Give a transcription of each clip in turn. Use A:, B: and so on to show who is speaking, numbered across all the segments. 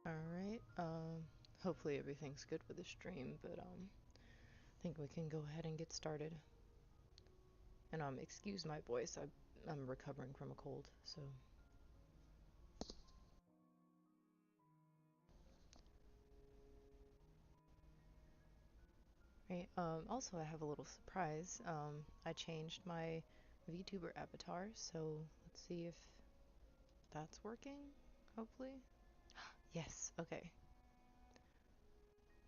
A: Alright, hopefully everything's good with the stream, but I think we can go ahead and get started. And excuse my voice, I'm recovering from a cold, so. Right, also I have a little surprise. I changed my VTuber avatar, so let's see if that's working, hopefully. Yes, okay.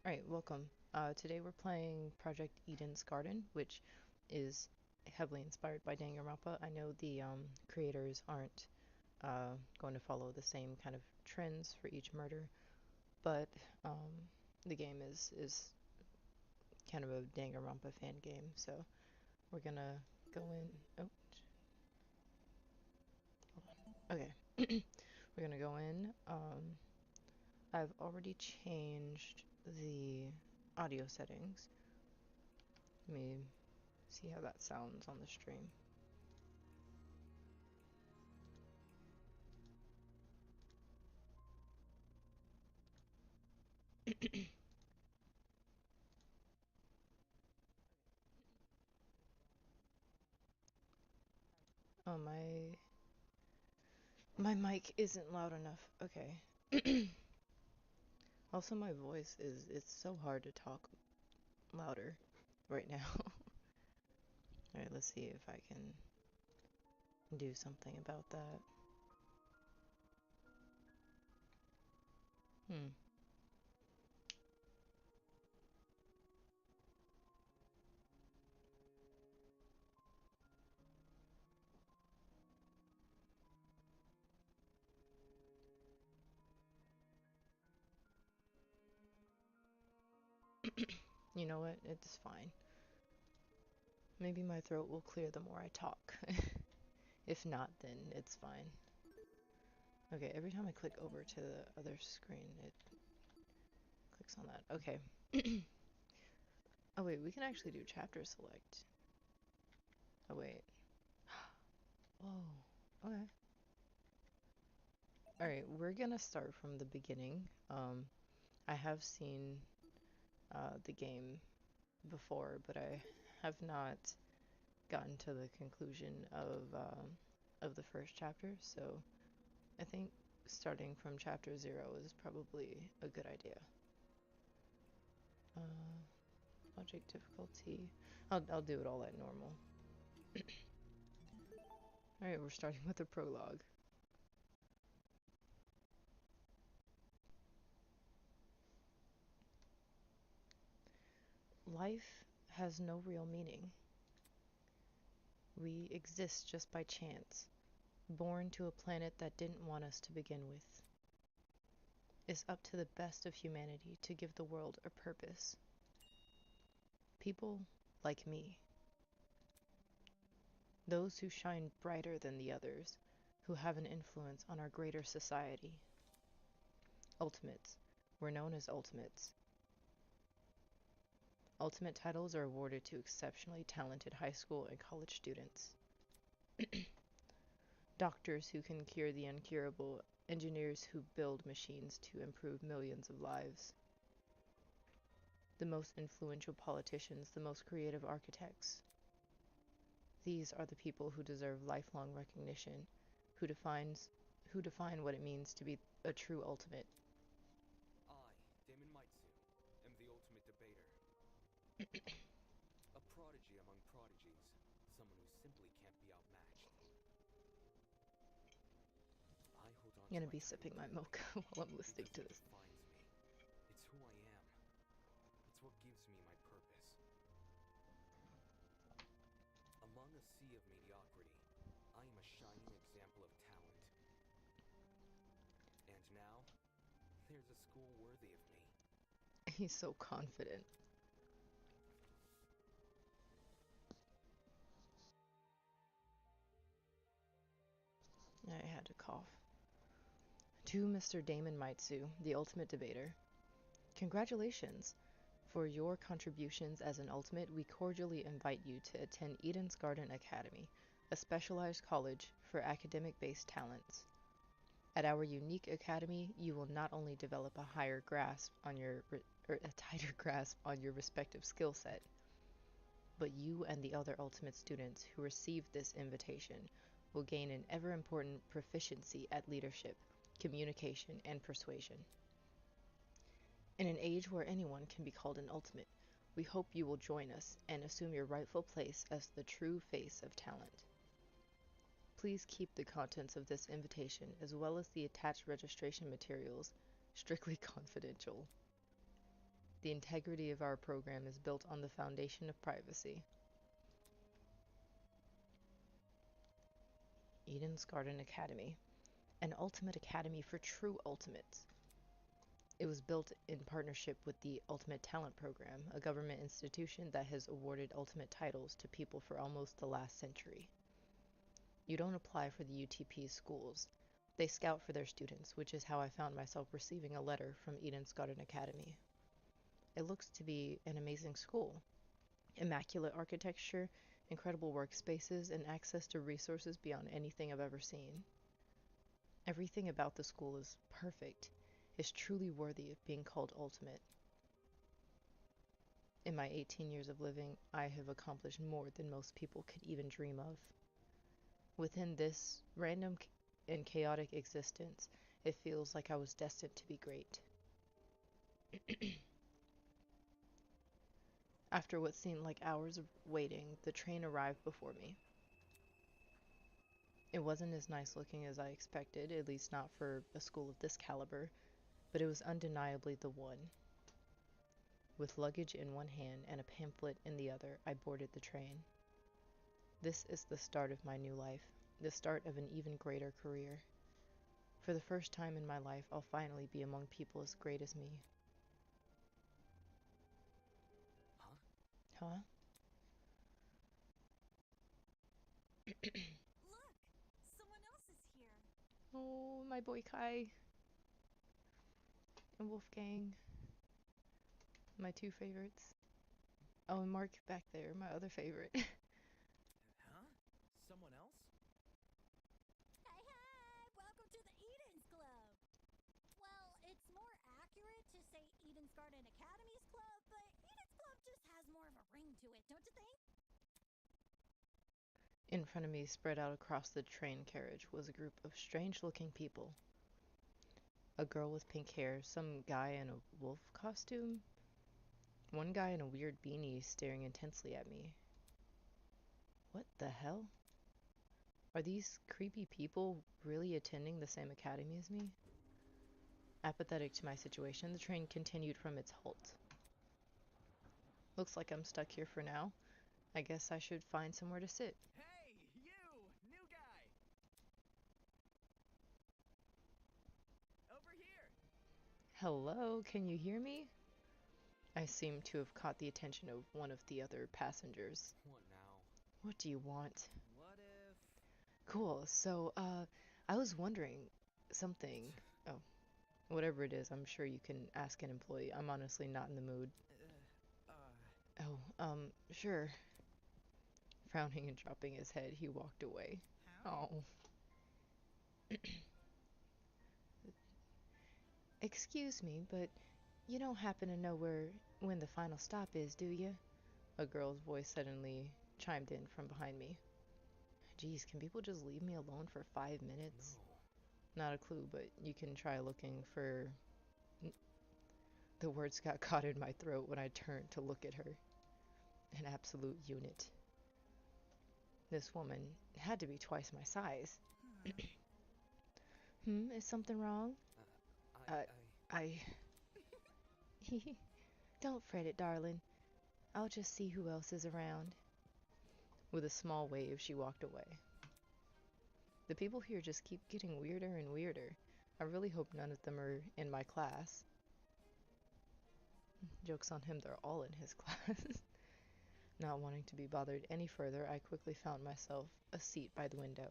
A: Alright, welcome. Today we're playing Project Eden's Garden, which is heavily inspired by Danganronpa. I know the creators aren't going to follow the same kind of trends for each murder, but the game is kind of a Danganronpa fan game, so we're gonna go in. Oh, hold on. Okay, we're gonna go in. I've already changed the audio settings. Let me see how that sounds on the stream. Oh, my mic isn't loud enough. Okay. Also, my voice it's so hard to talk louder right now. Alright, let's see if I can do something about that. You know what? It's fine. Maybe my throat will clear the more I talk. If not, then it's fine. Okay, every time I click over to the other screen, it clicks on that. Okay. Oh wait, we can actually do chapter select. Oh wait. Oh, okay. Alright, we're gonna start from the beginning. I have seen the game before, but I have not gotten to the conclusion of the first chapter, so I think starting from chapter 0 is probably a good idea. Logic difficulty. I'll do it all at normal. Alright, we're starting with the prologue. Life has no real meaning. We exist just by chance, born to a planet that didn't want us to begin with. It's up to the best of humanity to give the world a purpose. People like me. Those who shine brighter than the others, who have an influence on our greater society. Ultimates. We're known as Ultimates. Ultimate titles are awarded to exceptionally talented high school and college students. Doctors who can cure the incurable, engineers who build machines to improve millions of lives. The most influential politicians, the most creative architects. These are the people who deserve lifelong recognition, who define what it means to be a true ultimate.
B: I, Damon Maitsu, am the ultimate debater. A prodigy among prodigies, someone who simply can't be outmatched. I hold on
A: I'm gonna
B: to
A: be sipping my mocha while I'm listening to this.
B: It defines me. It's who I am. It's what gives me my purpose. Among a sea of mediocrity, I am a shining example of talent. And now, there's a school worthy of me.
A: He's so confident. I had to cough. To Mr. Damon Maitsu, the ultimate debater. Congratulations! For your contributions as an ultimate, we cordially invite you to attend Eden's Garden Academy, a specialized college for academic-based talents. At our unique academy, you will not only develop a higher grasp on your or a tighter grasp on your respective skill set, but you and the other Ultimate students who receive this invitation will gain an ever important proficiency at leadership, communication, and persuasion. In an age where anyone can be called an Ultimate, we hope you will join us and assume your rightful place as the true face of talent. Please keep the contents of this invitation, as well as the attached registration materials, strictly confidential. The integrity of our program is built on the foundation of privacy. Eden's Garden Academy, an ultimate academy for true ultimates. It was built in partnership with the Ultimate Talent Program, a government institution that has awarded ultimate titles to people for almost the last century. You don't apply for the UTP's schools. They scout for their students, which is how I found myself receiving a letter from Eden's Garden Academy. It looks to be an amazing school. Immaculate architecture, incredible workspaces, and access to resources beyond anything I've ever seen. Everything about the school is perfect, is truly worthy of being called ultimate. In my 18 years of living, I have accomplished more than most people could even dream of. Within this random and chaotic existence, it feels like I was destined to be great. After what seemed like hours of waiting, the train arrived before me. It wasn't as nice looking as I expected, at least not for a school of this caliber, but it was undeniably the one. With luggage in one hand and a pamphlet in the other, I boarded the train. This is the start of my new life, the start of an even greater career. For the first time in my life, I'll finally be among people as great as me.
B: Huh?
A: Huh?
C: Look! Someone else is here.
A: Oh, my boy Kai and Wolfgang, my two favorites. Oh, and Mark back there, my other favorite.
B: Huh? Someone else?
C: Hey, hey! Welcome to the Eden's Club! Well, it's more accurate to say Eden's Garden Academy's Club, but Eden's Club just has more of a ring to it, don't you think?
A: In front of me, spread out across the train carriage, was a group of strange-looking people. A girl with pink hair, some guy in a wolf costume, one guy in a weird beanie staring intensely at me. What the hell? Are these creepy people really attending the same academy as me? Apathetic to my situation, the train continued from its halt. Looks like I'm stuck here for now. I guess I should find somewhere to sit.
B: Hey, you! New guy! Over here!
A: Hello, can you hear me? I seem to have caught the attention of one of the other passengers.
B: What now?
A: What do you want?
B: What if...
A: Cool, so, I was wondering something. Oh, whatever it is, I'm sure you can ask an employee. I'm honestly not in the mood.
B: Uh...
A: Oh, sure. Frowning and dropping his head, he walked away.
B: Howdy.
A: Oh. Excuse me, but you don't happen to know when the final stop is, do you? A girl's voice suddenly chimed in from behind me. Geez, can people just leave me alone for 5 minutes?
B: No.
A: Not a clue, but you can try looking for... The words got caught in my throat when I turned to look at her. An absolute unit. This woman had to be twice my size. Is something wrong?
B: I...
A: I... Don't fret it, darling. I'll just see who else is around. With a small wave, she walked away. The people here just keep getting weirder and weirder. I really hope none of them are in my class. Joke's on him, they're all in his class. Not wanting to be bothered any further, I quickly found myself a seat by the window.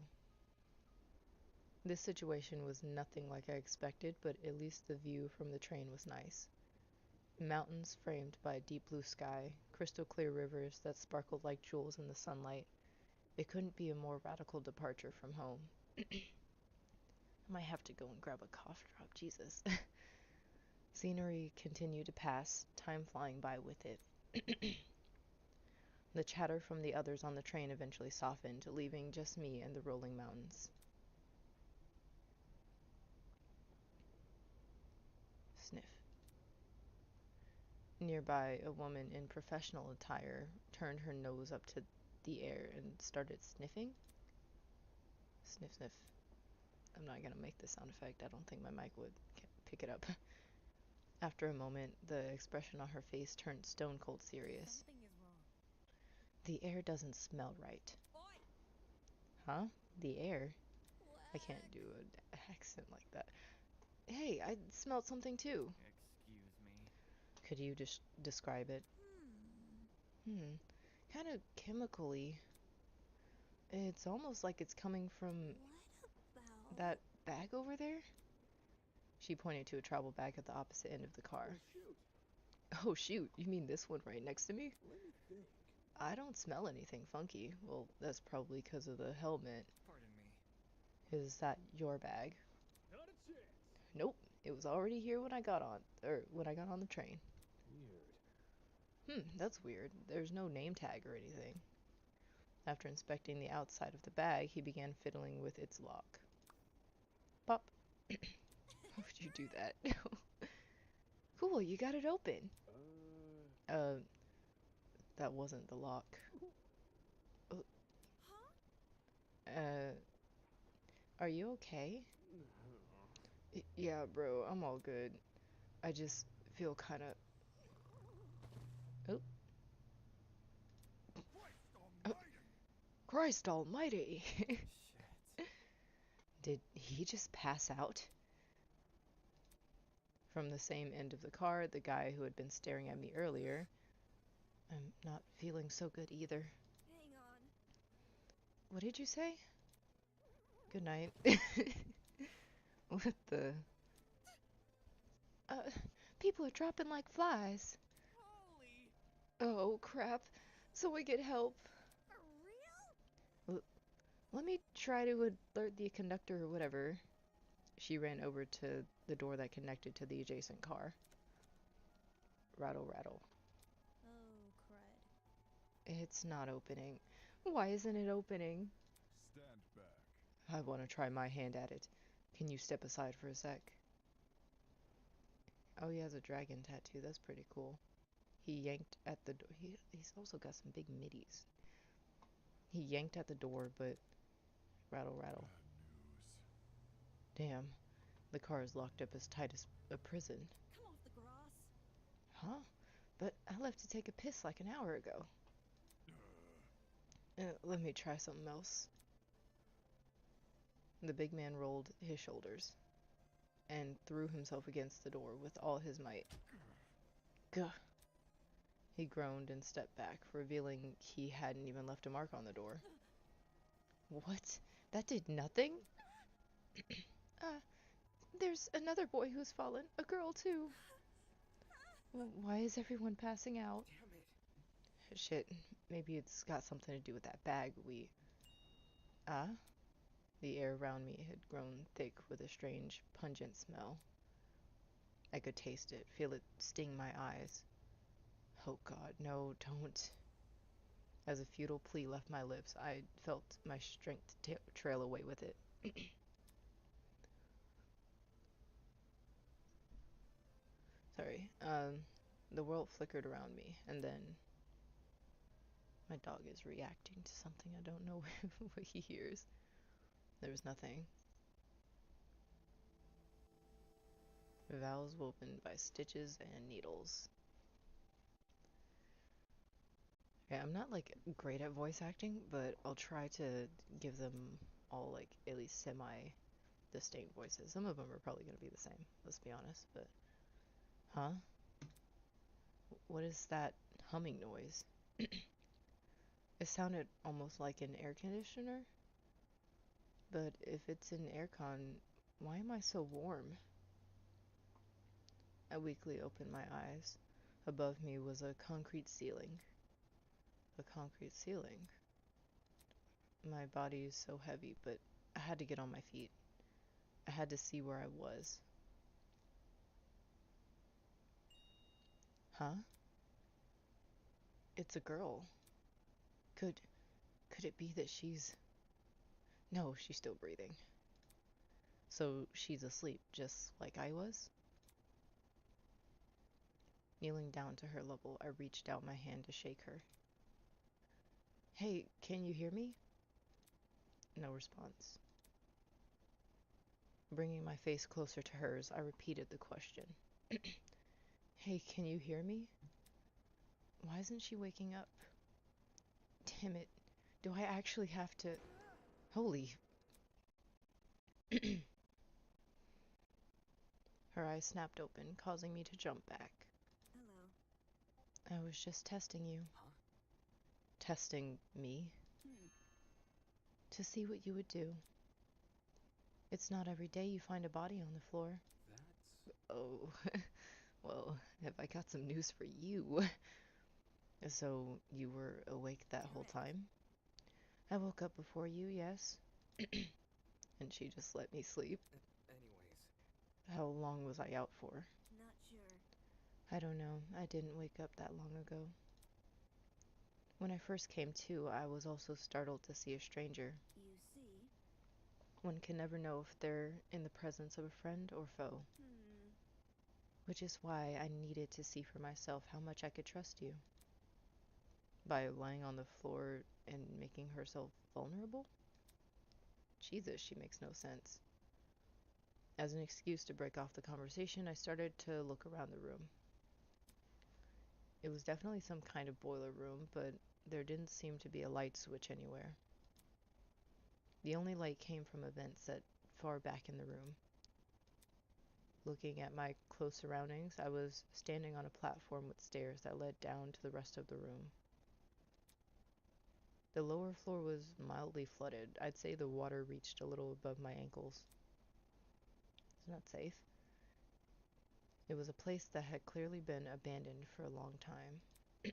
A: This situation was nothing like I expected, but at least the view from the train was nice. Mountains framed by a deep blue sky, crystal clear rivers that sparkled like jewels in the sunlight. It couldn't be a more radical departure from home. Might have to go and grab a cough drop, Jesus. Scenery continued to pass, time flying by with it. The chatter from the others on the train eventually softened, leaving just me and the rolling mountains. Sniff. Nearby, a woman in professional attire turned her nose up to the air and started sniffing. Sniff, sniff. I'm not gonna make the sound effect. I don't think my mic would pick it up. After a moment, the expression on her face turned stone cold serious.
C: Something is wrong.
A: The air doesn't smell right.
C: Oi!
A: Huh? The air?
C: What?
A: I can't do an accent like that. Hey, I smelled something too.
D: Excuse me.
A: Could you describe it? Kind of chemically. It's almost like it's coming from
C: What about
A: that bag over there? She pointed to a travel bag at the opposite end of the car.
B: Shoot.
A: Oh shoot, you mean this one right next to me?
B: Let me think.
A: I don't smell anything funky. Well, that's probably because of the helmet.
D: Pardon me.
A: Is that your bag?
B: Not a chance.
A: Nope, it was already here when I got on the train.
B: Weird.
A: That's weird. There's no name tag or anything. After inspecting the outside of the bag, he began fiddling with its lock. Pop. How would you do that? Cool, you got it open. That wasn't the lock.
C: Huh?
A: Are you okay? Yeah, bro, I'm all good. I just feel kind of... Oh. Christ almighty!
D: Shit.
A: Did he just pass out? From the same end of the car, the guy who had been staring at me earlier. I'm not feeling so good either.
C: Hang on.
A: What did you say? Good night. What the... People are dropping like flies.
D: Holy!
A: Oh, crap. Someone get help.
C: For real?
A: Let me try to alert the conductor or whatever. She ran over to the door that connected to the adjacent car. Rattle, rattle.
C: Oh, crud.
A: It's not opening. Why isn't it opening?
E: Stand back.
A: I want to try my hand at it. Can you step aside for a sec? Oh, he has a dragon tattoo. That's pretty cool. He yanked at the door. He's also got some big middies. He yanked at the door, but... Rattle, rattle.
E: Bad news.
A: Damn. The car is locked up as tight as a prison.
C: Come off the grass.
A: Huh? But I left to take a piss like an hour ago. Let me try something else. The big man rolled his shoulders and threw himself against the door with all his might. Gah! He groaned and stepped back, revealing he hadn't even left a mark on the door. What? That did nothing? There's another boy who's fallen. A girl, too. Why is everyone passing out?
B: Damn it.
A: Shit, maybe it's got something to do with that bag Ah? The air around me had grown thick with a strange, pungent smell. I could taste it, feel it sting my eyes. Oh God, no, don't. As a futile plea left my lips, I felt my strength trail away with it. Sorry. The world flickered around me, and then my dog is reacting to something. I don't know what he hears. There was nothing. Valves opened by stitches and needles. Yeah, I'm not like great at voice acting, but I'll try to give them all like at least semi-distinct voices. Some of them are probably going to be the same, let's be honest, but... Huh? What is that humming noise? It sounded almost like an air conditioner. But if it's an aircon, why am I so warm? I weakly opened my eyes. Above me was a concrete ceiling. A concrete ceiling. My body is so heavy, but I had to get on my feet. I had to see where I was. Huh? It's a girl. Could it be that she's... No, she's still breathing. So she's asleep, just like I was? Kneeling down to her level, I reached out my hand to shake her. Hey, can you hear me? No response. Bringing my face closer to hers, I repeated the question. Hey, can you hear me? Why isn't she waking up? Damn it. Do I actually have to... Holy... Her eyes snapped open, causing me to jump back.
C: Hello.
A: I was just testing you.
B: Huh?
A: Testing me? To see what you would do. It's not every day you find a body on the floor.
B: That's...
A: Oh, well, have I got some news for you? So, you were awake that whole time? I woke up before you, yes. And she just let me sleep.
B: Anyways.
A: How long was I out for?
C: Not sure.
A: I don't know. I didn't wake up that long ago. When I first came to, I was also startled to see a stranger.
C: You see?
A: One can never know if they're in the presence of a friend or foe. Which is why I needed to see for myself how much I could trust you. By lying on the floor and making herself vulnerable? Jesus, she makes no sense. As an excuse to break off the conversation, I started to look around the room. It was definitely some kind of boiler room, but there didn't seem to be a light switch anywhere. The only light came from a vent set far back in the room. Looking at my close surroundings, I was standing on a platform with stairs that led down to the rest of the room. The lower floor was mildly flooded. I'd say the water reached a little above my ankles. It's not safe. It was a place that had clearly been abandoned for a long time.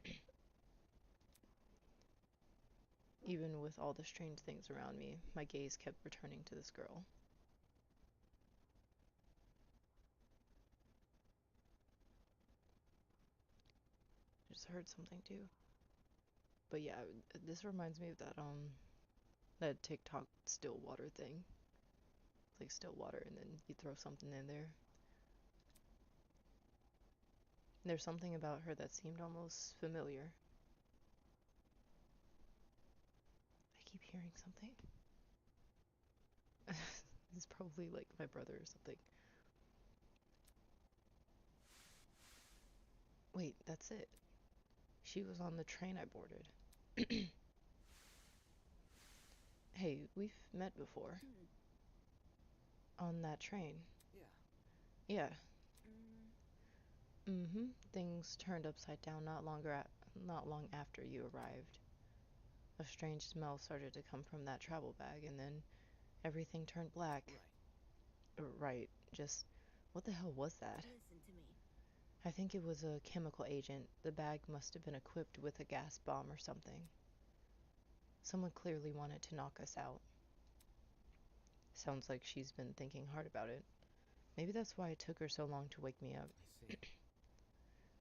A: Even with all the strange things around me, my gaze kept returning to this girl. I just heard something too. But yeah, this reminds me of that TikTok still water thing. It's like still water and then you throw something in there. There's something about her that seemed almost familiar. I keep hearing something. It's probably like my brother or something. Wait, that's it. She was on the train I boarded. Hey, we've met before. On that train.
B: Yeah.
A: Yeah. Mm-hmm. Things turned upside down not long after you arrived. A strange smell started to come from that travel bag, and then everything turned black. Right. Just what the hell was that?
C: Listen to me.
A: I think it was a chemical agent. The bag must have been equipped with a gas bomb or something. Someone clearly wanted to knock us out. Sounds like she's been thinking hard about it. Maybe that's why it took her so long to wake me up.
B: I see.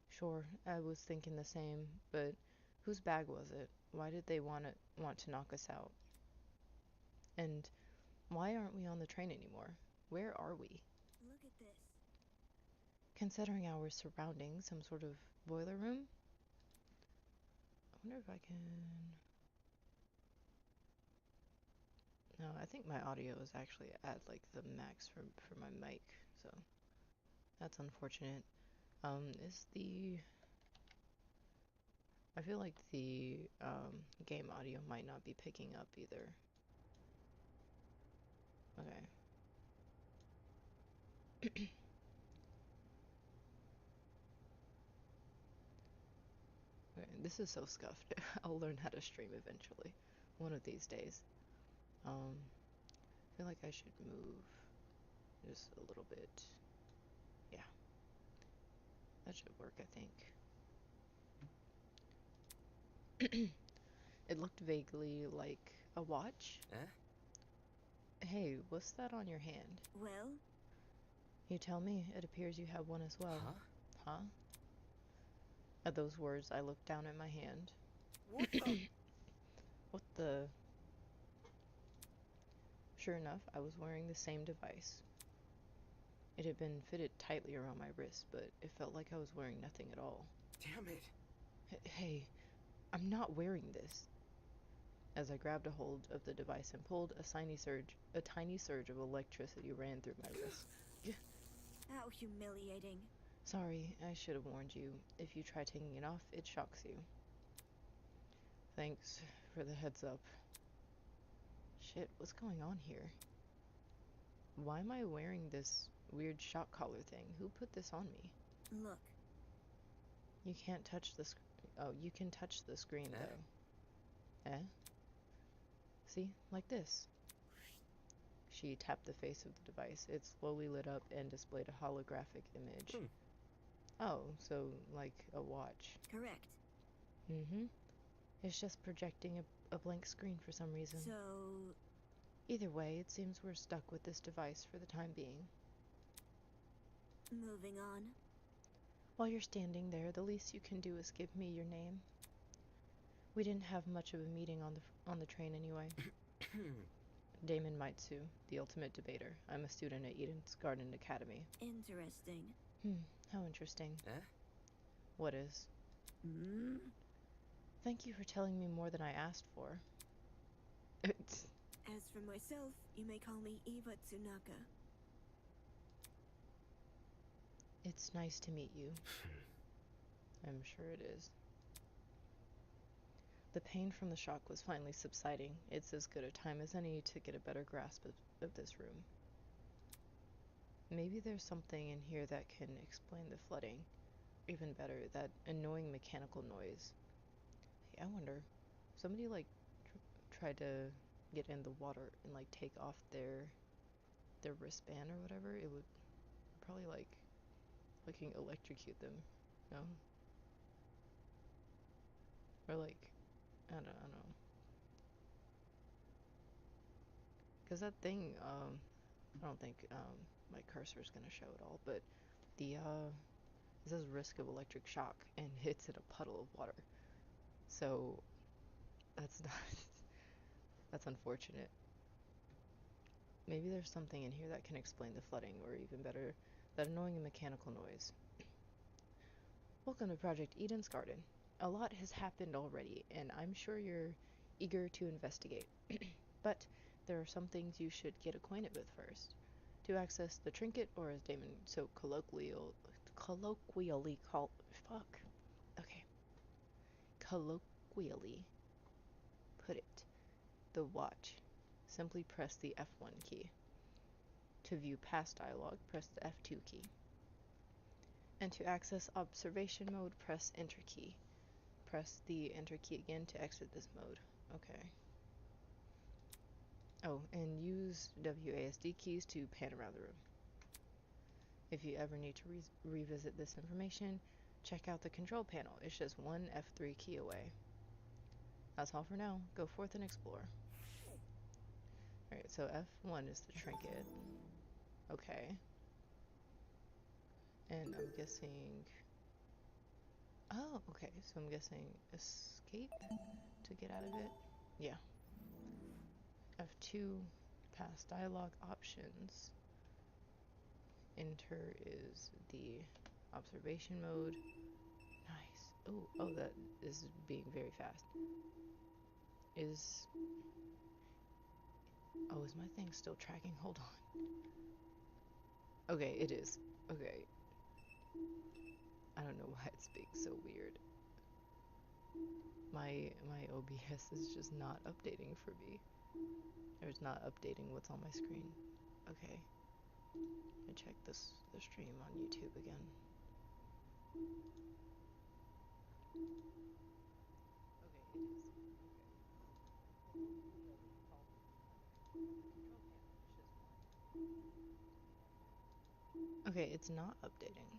A: Sure, I was thinking the same, but whose bag was it? Why did they want to knock us out? And why aren't we on the train anymore? Where are we?
C: Look at this.
A: Considering our surroundings, some sort of boiler room? I wonder if I can... No, I think my audio is actually at like the max for my mic, so that's unfortunate. Is the... I feel like the game audio might not be picking up either. Okay. Okay, this is so scuffed. I'll learn how to stream eventually. One of these days. I feel like I should move just a little bit. Yeah. That should work, I think. It looked vaguely like a watch.
B: Eh?
A: Hey, you. What's that on your hand?
C: Well,
A: You tell me. It appears you have one as well.
B: Huh?
A: Huh? At those words, I looked down at my hand.
B: What the?
A: What the? Sure enough, I was wearing the same device. It had been fitted tightly around my wrist, but it felt like I was wearing nothing at all.
B: Damn it.
A: Hey, I'm not wearing this. As I grabbed a hold of the device and pulled, a tiny surge of electricity ran through my wrist.
C: how humiliating.
A: Sorry, I should have warned you. If you try taking it off, it shocks you. Thanks for the heads up. Shit, what's going on here? Why am I wearing this weird shock collar thing? Who put this on me?
C: Look,
A: You can't touch the oh, you can touch the screen
B: Eh?
A: though. Eh? See? Like this. She tapped the face of the device. It slowly lit up and displayed a holographic image. Oh, so like a watch.
C: correct.
A: Mm-hmm. It's just projecting a blank screen for some reason.
C: So,
A: Either way, it seems we're stuck with this device for the time being.
C: moving on.
A: While you're standing there, the least you can do is give me your name. We didn't have much of a meeting on the train anyway. Damon Maitsu, the ultimate debater. I'm a student at Eden's Garden Academy.
C: Interesting.
A: How interesting.
B: Eh?
A: What is?
C: Hmm?
A: Thank you for telling me more than I asked for.
C: As for myself, you may call me Eva Tsunaka.
A: It's nice to meet you. I'm sure it is. The pain from the shock was finally subsiding. It's as good a time as any to get a better grasp of this room. Maybe there's something in here that can explain the flooding. Even better, that annoying mechanical noise. Hey, I wonder, somebody like tried to get in the water and like take off their wristband or whatever, it would probably like fucking electrocute them, no? Or like, I don't know. Cause that thing, I don't think my cursor's gonna show it all, but the it says risk of electric shock and hits in a puddle of water. So that's not that's unfortunate. Maybe there's something in here that can explain the flooding, or even better, that annoying mechanical noise. Welcome to Project Eden's Garden. A lot has happened already, and I'm sure you're eager to investigate. But there are some things you should get acquainted with first. To access the trinket, or as Damon so colloquially call fuck. Okay. Colloquially put it, the watch. Simply press the F1 key. To view past dialogue, press the F2 key. And to access observation mode, press Enter key. Press the Enter key again to exit this mode. Okay. Oh, and use WASD keys to pan around the room. If you ever need to revisit this information, check out the control panel. It's just one F3 key away. That's all for now. Go forth and explore. Alright, so F1 is the trinket. Okay. And I'm guessing... Oh, okay. So I'm guessing escape to get out of it? Yeah. F2, past dialogue options. Enter is the observation mode. Nice. Oh, that is being very fast. Is... Oh, is my thing still tracking? Hold on. Okay, it is. Okay. I don't know why it's being so weird. My OBS is just not updating for me. Or it's not updating what's on my screen. Okay. I check the stream on YouTube again. Okay, it is. Okay, it's not updating.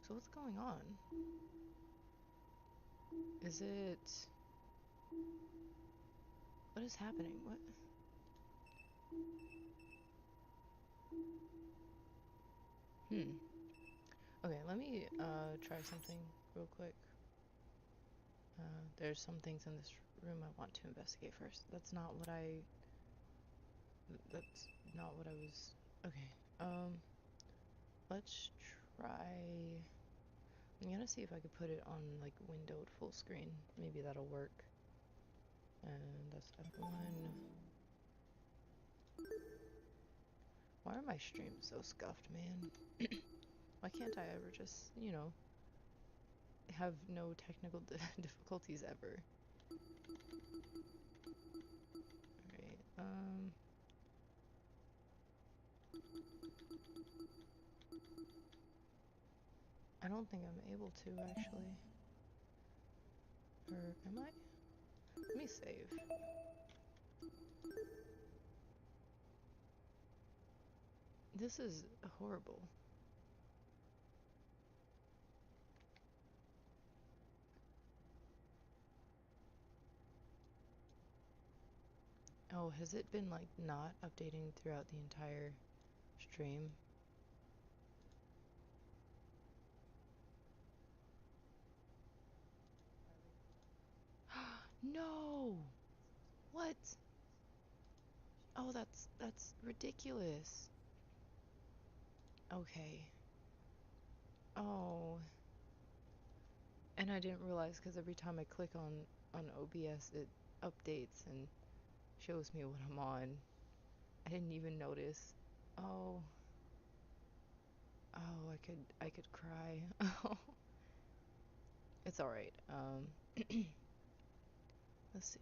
A: So what's going on? Is it... What is happening? What? Hmm. Okay, let me try something real quick. There's some things in this room I want to investigate first. That's not what I was. Okay. Let's try. I'm gonna see if I could put it on like windowed full screen. Maybe that'll work. And that's F1. Why are my streams so scuffed, man? Why can't I ever just, have no technical difficulties ever? Alright, I don't think I'm able to actually. Or am I? Let me save. This is horrible. Oh, has it been like not updating throughout the entire stream? No! What? Oh, that's ridiculous. Okay. Oh. And I didn't realize because every time I click on OBS, it updates and shows me what I'm on. I didn't even notice. Oh. Oh, I could cry. Oh. It's all right. Let's see.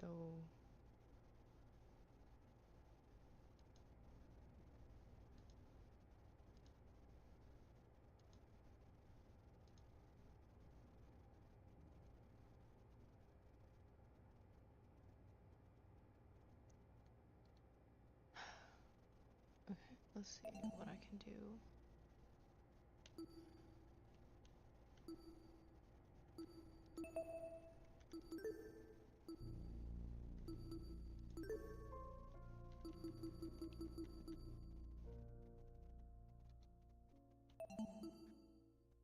A: So okay, let's see what I can do.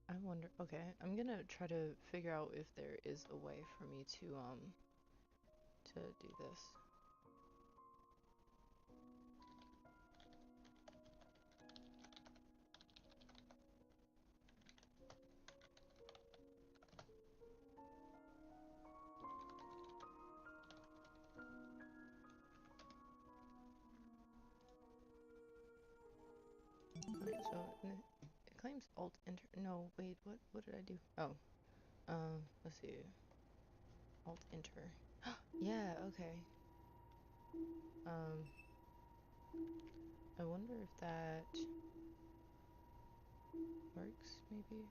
A: I wonder, okay, I'm gonna try to figure out if there is a way for me to do this. Okay, so it claims alt enter. No, wait, what did I do? Oh, let's see. Alt enter. Yeah, okay. I wonder if that works, maybe?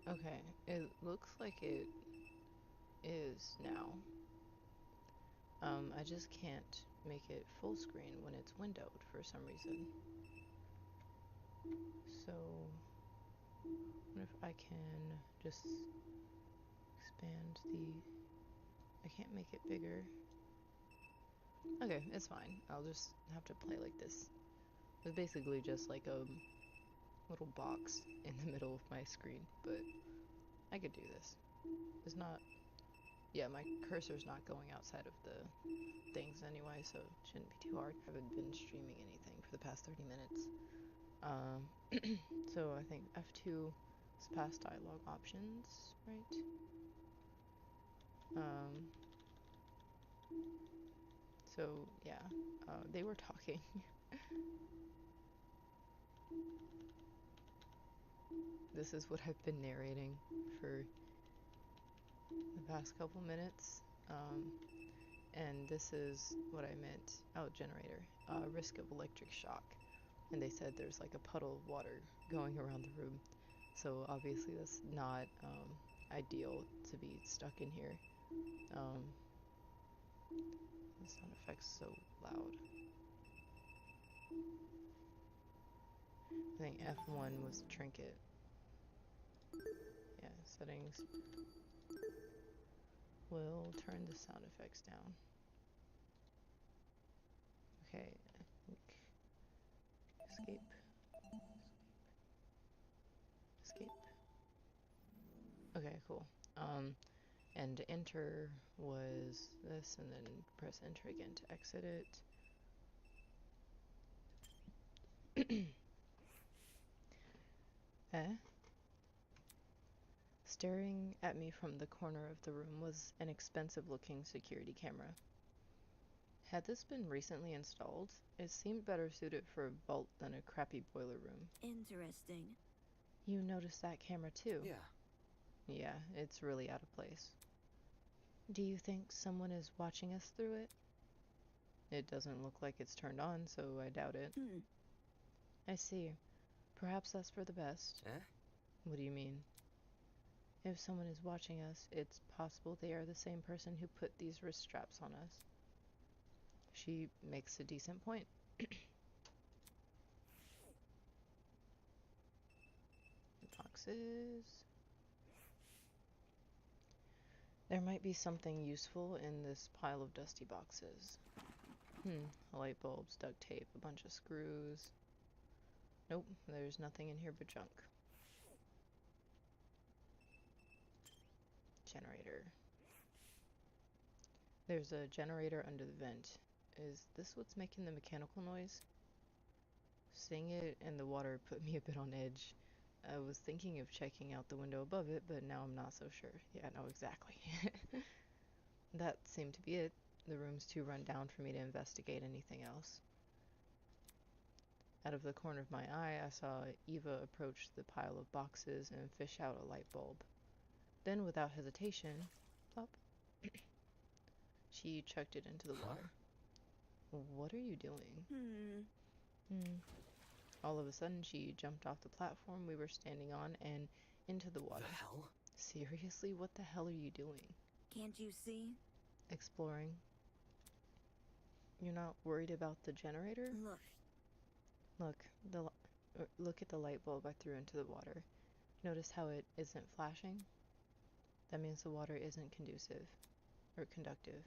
A: Okay, it looks like it is now. I just can't make it full screen when it's windowed for some reason. So, what if I can just expand I can't make it bigger. Okay, it's fine. I'll just have to play like this. It's basically just like a little box in the middle of my screen, but I could do this. It's not, yeah, my cursor's not going outside of the things anyway, so it shouldn't be too hard. I haven't been streaming anything for the past 30 minutes. So I think F2 is past dialogue options, right? So yeah, they were talking. This is what I've been narrating for the past couple minutes. And this is what I meant. Oh, generator. Risk of electric shock. And they said there's like a puddle of water going around the room. So obviously that's not ideal to be stuck in here. The sound effect's so loud. I think F1 was trinket. Yeah, settings. We'll turn the sound effects down. Okay, I think escape. Escape. Okay, cool. And enter was this, and then press enter again to exit it. Eh? Staring at me from the corner of the room was an expensive-looking security camera. Had this been recently installed, it seemed better suited for a vault than a crappy boiler room.
C: Interesting.
A: You noticed that camera too?
B: Yeah.
A: Yeah, it's really out of place. Do you think someone is watching us through it? It doesn't look like it's turned on, so I doubt it. I see. Perhaps that's for the best.
B: Eh?
A: What do you mean? If someone is watching us, it's possible they are the same person who put these wrist straps on us. She makes a decent point. Boxes. There might be something useful in this pile of dusty boxes. Light bulbs, duct tape, a bunch of screws. Nope, there's nothing in here but junk. Generator. There's a generator under the vent. Is this what's making the mechanical noise? Seeing it in the water put me a bit on edge. I was thinking of checking out the window above it, but now I'm not so sure. Yeah, no, exactly. That seemed to be it. The room's too run down for me to investigate anything else. Out of the corner of my eye, I saw Eva approach the pile of boxes and fish out a light bulb. Then, without hesitation, plop, she chucked it into the water. What are you doing? All of a sudden, she jumped off the platform we were standing on and into the water.
B: The hell?
A: Seriously, what the hell are you doing?
C: Can't you see?
A: Exploring. You're not worried about the generator?
C: Look.
A: Look at the light bulb I threw into the water. Notice how it isn't flashing? That means the water isn't conducive. Or conductive.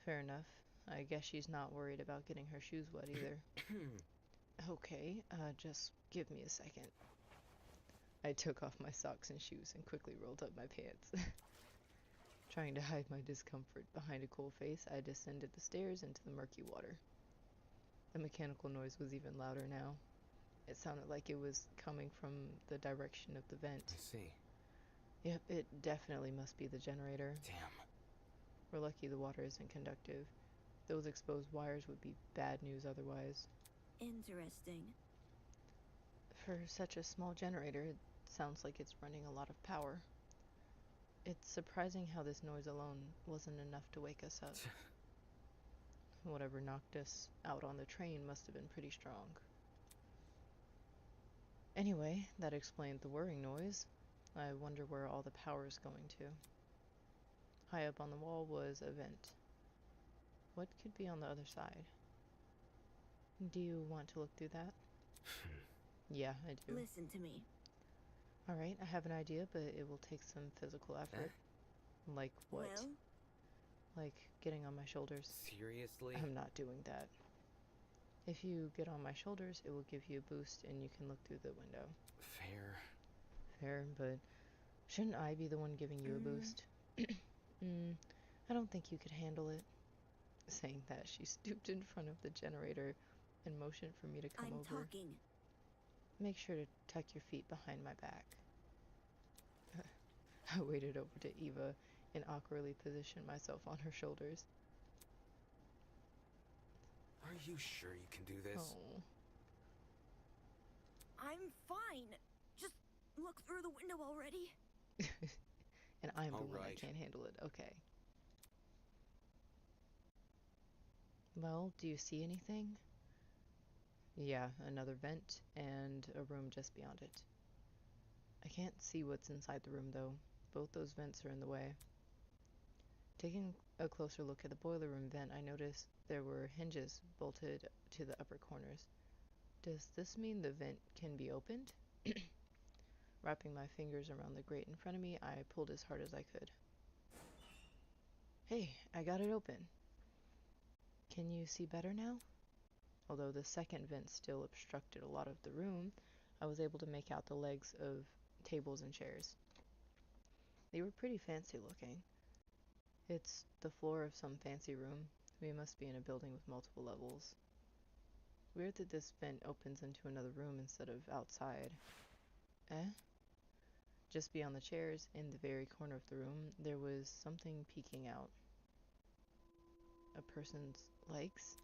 A: Fair enough. I guess she's not worried about getting her shoes wet either. Okay, just give me a second. I took off my socks and shoes and quickly rolled up my pants. Trying to hide my discomfort behind a cool face, I descended the stairs into the murky water. The mechanical noise was even louder now. It sounded like it was coming from the direction of the vent.
B: I see.
A: Yep, it definitely must be the generator.
B: Damn.
A: We're lucky the water isn't conductive. Those exposed wires would be bad news otherwise.
C: Interesting.
A: For such a small generator, it sounds like it's running a lot of power. It's surprising how this noise alone wasn't enough to wake us up. Whatever knocked us out on the train must have been pretty strong. Anyway, that explained the whirring noise. I wonder where all the power's going to. High up on the wall was a vent. What could be on the other side? Do you want to look through that? Yeah, I do.
C: Listen to me.
A: Alright, I have an idea, but it will take some physical effort. Like what?
C: Well?
A: Like getting on my shoulders.
B: Seriously?
A: I'm not doing that. If you get on my shoulders, it will give you a boost and you can look through the window. Fair, but shouldn't I be the one giving you a boost? I don't think you could handle it. Saying that, she stooped in front of the generator and motioned for me to come over.
C: I'm talking.
A: Make sure to tuck your feet behind my back. I waded over to Eva and awkwardly positioned myself on her shoulders.
B: Are you sure you can do this?
A: Oh.
C: I'm fine. Just look through the window already.
A: And I'm the
B: All
A: one
B: right.
A: that can't handle it. Okay. Well, do you see anything? Yeah, another vent and a room just beyond it. I can't see what's inside the room though. Both those vents are in the way. Taking a closer look at the boiler room vent, I noticed there were hinges bolted to the upper corners. Does this mean the vent can be opened? Wrapping my fingers around the grate in front of me, I pulled as hard as I could. Hey, I got it open. Can you see better now? Although the second vent still obstructed a lot of the room, I was able to make out the legs of tables and chairs. They were pretty fancy looking. It's the floor of some fancy room. We must be in a building with multiple levels. Weird that this vent opens into another room instead of outside. Eh? Just beyond the chairs, in the very corner of the room, there was something peeking out. A person's legs?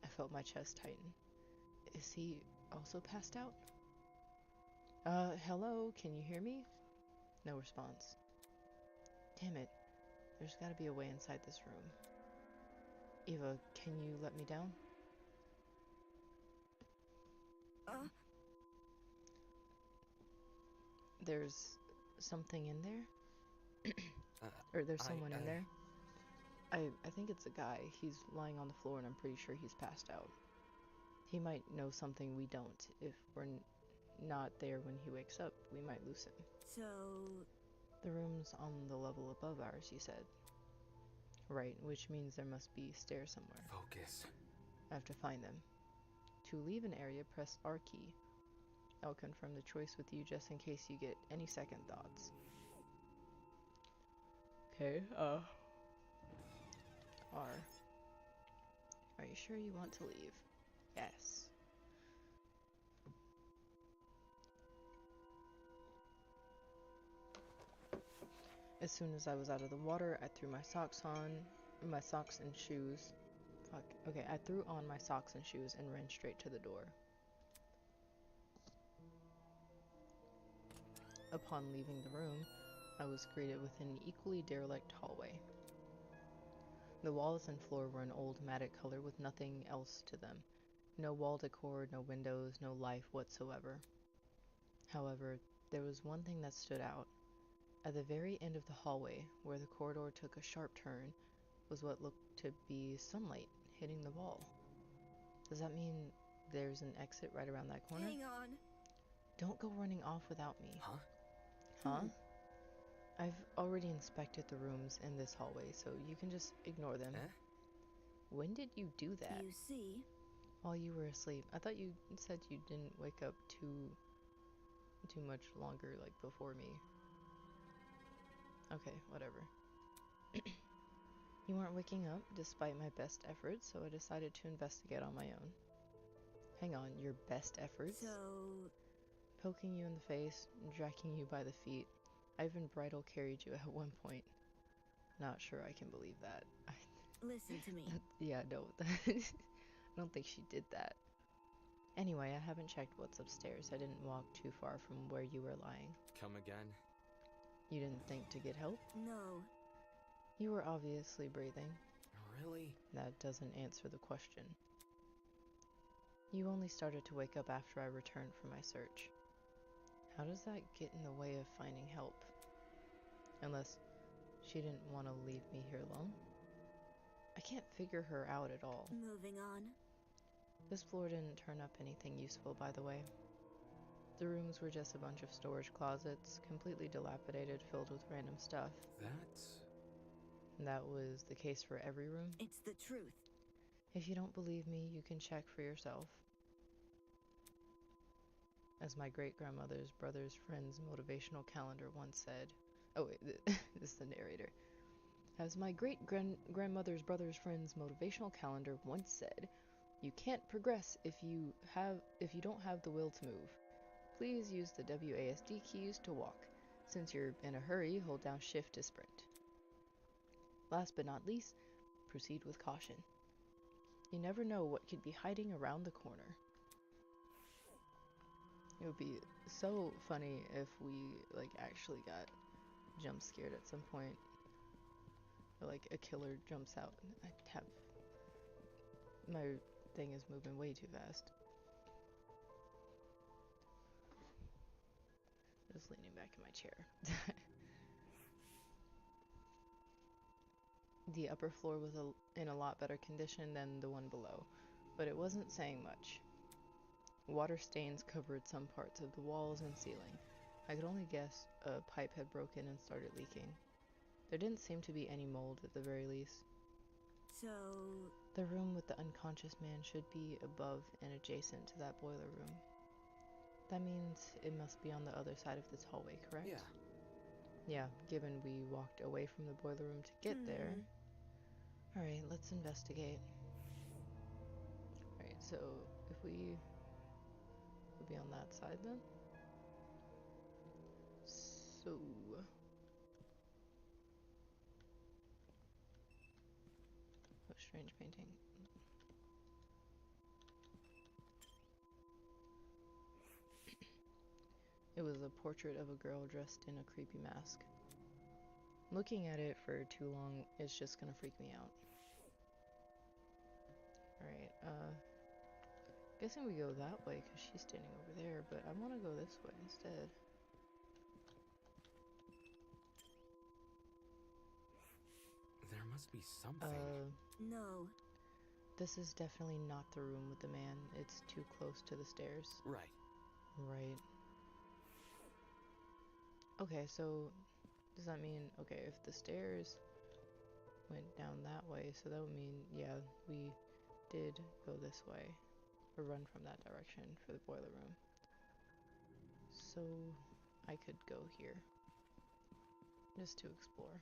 A: I felt my chest tighten. Is he also passed out? Hello, can you hear me? No response. Damn it, there's gotta be a way inside this room. Eva, can you let me down? There's something in there? Or there's someone in there? I think it's a guy. He's lying on the floor and I'm pretty sure he's passed out. He might know something we don't. If we're not there when he wakes up, we might lose him.
C: So...
A: The room's on the level above ours, you said. Right, which means there must be stairs somewhere.
B: Focus.
A: I have to find them. To leave an area, press R key. I'll confirm the choice with you just in case you get any second thoughts. Okay, R. Are you sure you want to leave? Yes. As soon as I was out of the water, I threw my socks and shoes. Okay, I threw on my socks and shoes and ran straight to the door. Upon leaving the room, I was greeted with an equally derelict hallway. The walls and floor were an old matted color with nothing else to them. No wall decor, no windows, no life whatsoever. However, there was one thing that stood out. At the very end of the hallway, where the corridor took a sharp turn, was what looked to be sunlight hitting the wall. Does that mean there's an exit right around that corner?
C: Hang on.
A: Don't go running off without me.
B: Huh?
A: Huh? I've already inspected the rooms in this hallway, so you can just ignore them.
B: Eh?
A: When did you do that?
C: You see?
A: While you were asleep. I thought you said you didn't wake up too much longer, like, before me. Okay, whatever. You weren't waking up, despite my best efforts, so I decided to investigate on my own. Hang on, your best efforts?
C: So...
A: Poking you in the face, dragging you by the feet. I even bridal carried you at one point. Not sure I can believe that.
C: Listen to me.
A: Yeah, no. I don't think she did that. Anyway, I haven't checked what's upstairs. I didn't walk too far from where you were lying.
B: Come again?
A: You didn't think to get help?
C: No.
A: You were obviously breathing.
B: Really?
A: That doesn't answer the question. You only started to wake up after I returned from my search. How does that get in the way of finding help? Unless she didn't want to leave me here alone? I can't figure her out at all.
C: Moving on.
A: This floor didn't turn up anything useful, by the way. The rooms were just a bunch of storage closets, completely dilapidated, filled with random stuff. That was the case for every room?
C: It's the truth.
A: If you don't believe me, you can check for yourself. As my great-grandmother's brother's friend's motivational calendar once said... Oh wait, this is the narrator. As my great-grandmother's brother's friend's motivational calendar once said, you can't progress if you don't have the will to move. Please use the WASD keys to walk. Since you're in a hurry, hold down shift to sprint. Last but not least, proceed with caution. You never know what could be hiding around the corner. It would be so funny if we, like, actually got jump scared at some point. Or, like, a killer jumps out. My thing is moving way too fast. Just leaning back in my chair. The upper floor was in a lot better condition than the one below, but it wasn't saying much. Water stains covered some parts of the walls and ceiling. I could only guess a pipe had broken and started leaking. There didn't seem to be any mold at the very least.
C: So,
A: The room with the unconscious man should be above and adjacent to that boiler room. That means it must be on the other side of this hallway, correct?
B: Yeah.
A: Yeah, given we walked away from the boiler room to get there. Alright, let's investigate. Alright, so if we would be on that side then. So oh, strange painting. It was a portrait of a girl dressed in a creepy mask. Looking at it for too long is just gonna freak me out. Alright, guessing we go that way because she's standing over there, but I want to go this way instead.
B: There must be something.
C: no.
A: This is definitely not the room with the man. It's too close to the stairs.
B: Right.
A: Right. Okay, so does that mean, okay, if the stairs went down that way, so that would mean, yeah, we did go this way, or run from that direction for the boiler room. So I could go here, just to explore.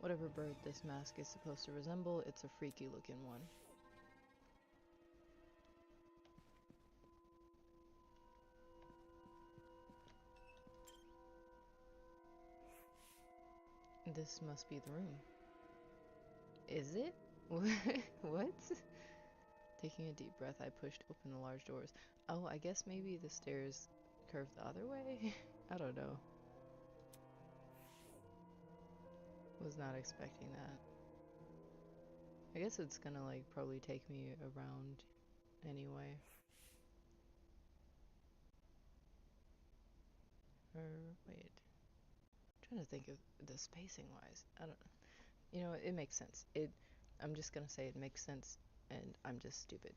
A: Whatever bird this mask is supposed to resemble, it's a freaky looking one. This must be the room. Is it? What? Taking a deep breath, I pushed open the large doors. Oh, I guess maybe the stairs curve the other way? I don't know. Was not expecting that. I guess it's gonna like probably take me around anyway. Or wait. I'm trying to think of the spacing wise. I don't know. You know, it makes sense. I'm just gonna say it makes sense and I'm just stupid.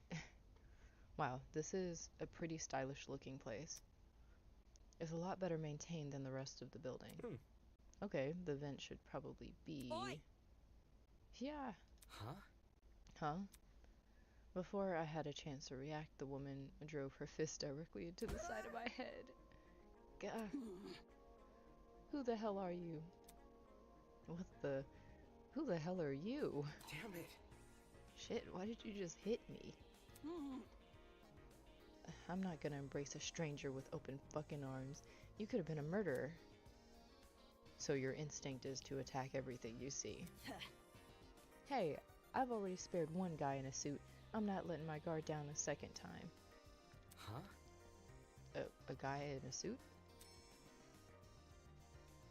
A: Wow, this is a pretty stylish looking place. It's a lot better maintained than the rest of the building. Okay, the vent should probably be...
C: Oi!
A: Yeah.
B: Huh?
A: Huh? Before I had a chance to react, the woman drove her fist directly into the side of my head. Gah. Who the hell are you? What the... Who the hell are you?
B: Damn it.
A: Shit, why did you just hit me? I'm not gonna embrace a stranger with open fucking arms. You could have been a murderer. So your instinct is to attack everything you see. Hey, I've already spared one guy in a suit. I'm not letting my guard down a second time.
B: Huh?
A: A guy in a suit?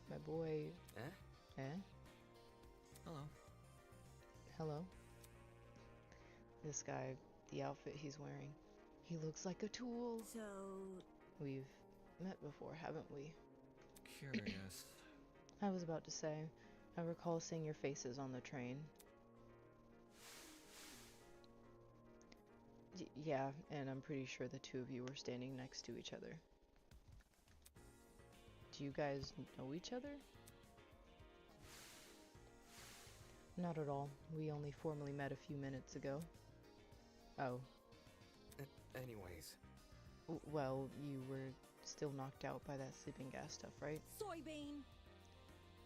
A: My boy...
B: Eh?
A: Eh?
D: Hello.
A: Hello? This guy, the outfit he's wearing, he looks like a tool.
C: So,
A: We've met before, haven't we?
D: Curious.
A: I was about to say, I recall seeing your faces on the train. Yeah, and I'm pretty sure the two of you were standing next to each other. Do you guys know each other? Not at all. We only formally met a few minutes ago. Oh.
B: Anyways.
A: Well, you were still knocked out by that sleeping gas stuff, right?
C: soybean.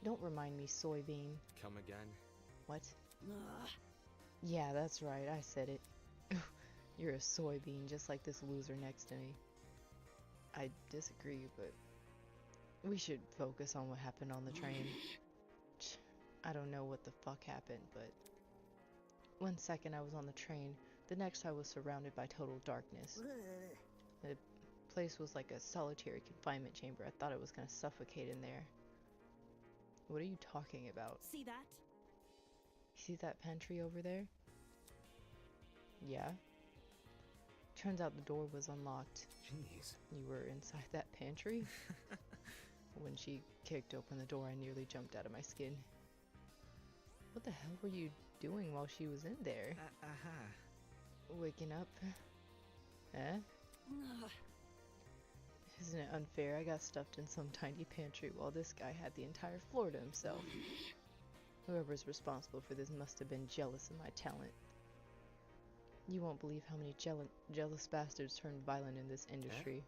A: Don't remind me, soybean.
B: Come again?
A: What?
C: Ugh.
A: Yeah, that's right, I said it. You're a soybean, just like this loser next to me. I disagree, but we should focus on what happened on the train. I don't know what the fuck happened, but 1 second I was on the train, the next I was surrounded by total darkness.
C: Ugh.
A: The place was like a solitary confinement chamber. I thought I was gonna suffocate in there. What are you talking about?
C: See that?
A: See that pantry over there? Yeah. Turns out the door was unlocked.
B: Jeez.
A: You were inside that pantry? When she kicked open the door, I nearly jumped out of my skin. What the hell were you doing while she was in there?
D: Aha.
A: Waking up? Eh?
C: Ugh.
A: Isn't it unfair? I got stuffed in some tiny pantry while this guy had the entire floor to himself. Whoever's responsible for this must have been jealous of my talent. You won't believe how many jealous bastards turn violent in this industry.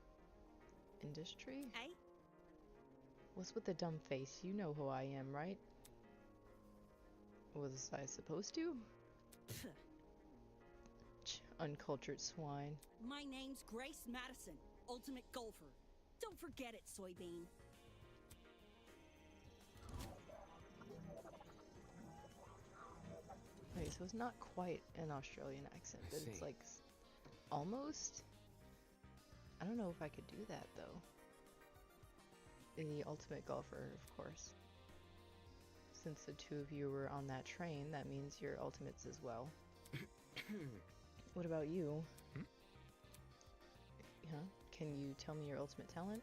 A: Industry?
C: Eh?
A: What's with the dumb face? You know who I am, right? Was I supposed to?
C: Pff.
A: Uncultured swine.
C: My name's Grace Madison, ultimate golfer. Don't forget it, soybean.
A: Okay, so it's not quite an Australian accent, but it's like almost. I don't know if I could do that though. The ultimate golfer, of course. Since the two of you were on that train, that means you're ultimates as well. What about you? Huh? Can you tell me your ultimate talent?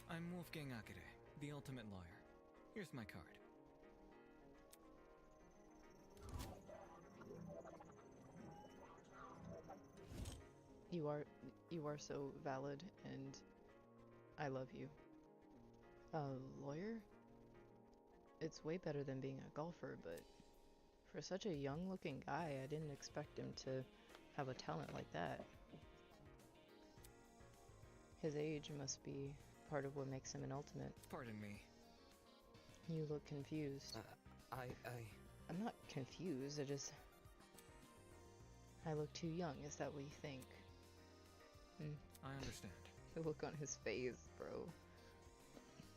D: I'm Wolfgang Akere, the ultimate lawyer. Here's my card.
A: You are so valid, and I love you. A lawyer? It's way better than being a golfer, but for such a young-looking guy, I didn't expect him to have a talent like that. His age must be part of what makes him an ultimate.
D: Pardon me.
A: You look confused. I'm not confused, I look too young, is that what you think?
D: I understand.
A: The look on his face, bro.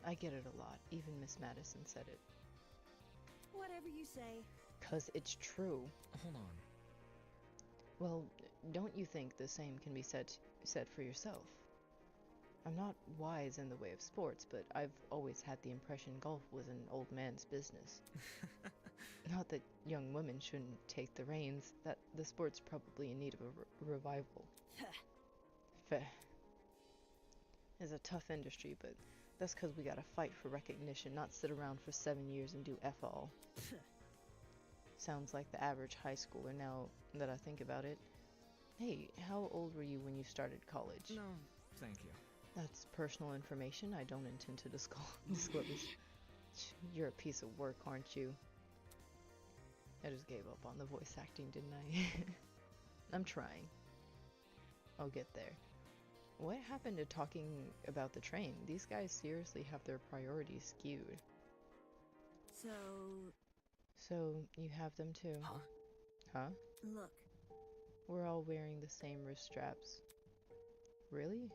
A: I get it a lot. Even Miss Madison said it.
C: Whatever you say.
A: 'Cause it's true.
D: Hold on.
A: Well, don't you think the same can be said for yourself? I'm not wise in the way of sports, but I've always had the impression golf was an old man's business. Not that young women shouldn't take the reins, that the sport's probably in need of a revival. Feh. It's a tough industry, but that's 'cause we gotta fight for recognition, not sit around for 7 years and do F all. Sounds like the average high schooler now that I think about it. Hey, how old were you when you started college?
D: No, thank you.
A: That's personal information I don't intend to disclose. You're a piece of work, aren't you? I just gave up on the voice acting, didn't I? I'm trying. I'll get there. What happened to talking about the train? These guys seriously have their priorities skewed. So, you have them too?
B: Huh?
A: Huh?
C: Look.
A: We're all wearing the same wrist straps. Really?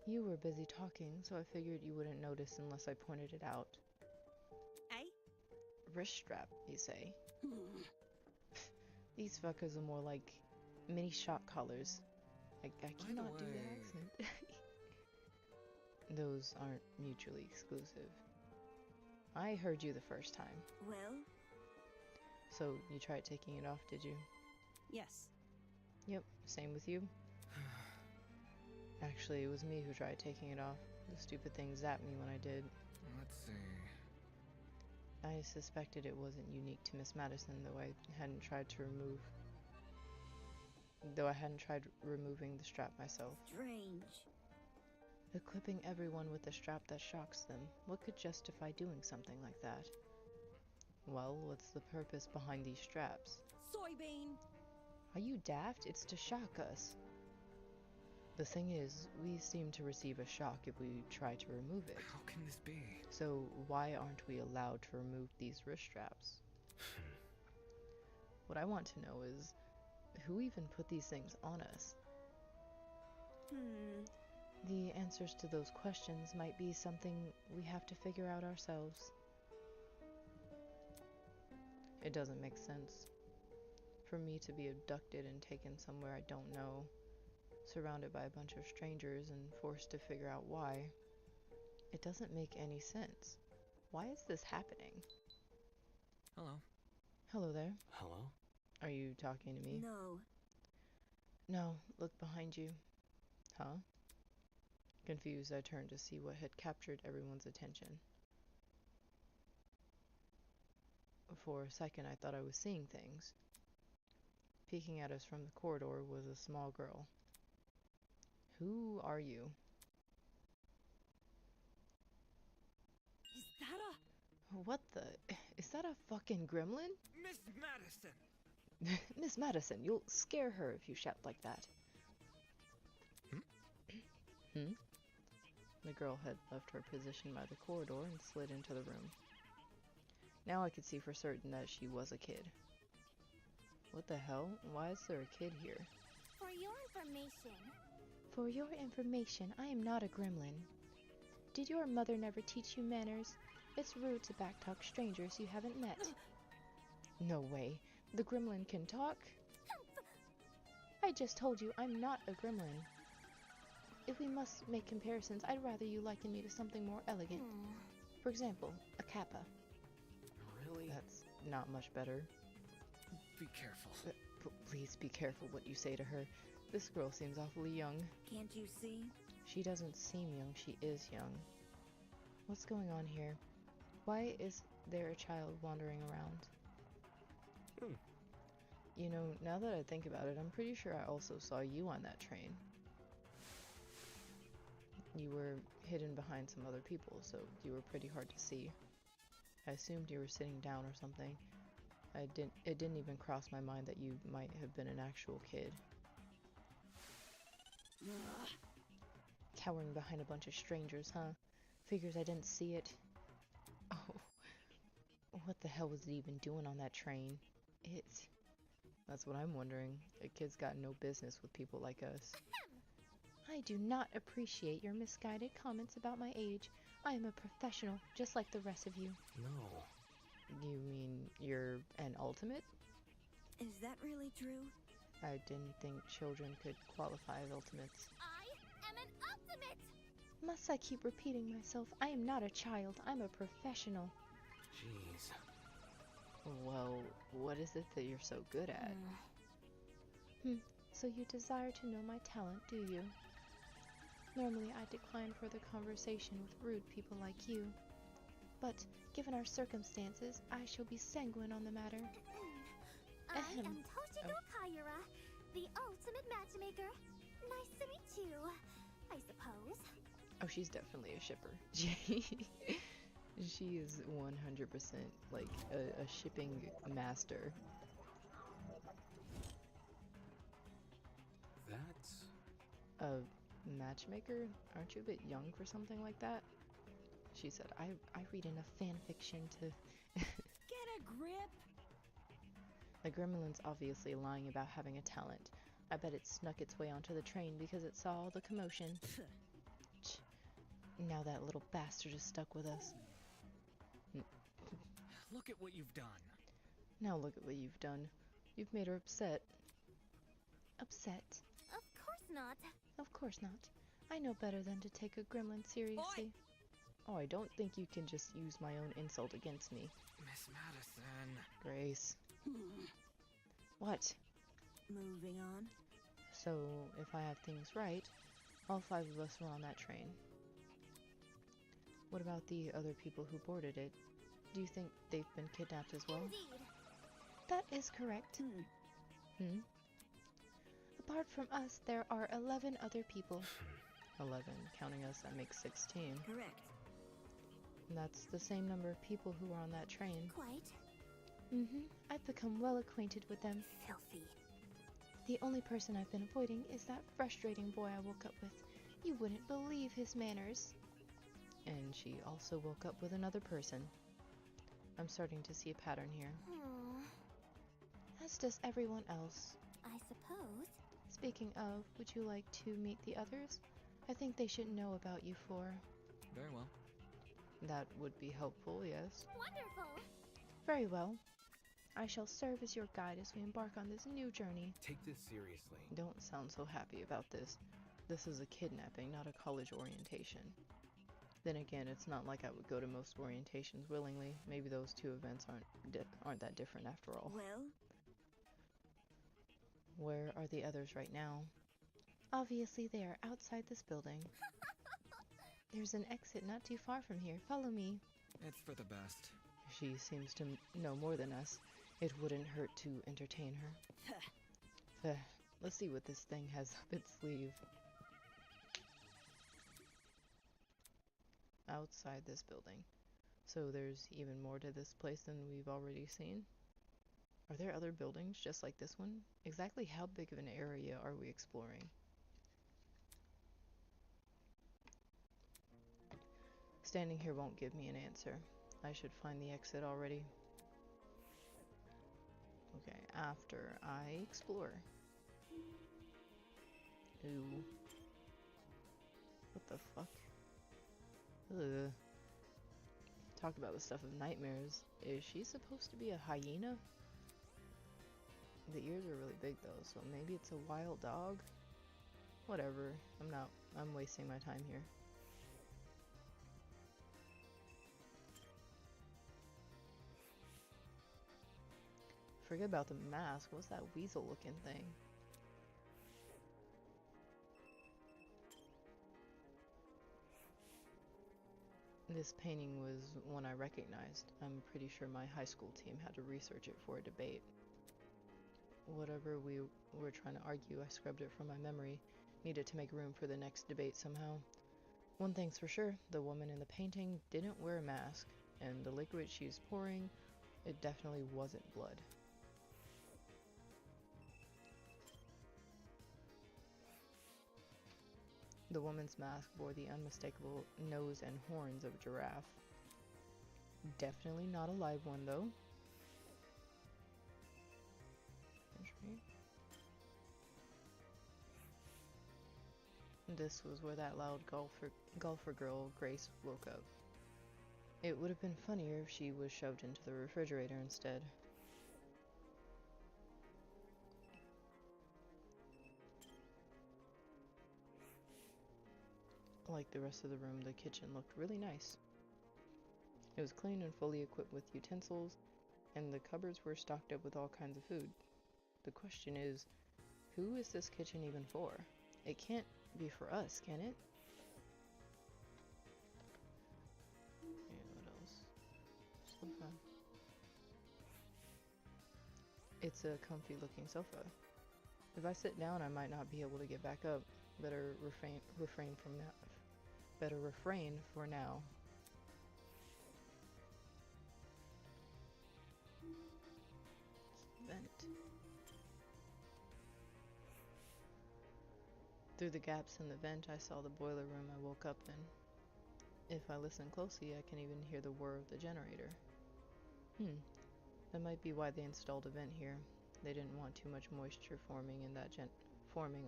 A: You were busy talking, so I figured you wouldn't notice unless I pointed it out.
C: Eh?
A: Wrist strap, you say? These fuckers are more like mini shock collars. I cannot do the accent. Those aren't mutually exclusive. I heard you the first time.
C: Well?
A: So, you tried taking it off, did you?
C: Yes.
A: Yep, same with you. Actually, it was me who tried taking it off. The stupid thing zapped me when I did.
D: Let's see.
A: I suspected it wasn't unique to Miss Madison, though I hadn't tried removing the strap myself.
C: Strange.
A: Equipping everyone with a strap that shocks them. What could justify doing something like that? Well, what's the purpose behind these straps?
C: Soybean!
A: Are you daft? It's to shock us. The thing is, we seem to receive a shock if we try to remove it.
D: How can this be?
A: So why aren't we allowed to remove these wrist straps? What I want to know is, who even put these things on us? The answers to those questions might be something we have to figure out ourselves. It doesn't make sense. For me to be abducted and taken somewhere I don't know, surrounded by a bunch of strangers and forced to figure out why. It doesn't make any sense. Why is this happening?
D: Hello.
A: Hello there.
B: Hello?
A: Are you talking to me?
C: No.
A: No, look behind you. Huh? Confused, I turned to see what had captured everyone's attention. For a second, I thought I was seeing things. Peeking at us from the corridor was a small girl. Who are you?
C: Is that a...
A: What the? Is that a fucking gremlin?
D: Miss Madison!
A: Miss Madison, you'll scare her if you shout like that. Hmm? The girl had left her position by the corridor and slid into the room. Now I could see for certain that she was a kid. What the hell? Why is there a kid here?
C: For your information,
A: For your information, I am not a gremlin. Did your mother never teach you manners? It's rude to backtalk strangers you haven't met. No way. The gremlin can talk? I just told you I'm not a gremlin. If we must make comparisons, I'd rather you liken me to something more elegant. For example, a kappa.
B: Really?
A: That's not much better.
D: Be careful.
A: Please be careful what you say to her. This girl seems awfully young.
C: can't you see?
A: She doesn't seem young, she is young. What's going on here? Why is there a child wandering around? You know, now that I think about it, I'm pretty sure I also saw you on that train. You were hidden behind some other people, so you were pretty hard to see. I assumed you were sitting down or something. It didn't even cross my mind that you might have been an actual kid. Cowering behind a bunch of strangers, huh? Figures I didn't see it. Oh, what the hell was it even doing on that train? That's what I'm wondering. A kid's got no business with people like us. I do not appreciate your misguided comments about my age. I am a professional, just like the rest of you.
B: No.
A: You mean you're an ultimate?
C: Is that really true?
A: I didn't think children could qualify as ultimates.
C: I am an ultimate!
A: Must I keep repeating myself? I am not a child. I'm a professional.
B: Jeez.
A: Well, what is it that you're so good at? So you desire to know my talent, do you? Normally I decline further conversation with rude people like you. But, given our circumstances, I shall be sanguine on the matter.
C: I
A: Ahem.
C: am Toshiko Kaira, the ultimate matchmaker. Nice to meet you, I suppose.
A: Oh, she's definitely a shipper. She is 100% like a shipping master.
B: That's...
A: A matchmaker? Aren't you a bit young for something like that? She said, I read enough fan fiction to...
C: Get a grip!
A: The gremlin's obviously lying about having a talent. I bet it snuck its way onto the train because it saw all the commotion. Now that little bastard is stuck with us.
D: Look at what you've done.
A: Now look at what you've done. You've made her upset. Upset?
C: Of course not.
A: Of course not. I know better than to take a gremlin seriously. Oh, I don't think you can just use my own insult against me.
D: Miss Madison.
A: Grace. What?
C: Moving on.
A: So, if I have things right, all 5 of us were on that train. What about the other people who boarded it? Do you think they've been kidnapped as well?
C: Indeed.
A: That is correct. Apart from us, there are 11 other people. 11. Counting us, that makes 16.
C: Correct.
A: And that's the same number of people who were on that train.
C: Quite.
A: I've become well acquainted with them.
C: Filthy.
A: The only person I've been avoiding is that frustrating boy I woke up with. You wouldn't believe his manners. And she also woke up with another person. I'm starting to see a pattern here. As does everyone else.
C: I suppose.
A: Speaking of, would you like to meet the others? I think they should know about you four.
D: Very well.
A: That would be helpful, yes.
C: Wonderful.
A: Very well. I shall serve as your guide as we embark on this new journey.
B: Take this seriously.
A: Don't sound so happy about this. This is a kidnapping, not a college orientation. Then again, it's not like I would go to most orientations willingly. Maybe those two events aren't that different after all.
C: Well?
A: Where are the others right now? Obviously, they are outside this building. There's an exit not too far from here. Follow me.
D: It's for the best.
A: She seems to know more than us. It wouldn't hurt to entertain her. Let's see what this thing has up its sleeve. Outside this building. So there's even more to this place than we've already seen? Are there other buildings just like this one? Exactly how big of an area are we exploring? Standing here won't give me an answer. I should find the exit already. Okay, after I explore. Ooh. What the fuck? Ugh. Talk about the stuff of nightmares. Is she supposed to be a hyena? The ears are really big though, so maybe it's a wild dog? Whatever. I'm wasting my time here. Forget about the mask. What's that weasel looking thing? This painting was one I recognized. I'm pretty sure my high school team had to research it for a debate. Whatever we were trying to argue, I scrubbed it from my memory. Needed to make room for the next debate somehow. One thing's for sure, the woman in the painting didn't wear a mask, and the liquid she's pouring, it definitely wasn't blood. The woman's mask bore the unmistakable nose and horns of a giraffe. Definitely not a live one, though. This was where that loud golfer girl, Grace, woke up. It would have been funnier if she was shoved into the refrigerator instead. Like the rest of the room, the kitchen looked really nice. It was clean and fully equipped with utensils, and the cupboards were stocked up with all kinds of food. The question is, who is this kitchen even for? It can't be for us, can it? Yeah, what else? Sofa. It's a comfy looking sofa. If I sit down, I might not be able to get back up. Better refrain from that. Better refrain for now. Vent. Through the gaps in the vent, I saw the boiler room I woke up in. If I listen closely, I can even hear the whir of the generator. That might be why they installed a vent here. They didn't want too much moisture forming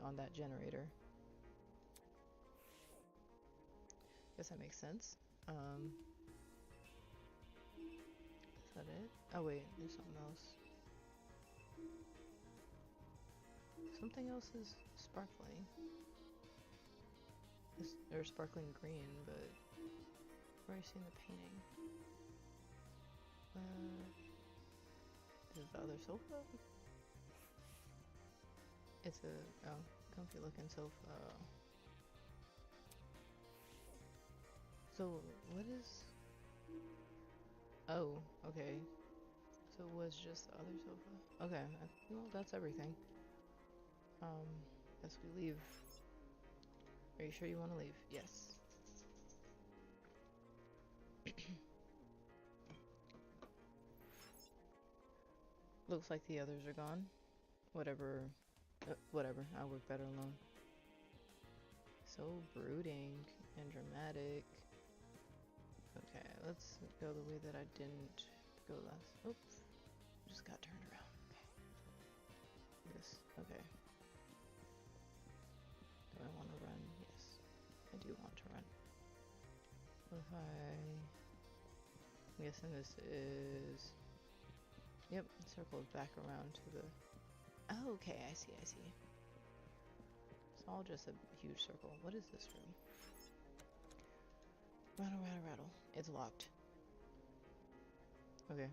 A: on that generator. Guess that makes sense. Is that it? Oh wait, there's something else. Something else is sparkling. Or sparkling green, but I've already seen the painting. Is it the other sofa? It's a comfy looking sofa. So what is? Oh, okay. So it was just the other sofa. Okay, well that's everything. Guess we leave. Are you sure you want to leave? Yes. Looks like the others are gone. Whatever. Whatever. I work better alone. So brooding and dramatic. Okay, let's go the way that I didn't go last. Oops. Just got turned around. Okay. This. Okay. Do I want to run? Yes. I do want to run. What if I'm guessing this is... Yep, circles back around to the... Oh, okay, I see. It's all just a huge circle. What is this room? Rattle. It's locked. Okay.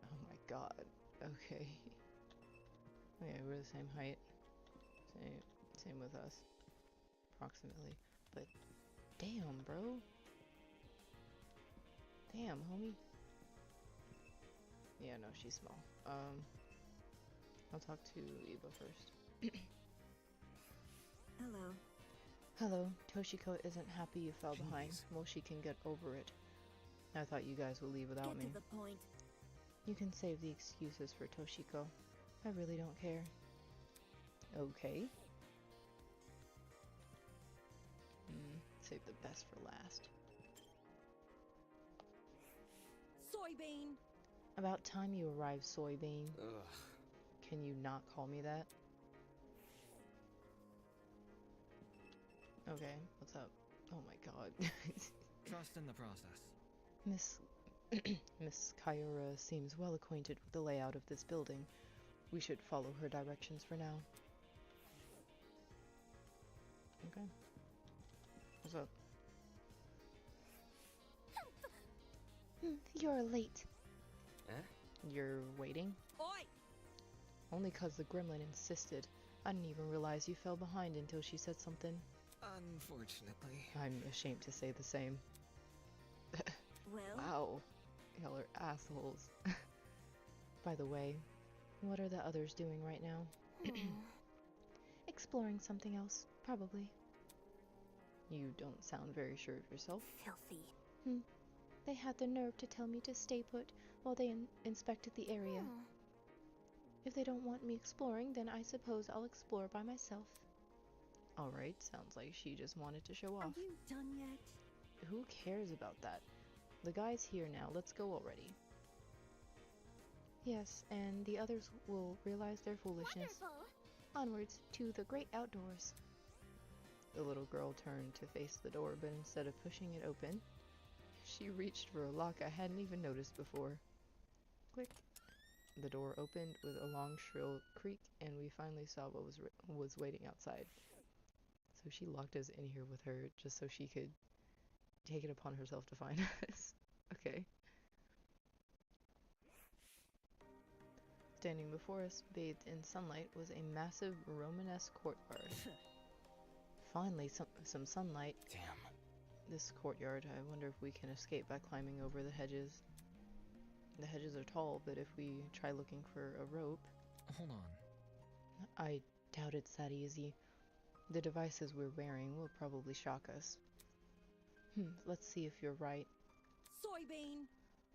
A: Oh my god. Okay. Okay, we're the same height. Same with us. Approximately. But damn, bro. Damn, homie. Yeah, no, she's small. I'll talk to Eva first.
C: Hello.
A: Hello, Toshiko isn't happy you fell behind.
B: Jeez.
A: Well, she can get over it. I thought you guys would leave without
C: Get
A: me.
C: to the point.
A: You can save the excuses for Toshiko. I really don't care. Okay. Save the best for last.
C: Soybean.
A: About time you arrived, Soybean.
B: Ugh.
A: Can you not call me that? Okay, what's up? Oh my god.
D: Trust in the process.
A: Miss Miss Kyura seems well acquainted with the layout of this building. We should follow her directions for now. Okay. What's up? You're late.
B: Eh?
A: You're waiting?
C: Oi!
A: Only 'cause the gremlin insisted. I didn't even realize you fell behind until she said something.
D: Unfortunately.
A: I'm ashamed to say the same.
C: Well,
A: Wow. Y'all are assholes. By the way, what are the others doing right now? Exploring something else, probably. You don't sound very sure of yourself.
C: filthy.
A: They had the nerve to tell me to stay put while they inspected the area. If they don't want me exploring, then I suppose I'll explore by myself. Alright, sounds like she just wanted to show
C: Are
A: off.
C: you done yet?
A: Who cares about that? The guy's here now, let's go already. Yes, and the others will realize their foolishness.
C: Wonderful.
A: Onwards to the great outdoors. The little girl turned to face the door, but instead of pushing it open, she reached for a lock I hadn't even noticed before. Click. The door opened with a long, shrill creak, and we finally saw what was waiting outside. So she locked us in here with her just so she could take it upon herself to find us. Okay. Standing before us, bathed in sunlight, was a massive Romanesque courtyard. Finally, some sunlight.
B: Damn.
A: This courtyard, I wonder if we can escape by climbing over the hedges. The hedges are tall, but if we try looking for a rope...
D: Hold on.
A: I doubt it's that easy. The devices we're wearing will probably shock us. Let's see if you're right.
C: Soybean.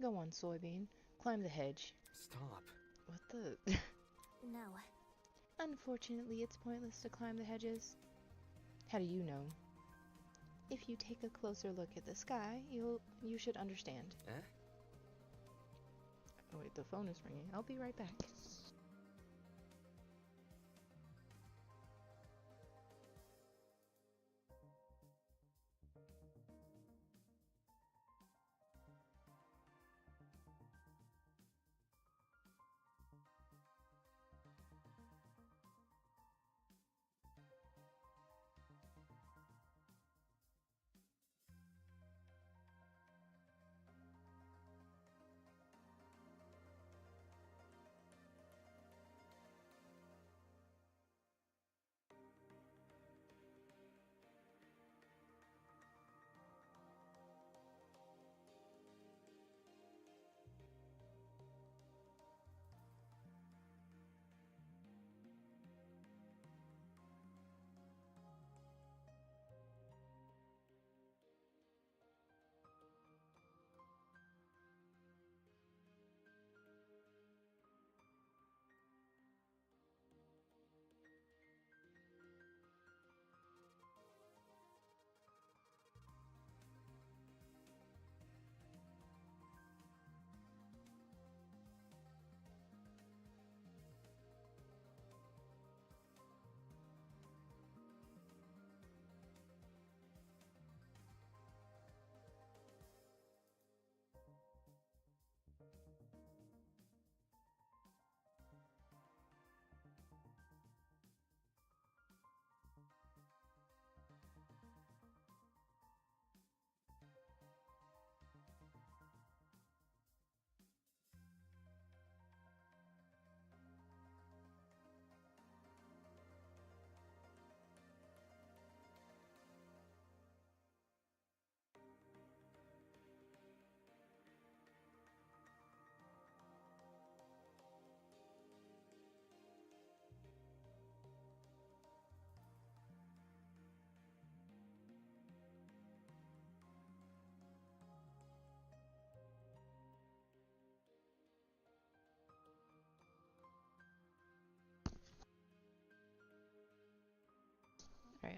A: Go on, Soybean. Climb the hedge.
B: Stop.
A: What the...
C: No.
A: Unfortunately, it's pointless to climb the hedges. How do you know? If you take a closer look at the sky, you should understand.
B: Eh?
A: Oh wait, the phone is ringing. I'll be right back.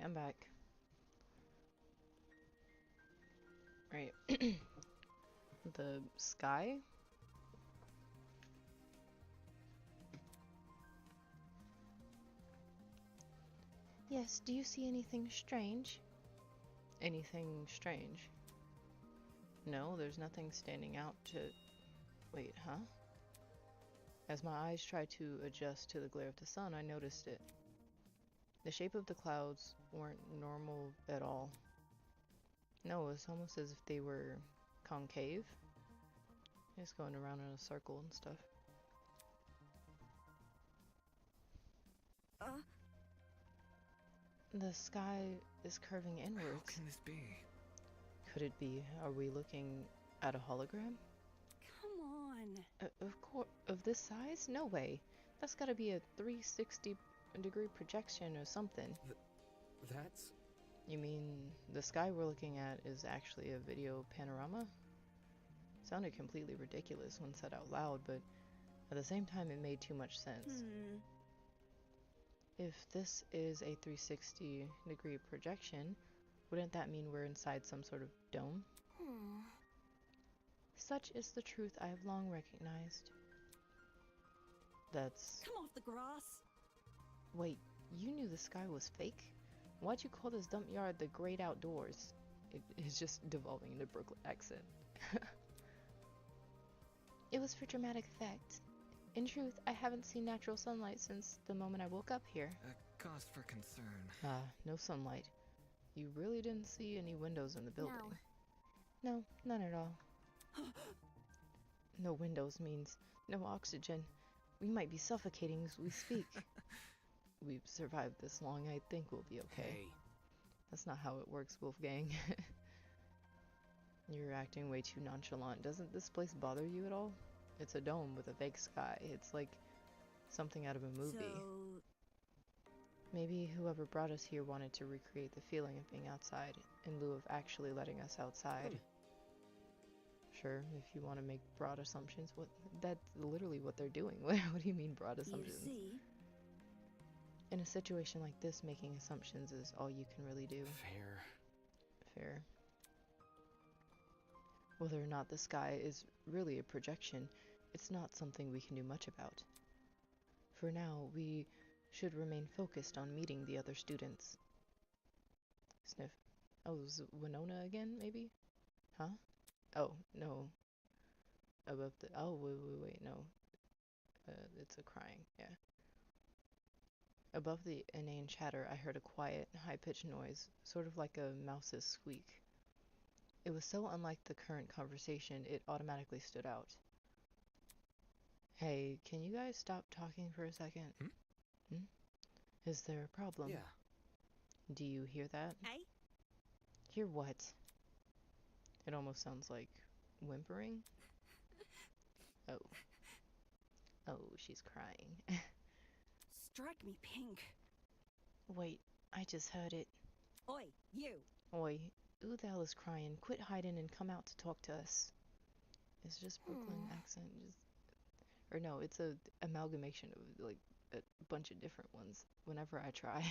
A: I'm back. Right. The sky? Yes, do you see anything strange? Anything strange? No, there's nothing standing out to... Wait, huh? As my eyes tried to adjust to the glare of the sun, I noticed it. The shape of the clouds weren't normal at all. No, it's almost as if they were concave. It's going around in a circle and stuff. The sky is curving
D: How
A: inwards.
D: can this be?
A: Could it be? Are we looking at a hologram?
C: Come on.
A: Of course, of this size? No way. That's gotta be a 360-degree projection or something.
B: That's...
A: You mean the sky we're looking at is actually a video panorama? Sounded completely ridiculous when said out loud, but at the same time it made too much sense. If this is a 360-degree projection, wouldn't that mean we're inside some sort of dome? Such is the truth I have long recognized. That's...
C: Come off the grass.
A: Wait, you knew the sky was fake? Why'd you call this dump yard the great outdoors? It's just devolving into Brooklyn accent. It was for dramatic effect. In truth, I haven't seen natural sunlight since the moment I woke up here.
D: A cause for concern.
A: No sunlight. You really didn't see any windows in the building? No, none at all. No windows means no oxygen. We might be suffocating as we speak. We've survived this long, I think we'll be okay.
B: Hey.
A: That's not how it works, Wolfgang. You're acting way too nonchalant. Doesn't this place bother you at all? It's a dome with a fake sky. It's like something out of a movie.
C: So,
A: Maybe whoever brought us here wanted to recreate the feeling of being outside in lieu of actually letting us outside. Sure, if you want to make broad assumptions, that's literally what they're doing. What do you mean broad
C: you
A: assumptions?
C: see,
A: In a situation like this, making assumptions is all you can really do. Fair. Whether or not the sky is really a projection, it's not something we can do much about. For now, we should remain focused on meeting the other students. Sniff. Oh, is it Winona again, maybe? Huh? Oh, no. Above the... Oh, wait, no. It's a crying, yeah. Above the inane chatter, I heard a quiet, high-pitched noise, sort of like a mouse's squeak. It was so unlike the current conversation, it automatically stood out. Hey, can you guys stop talking for a second? Is there a problem?
B: Yeah.
A: Do you hear that?
C: eh?
A: Hear what? It almost sounds like whimpering. Oh. Oh, she's crying.
C: Strike me pink.
A: Wait, I just heard it.
C: Oi, you.
A: Oi, who the hell is crying? Quit hiding and come out to talk to us. It's just Brooklyn accent, or no, it's a amalgamation of like a bunch of different ones whenever I try.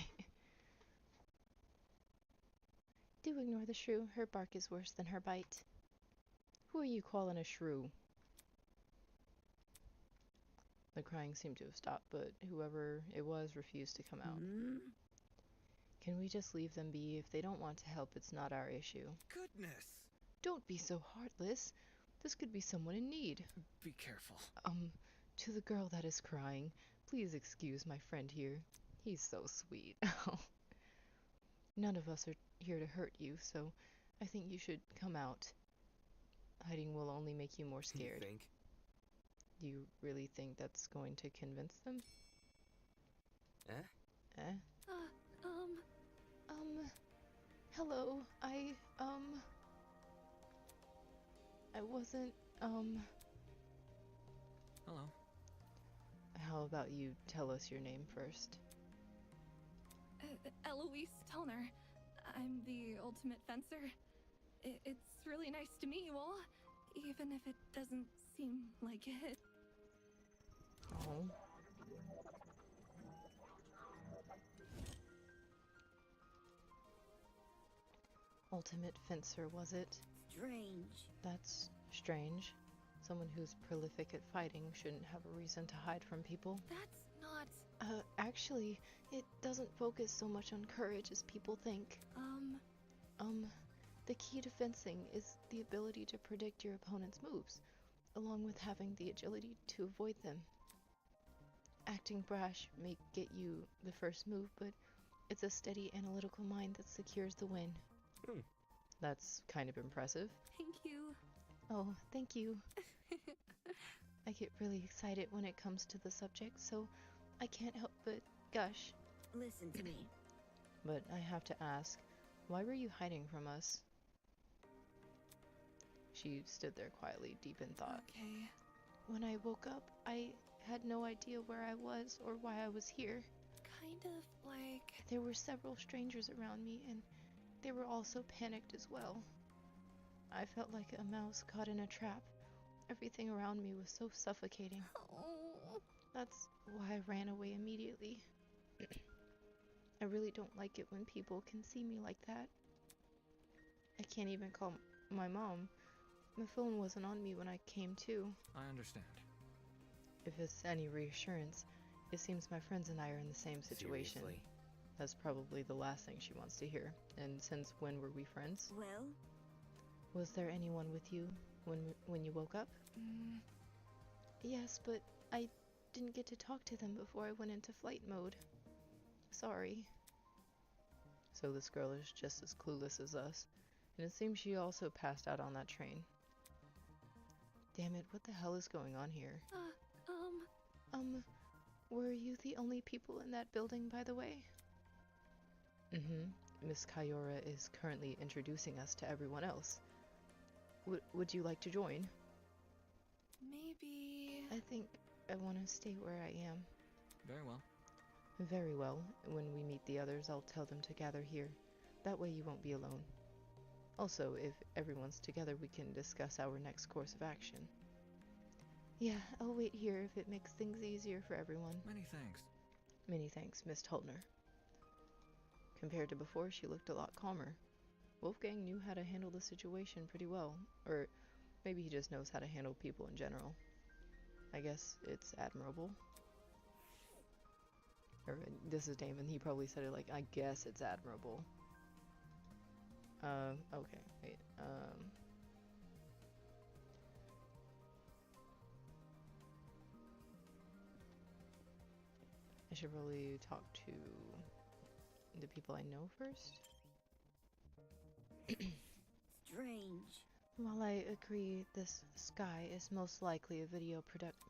A: Do ignore the shrew. Her bark is worse than her bite. Who are you calling a shrew? The crying seemed to have stopped, but whoever it was refused to come out. Can we just leave them be? If they don't want to help, it's not our issue.
D: Goodness!
A: Don't be so heartless. This could be someone in need.
D: Be careful.
A: To the girl that is crying, please excuse my friend here. He's so sweet. None of us are here to hurt you, so I think you should come out. Hiding will only make you more scared.
B: You think?
A: Do you really think that's going to convince them?
B: Eh?
A: Hello, I wasn't,
D: Hello.
A: How about you tell us your name first?
F: Eloise Tellner. I'm the ultimate fencer. It's really nice to meet you all, even if it doesn't seem like it.
A: Oh. ultimate fencer, was it?
C: Strange.
A: That's strange. Someone who's prolific at fighting shouldn't have a reason to hide from people.
F: That's not.
A: Actually, it doesn't focus so much on courage as people think. The key to fencing is the ability to predict your opponent's moves, along with having the agility to avoid them. Acting brash may get you the first move, but it's a steady analytical mind that secures the win.
B: Hmm.
A: That's kind of impressive.
F: Thank you.
A: Oh, thank you. I get really excited when it comes to the subject, so I can't help but gush.
C: Listen to me.
A: But I have to ask, why were you hiding from us? She stood there quietly, deep in thought.
F: Okay.
A: When I woke up, I had no idea where I was or why I was here.
F: Kind of like.
A: There were several strangers around me, and they were all so panicked as well. I felt like a mouse caught in a trap. Everything around me was so suffocating.
F: Oh.
A: That's why I ran away immediately. I really don't like it when people can see me like that. I can't even call my mom. My phone wasn't on me when I came to.
D: I understand.
A: If it's any reassurance, it seems my friends and I are in the same situation.
B: Seriously?
A: That's probably the last thing she wants to hear. And since when were we friends?
C: Well,
A: Was there anyone with you when you woke up?
F: Mm,
A: Yes, but I didn't get to talk to them before I went into flight mode. Sorry. So this girl is just as clueless as us, and it seems she also passed out on that train. Damn it, what the hell is going on here? Were you the only people in that building, by the way? Miss Kayora is currently introducing us to everyone else. Would you like to join?
F: maybe.
A: I think I want to stay where I am.
D: Very well.
A: Very well. When we meet the others, I'll tell them to gather here. That way you won't be alone. Also, if everyone's together, we can discuss our next course of action. Yeah, I'll wait here if it makes things easier for everyone.
D: Many thanks.
A: Many thanks, Miss Tuldner. Compared to before, she looked a lot calmer. Wolfgang knew how to handle the situation pretty well, or maybe he just knows how to handle people in general. I guess it's admirable. Or, this is Damon, he probably said it like, I guess it's admirable. Okay, wait, I should probably talk to the people I know first.
C: strange.
A: While I agree this sky is most likely a video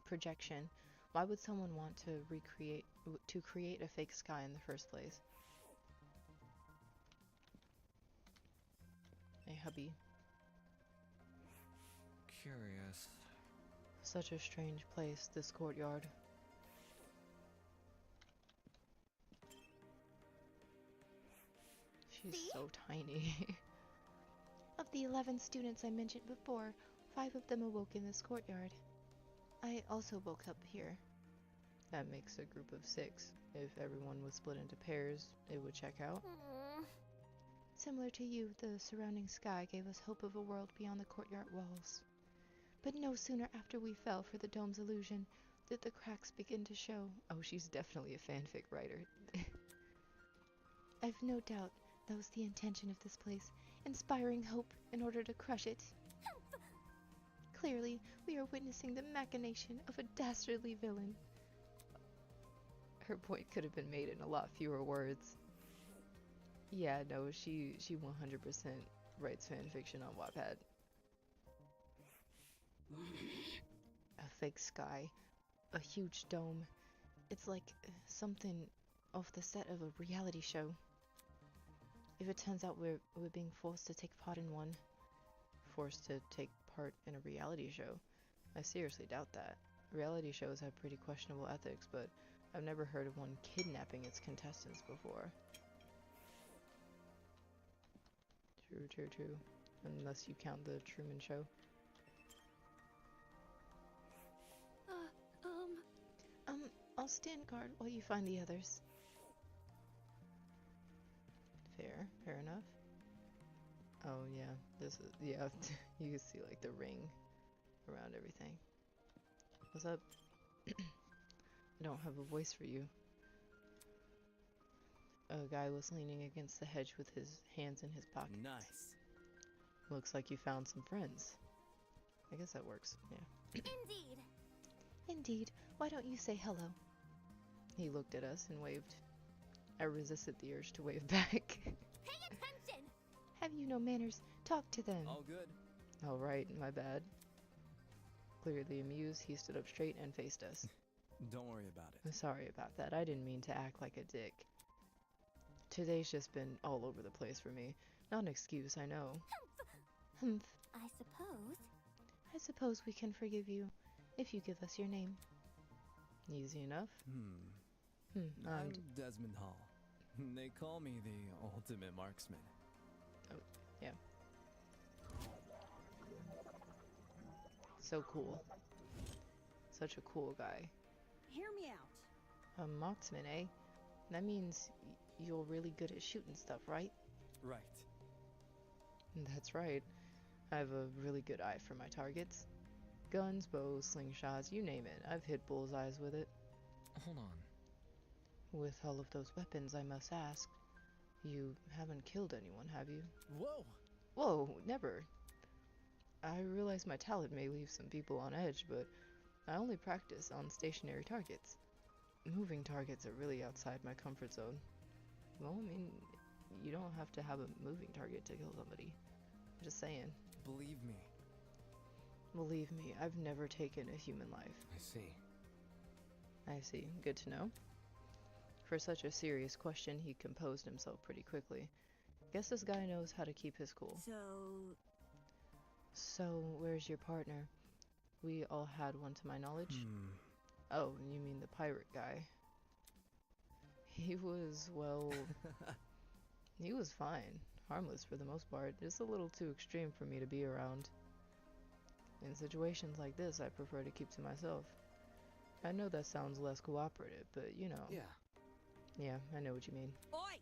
A: projection, why would someone want to create a fake sky in the first place? Hey, hubby.
D: Curious.
A: Such a strange place, this courtyard. She's
C: See?
A: so tiny. Of the 11 students I mentioned before, 5 of them awoke in this courtyard. I also woke up here. That makes a group of 6. If everyone was split into pairs, it would check out. Similar to you, the surrounding sky gave us hope of a world beyond the courtyard walls. But no sooner after we fell for the dome's illusion did the cracks begin to show. Oh, she's definitely a fanfic writer. I've no doubt that was the intention of this place, inspiring hope in order to crush it. Clearly, we are witnessing the machination of a dastardly villain. Her point could have been made in a lot fewer words. Yeah, no, she 100% writes fanfiction on Wattpad. A fake sky, a huge dome. It's like something off the set of a reality show. If it turns out we're being forced to take part in one, forced to take part in a reality show, I seriously doubt that. Reality shows have pretty questionable ethics, but I've never heard of one kidnapping its contestants before. True. Unless you count the Truman Show. I'll stand guard while you find the others. Fair enough. Oh yeah, this is yeah. You can see like the ring around everything. What's up? I don't have a voice for you. A guy was leaning against the hedge with his hands in his pockets.
B: Nice.
A: Looks like you found some friends. I guess that works. Yeah.
C: Indeed.
A: Indeed. Why don't you say hello? He looked at us and waved. I resisted the urge to wave back.
C: Pay attention!
A: Have you no manners? Talk to them.
B: All good.
A: All right, my bad. Clearly amused, he stood up straight and faced us.
B: Don't worry about it.
A: I'm sorry about that. I didn't mean to act like a dick. Today's just been all over the place for me. Not an excuse, I know. Humph.
C: I suppose.
A: I suppose we can forgive you if you give us your name. Easy enough.
B: I'm Desmond Hall. They call me the ultimate marksman.
A: Oh, yeah. So cool. Such a cool guy.
C: Hear me out.
A: A marksman, eh? That means you're really good at shooting stuff, right?
B: Right.
A: That's right. I have a really good eye for my targets. Guns, bows, slingshots, you name it. I've hit bullseyes with it.
D: Hold on.
A: With all of those weapons, I must ask, you haven't killed anyone, have you?
B: Whoa!
A: Whoa, never. I realize my talent may leave some people on edge, but I only practice on stationary targets. Moving targets are really outside my comfort zone. Well, I mean, you don't have to have a moving target to kill somebody. I'm just saying.
B: Believe me.
A: Believe me, I've never taken a human life.
B: I see.
A: I see. Good to know. For such a serious question, he composed himself pretty quickly. Guess this guy knows how to keep his cool. So, where's your partner? We all had one to my knowledge. Oh, you mean the pirate guy. He was, well... he was fine. Harmless for the most part. Just a little too extreme for me to be around. In situations like this, I prefer to keep to myself. I know that sounds less cooperative, but you know.
B: Yeah.
A: Yeah, I know what you mean.
C: Oi!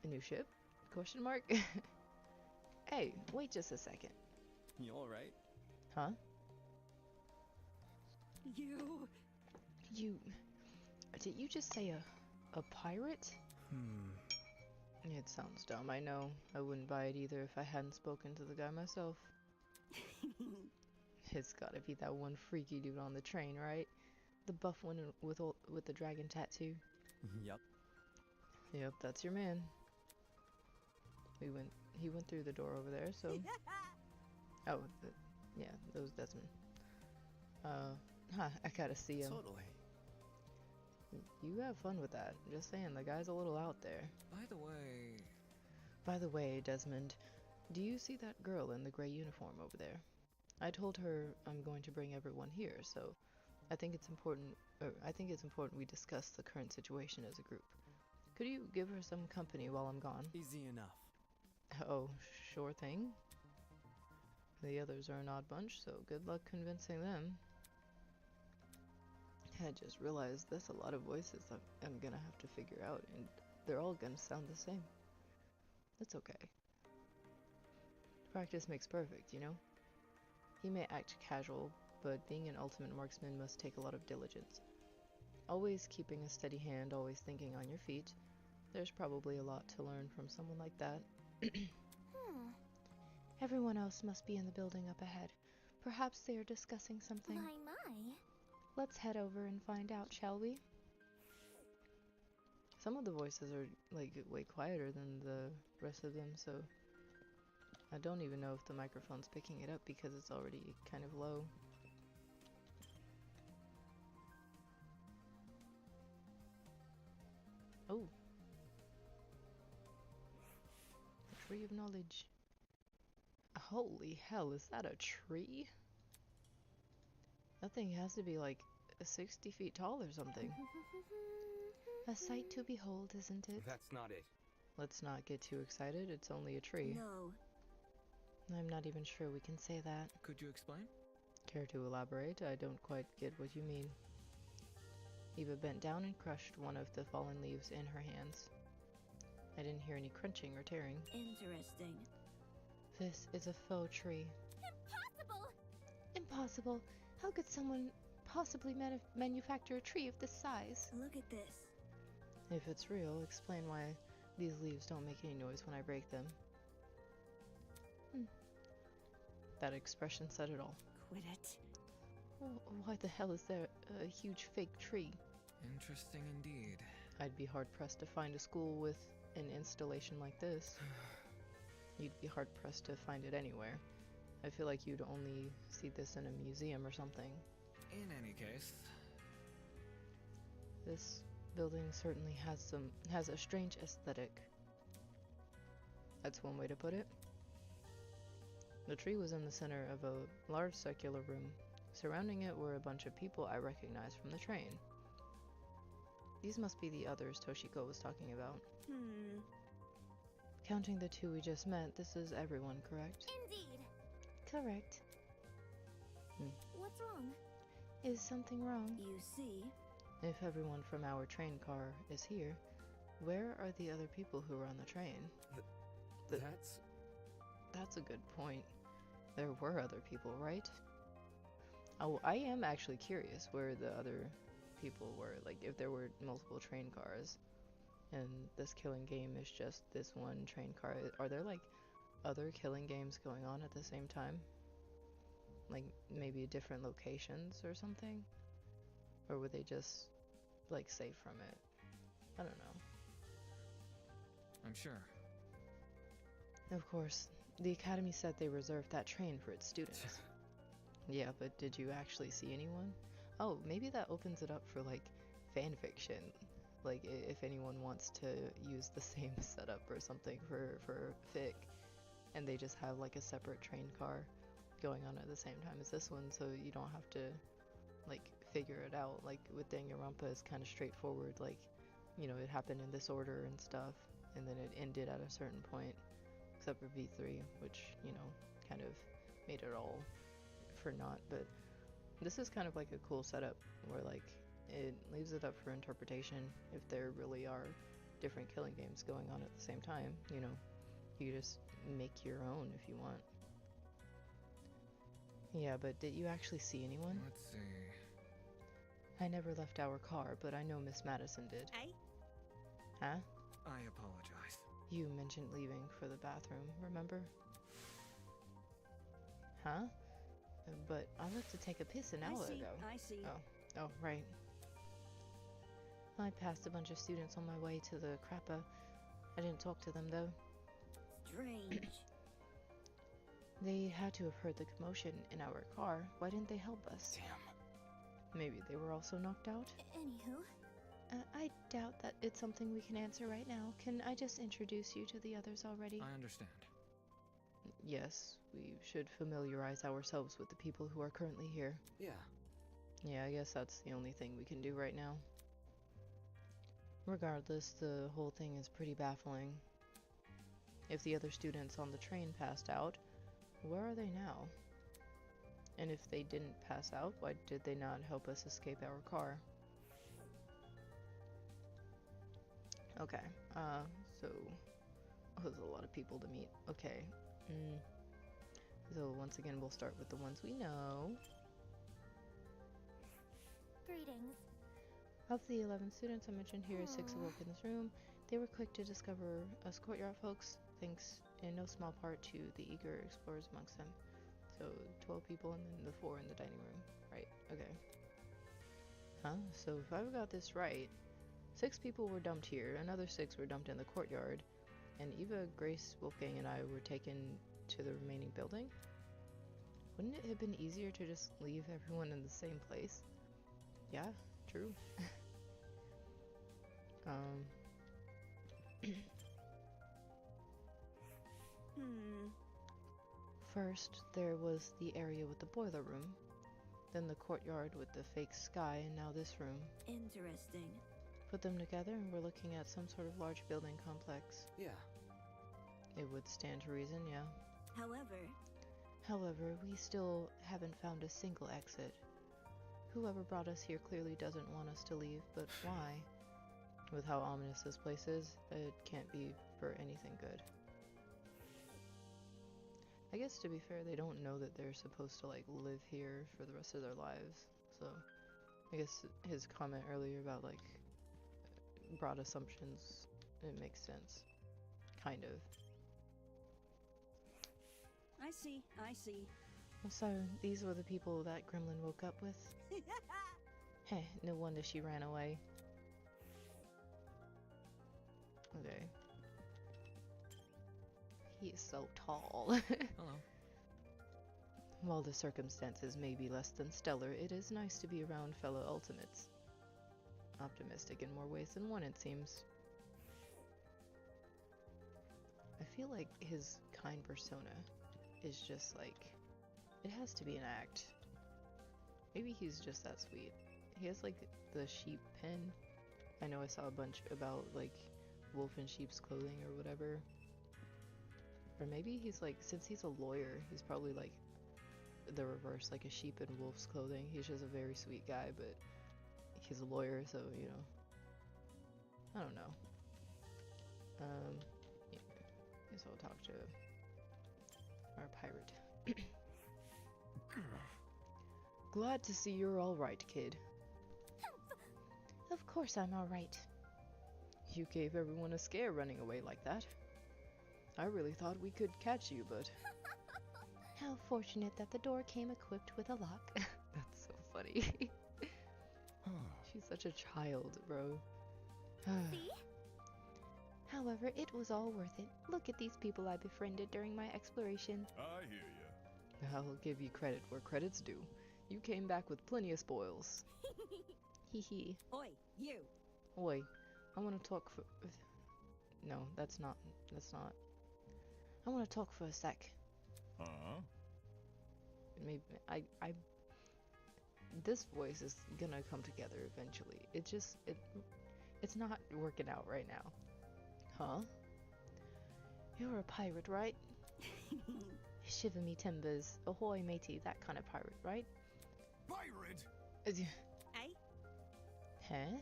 A: A new ship? Question mark? Hey, wait just a second.
B: You alright?
A: Huh?
C: You...
A: Did you just say a pirate? It sounds dumb, I know. I wouldn't buy it either if I hadn't spoken to the guy myself. It's gotta be that one freaky dude on the train, right? The buff one with the dragon tattoo.
B: Yup.
A: Yep, that's your man. He went through the door over there, so... Oh, yeah, that was Desmond. I gotta see him.
B: Totally.
A: You have fun with that. Just saying, the guy's a little out there. By the way, Desmond, do you see that girl in the gray uniform over there? I told her I'm going to bring everyone here, so I think it's important we discuss the current situation as a group. Could you give her some company while I'm gone?
B: Easy enough.
A: Oh, sure thing. The others are an odd bunch, so good luck convincing them. I just realized there's a lot of voices I'm gonna have to figure out, and they're all gonna sound the same. That's okay. Practice makes perfect, you know? He may act casual, but being an ultimate marksman must take a lot of diligence. Always keeping a steady hand, always thinking on your feet. There's probably a lot to learn from someone like that. Everyone else must be in the building up ahead. Perhaps they are discussing something.
C: My.
A: Let's head over and find out, shall we? Some of the voices are, like, way quieter than the rest of them, so... I don't even know if the microphone's picking it up because it's already kind of low. Oh. A tree of knowledge. Holy hell, is that a tree? That thing has to be like 60 feet tall or something. A sight to behold, isn't it?
B: That's not it.
A: Let's not get too excited, it's only a tree.
C: No.
A: I'm not even sure we can say that.
D: Could you explain?
A: Care to elaborate? I don't quite get what you mean. Eva bent down and crushed one of the fallen leaves in her hands. I didn't hear any crunching or tearing.
C: Interesting.
A: This is a faux tree.
C: Impossible!
A: Impossible! How could someone possibly manufacture a tree of this size?
C: Look at this.
A: If it's real, explain why these leaves don't make any noise when I break them. That expression said it all.
C: Quit it.
A: Why the hell is there a huge fake tree?
D: Interesting indeed.
A: I'd be hard-pressed to find a school with an installation like this. You'd be hard-pressed to find it anywhere. I feel like you'd only see this in a museum or something.
D: In any case,
A: This building certainly has a strange aesthetic. That's one way to put it. The tree was in the center of a large circular room. Surrounding it were a bunch of people I recognized from the train. These must be the others Toshiko was talking about. Counting the two we just met, this is everyone, correct?
C: Indeed.
A: Correct.
C: What's wrong?
A: Is something wrong?
C: You see?
A: If everyone from our train car is here, where are the other people who were on the train? That's a good point. There were other people, right? Oh, I am actually curious where the other people were. Like, if there were multiple train cars, and this killing game is just this one train car. Are there, like, other killing games going on at the same time? Like, maybe different locations or something? Or were they just, like, safe from it? I don't know.
D: I'm sure.
A: Of course, the Academy said they reserved that train for its students. Yeah, but did you actually see anyone? Oh, maybe that opens it up for, like, fan fiction. Like, if anyone wants to use the same setup or something for fic, and they just have, like, a separate train car going on at the same time as this one, so you don't have to, like, figure it out. Like, with Danganronpa, it's kind of straightforward. Like, you know, it happened in this order and stuff, and then it ended at a certain point, except for V3, which, you know, kind of made it all for naught. But this is kind of like a cool setup where, like, it leaves it up for interpretation if there really are different killing games going on at the same time. You know, you just make your own if you want. Yeah, but did you actually see anyone?
D: Let's see.
A: I never left our car, but I know Miss Madison did. Huh?
D: I apologize.
A: You mentioned leaving for the bathroom, remember? Huh? But I left to take a piss an hour ago.
C: I see.
A: Oh, right. I passed a bunch of students on my way to the crapper. I didn't talk to them, though.
C: Strange.
A: They had to have heard the commotion in our car. Why didn't they help us?
D: Damn.
A: Maybe they were also knocked out?
C: Anywho.
A: I doubt that it's something we can answer right now. Can I just introduce you to the others already?
D: I understand.
A: Yes, we should familiarize ourselves with the people who are currently here.
D: Yeah.
A: Yeah, I guess that's the only thing we can do right now. Regardless, the whole thing is pretty baffling. If the other students on the train passed out, where are they now? And if they didn't pass out, why did they not help us escape our car? Okay, so there's a lot of people to meet. Okay, so once again, we'll start with the ones we know.
C: Greetings.
A: Of the 11 students I mentioned here, 6 awoke in this room. They were quick to discover us courtyard folks, thanks in no small part to the eager explorers amongst them. So 12 people and then the 4 in the dining room. Right, okay. Huh? So if I got this right, 6 people were dumped here, another 6 were dumped in the courtyard, and Eva, Grace, Wolfgang, and I were taken to the remaining building? Wouldn't it have been easier to just leave everyone in the same place? Yeah, true. First, there was the area with the boiler room, then the courtyard with the fake sky, and now this room.
C: Interesting.
A: Put them together and we're looking at some sort of large building complex.
D: Yeah.
A: It would stand to reason, yeah. However, we still haven't found a single exit. Whoever brought us here clearly doesn't want us to leave, but why? With how ominous this place is, it can't be for anything good. I guess to be fair, they don't know that they're supposed to like live here for the rest of their lives. So I guess his comment earlier about like broad assumptions, it makes sense. Kind of.
C: I see, I see.
A: So these were the people that Gremlin woke up with? Heh, no wonder she ran away. Okay. He is so tall.
D: Hello.
A: While the circumstances may be less than stellar, it is nice to be around fellow Ultimates. Optimistic in more ways than one, it seems. I feel like his kind persona is just like... It has to be an act. Maybe he's just that sweet. He has like the sheep pen. I know I saw a bunch about like wolf in sheep's clothing or whatever. Or maybe he's like, since he's a lawyer, he's probably like the reverse, like a sheep in wolf's clothing. He's just a very sweet guy, but he's a lawyer, so you know. I don't know. Yeah. Guess I'll talk to our pirate. Glad to see you're all right, kid. Of course I'm all right. You gave everyone a scare running away like that. I really thought we could catch you, but... How fortunate that the door came equipped with a lock. That's so funny. She's such a child, bro.
C: See?
A: However, it was all worth it. Look at these people I befriended during my exploration.
E: I hear ya.
A: I'll give you credit where credit's due. You came back with plenty of spoils. Hee hee.
C: Oi, you.
A: Oi, I want to talk for... No, that's not. I want to talk for a sec.
E: Huh?
A: Maybe this voice is gonna come together eventually. It's not working out right now. Huh? You're a pirate, right? Shiver me timbers, ahoy matey, that kind of pirate, right?
E: Pirate?
C: Eh?
A: Huh?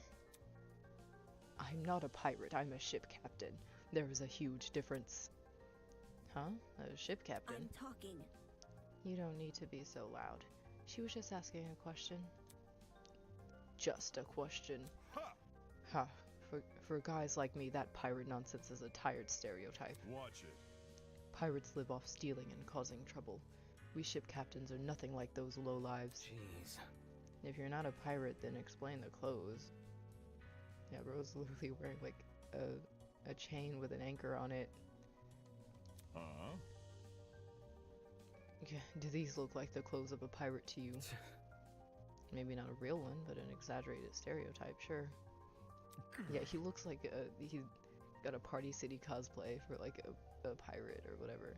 A: I'm not a pirate, I'm a ship captain. There is a huge difference. Huh? A ship captain?
C: I'm talking.
A: You don't need to be so loud. She was just asking a question. Just a question.
E: Ha!
A: Ha. For guys like me, that pirate nonsense is a tired stereotype.
E: Watch it.
A: Pirates live off stealing and causing trouble. We ship captains are nothing like those lowlives.
D: Jeez.
A: If you're not a pirate, then explain the clothes. Yeah, bro's literally wearing like a chain with an anchor on it.
E: Huh?
A: Yeah, do these look like the clothes of a pirate to you? Maybe not a real one, but an exaggerated stereotype, sure. Yeah, he looks like he's got a Party City cosplay for like a pirate or whatever.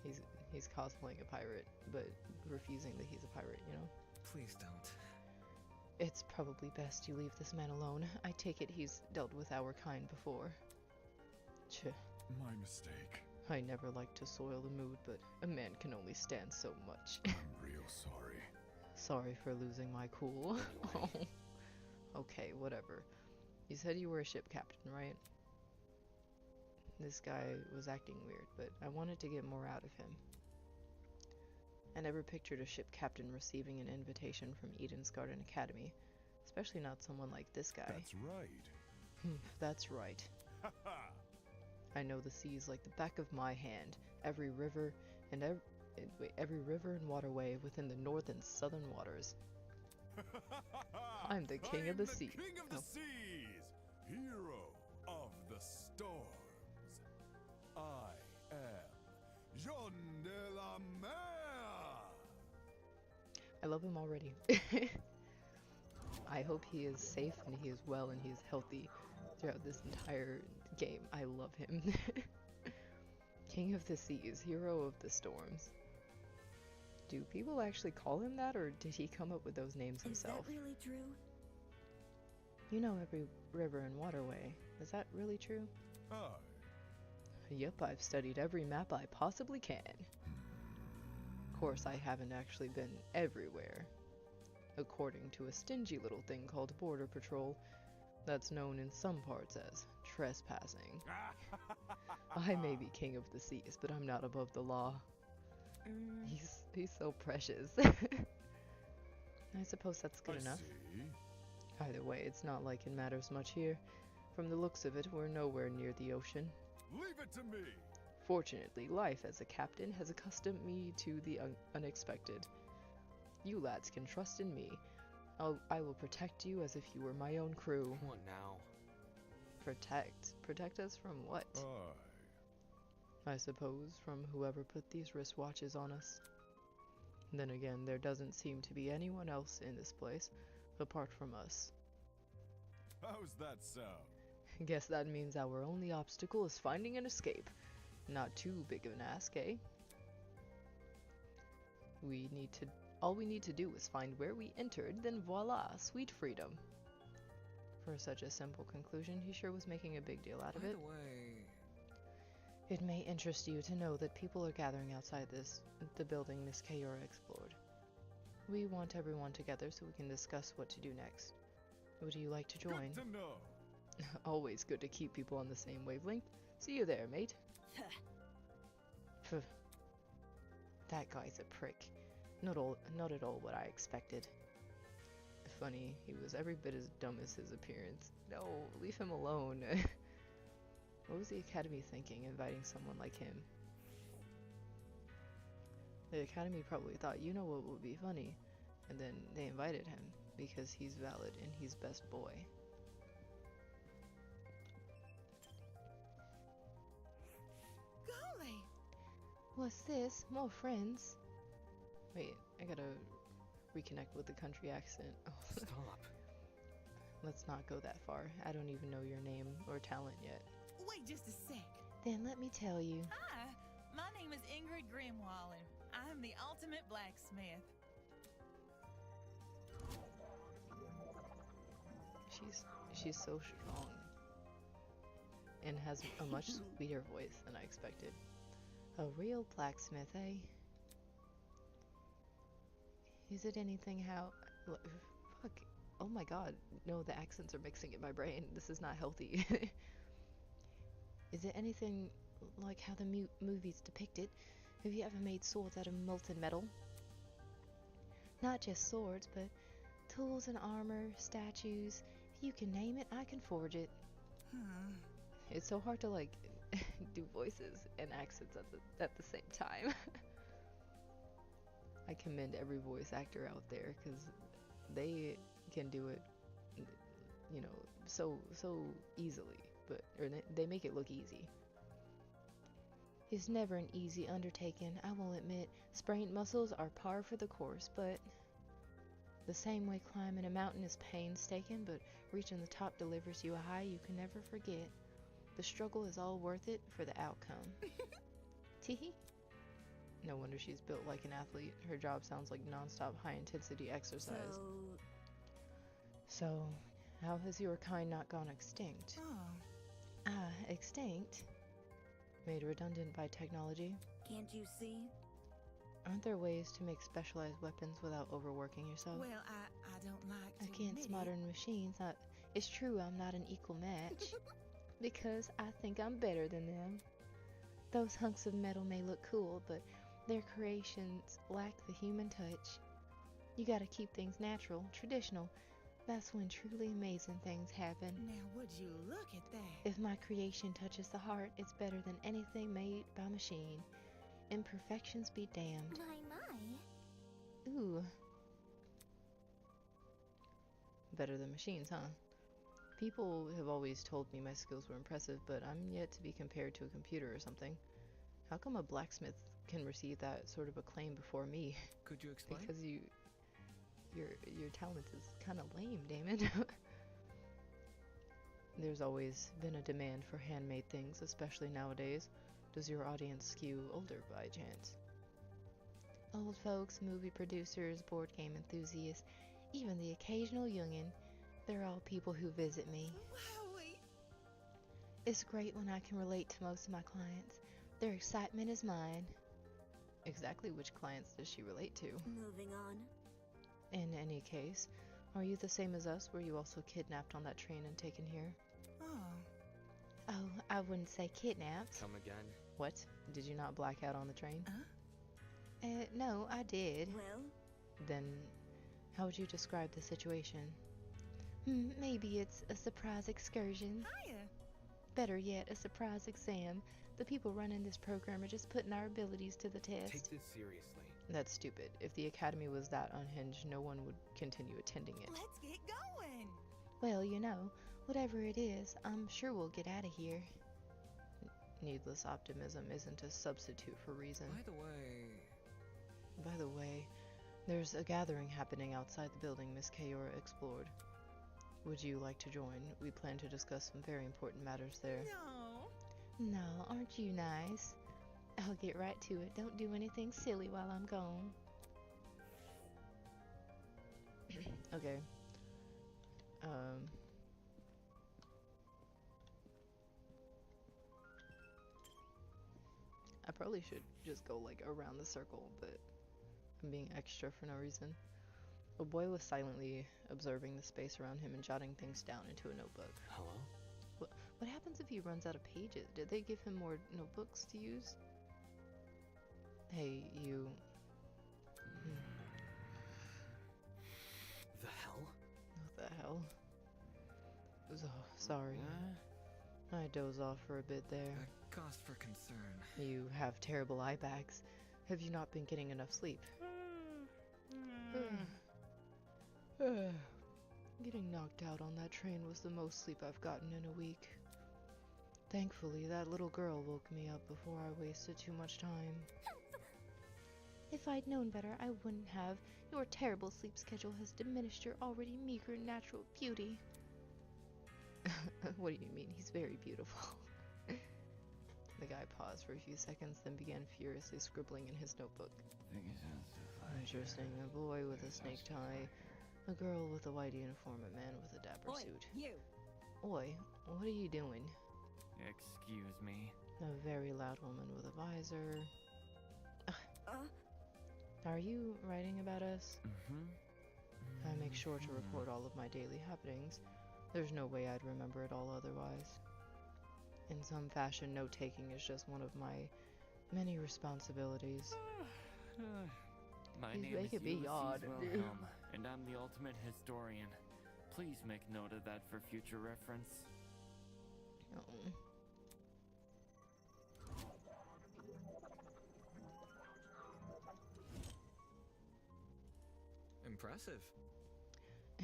A: He's cosplaying a pirate, but refusing that he's a pirate, you know?
D: Please don't.
A: It's probably best you leave this man alone. I take it he's dealt with our kind before. Tch.
E: My mistake.
A: I never like to soil the mood, but a man can only stand so much.
E: I'm real sorry.
A: Sorry for losing my cool. Oh. Okay, whatever. You said you were a ship captain, right? This guy was acting weird, but I wanted to get more out of him. I never pictured a ship captain receiving an invitation from Eden's Garden Academy, especially not someone like this guy.
E: That's right.
A: That's right.
E: Ha ha!
A: I know the seas like the back of my hand. Every river and every river and waterway within the north and southern waters. I'm the king of the sea.
E: King of the
A: Oh.
E: seas, hero of the storms. I am Jean de la Mer.
A: I love him already. I hope he is safe and he is well and he is healthy throughout this entire game. I love him. King of the seas, hero of the storms. Do people actually call him that, or did he come up with those names himself?
C: Is that really true?
A: You know every river and waterway. Is that really true?
E: I.
A: Yep, I've studied every map I possibly can. Of course, I haven't actually been everywhere. According to a stingy little thing called Border Patrol, that's known in some parts as trespassing. I may be king of the seas, but I'm not above the law. He's so precious. I suppose that's good
E: I
A: enough.
E: see.
A: Either way, it's not like it matters much here. From the looks of it, we're nowhere near the ocean.
E: Leave it to me.
A: Fortunately, life as a captain has accustomed me to the unexpected. You lads can trust in me. I will protect you as if you were my own crew.
D: What now?
A: Protect? Protect us from what? I suppose from whoever put these wristwatches on us. Then again, there doesn't seem to be anyone else in this place, apart from us.
E: How's that sound?
A: Guess that means our only obstacle is finding an escape. Not too big of an ask, eh? All we need to do is find where we entered, then voila, sweet freedom. For such a simple conclusion, he sure was making a big deal out of
D: By
A: it.
D: the way,
A: It may interest you to know that people are gathering outside the building Miss Kayora explored. We want everyone together so we can discuss what to do next. Would you like to join?
E: Good to know.
A: Always good to keep people on the same wavelength. See you there, mate. Phew. That guy's a prick. Not at all what I expected. Funny, he was every bit as dumb as his appearance. No, leave him alone. What was the Academy thinking, inviting someone like him? The Academy probably thought, you know what would be funny? And then they invited him, because he's valid and he's best boy.
G: Golly!
A: What's this? More friends? Wait, I gotta reconnect with the country accent. Oh,
D: stop.
A: let's not go that far. I don't even know your name or talent yet.
G: Wait just a sec.
A: Then let me tell you.
G: Hi, my name is Ingrid Grimwall, and I'm the ultimate blacksmith.
A: She's so strong and has a much sweeter voice than I expected. A real blacksmith, eh? Is it anything how... Fuck. Oh my god. No, the accents are mixing in my brain. This is not healthy. Is it anything like how the movies depict it? Have you ever made swords out of molten metal? Not just swords, but tools and armor, statues. You can name it, I can forge it. It's so hard to like do voices and accents at the same time. I commend every voice actor out there because they can do it, you know, so easily. Or they make it look easy. It's never an easy undertaking, I will admit. Sprained muscles are par for the course, but the same way climbing a mountain is painstaking, but reaching the top delivers you a high you can never forget. The struggle is all worth it for the outcome. Teehee. No wonder she's built like an athlete. Her job sounds like non-stop high-intensity exercise. So, how has your kind not gone extinct? Extinct? Made redundant by technology?
C: Can't you see?
A: Aren't there ways to make specialized weapons without overworking yourself?
G: Well, I don't like to
A: Against
G: admit
A: modern machines, it's true I'm not an equal match. Because I think I'm better than them. Those hunks of metal may look cool, but their creations lack the human touch. You gotta keep things natural, traditional. That's when truly amazing things happen.
G: Now, would you look at that?
A: If my creation touches the heart, it's better than anything made by machine. Imperfections be damned.
C: My.
A: Ooh. Better than machines, huh? People have always told me my skills were impressive, but I'm yet to be compared to a computer or something. How come a blacksmith can receive that sort of acclaim before me?
D: Could you explain?
A: Because your talent is kind of lame, Damon. There's always been a demand for handmade things, especially nowadays. Does your audience skew older by chance? Old folks, movie producers, board game enthusiasts, even the occasional youngin', they're all people who visit me.
G: Wowie!
A: It's great when I can relate to most of my clients. Their excitement is mine. Exactly which clients does she relate to?
C: Moving on.
A: In any case, are you the same as us? Were you also kidnapped on that train and taken here? Oh, I wouldn't say kidnapped.
D: Come again?
A: What? Did you not black out on the train? No, I did.
C: Well,
A: Then, how would you describe the situation? Maybe it's a surprise excursion.
G: Hiya.
A: Better yet, a surprise exam. The people running this program are just putting our abilities to the test.
H: Take this seriously.
A: That's stupid. If the academy was that unhinged, no one would continue attending it.
G: Let's get going.
A: Well, you know, whatever it is, I'm sure we'll get out of here. Needless optimism isn't a substitute for reason. By the way, there's a gathering happening outside the building Miss Kaora explored. Would you like to join? We plan to discuss some very important matters there.
G: No.
A: No, aren't you nice? I'll get right to it. Don't do anything silly while I'm gone. Okay. I probably should just go like around the circle, but I'm being extra for no reason. A boy was silently observing the space around him and jotting things down into a notebook.
H: Hello?
A: What happens if he runs out of pages? Did they give him more notebooks to use? Hey, you.
H: The hell?
A: What the hell? Sorry. I doze off for a bit there.
D: A cause for concern.
A: You have terrible eye bags. Have you not been getting enough sleep? Getting knocked out on that train was the most sleep I've gotten in a week. Thankfully, that little girl woke me up before I wasted too much time. If I'd known better, I wouldn't have. Your terrible sleep schedule has diminished your already meager natural beauty. What do you mean? He's very beautiful. The guy paused for a few seconds, then began furiously scribbling in his notebook. Interesting. A boy with a snake tie, a girl with a white uniform, a man with a dapper suit.
C: you.
A: Oi, what are you doing?
I: Excuse me.
A: A very loud woman with a visor. Are you writing about us? I make sure to record all of my daily happenings. There's no way I'd remember it all otherwise. In some fashion, note-taking is just one of my many responsibilities.
I: My
A: Please
I: name
A: make
I: is
A: it be
I: Ulysses
A: odd.
I: Wilhelm, and I'm the ultimate historian. Please make note of that for future reference.
A: Oh.
D: Impressive.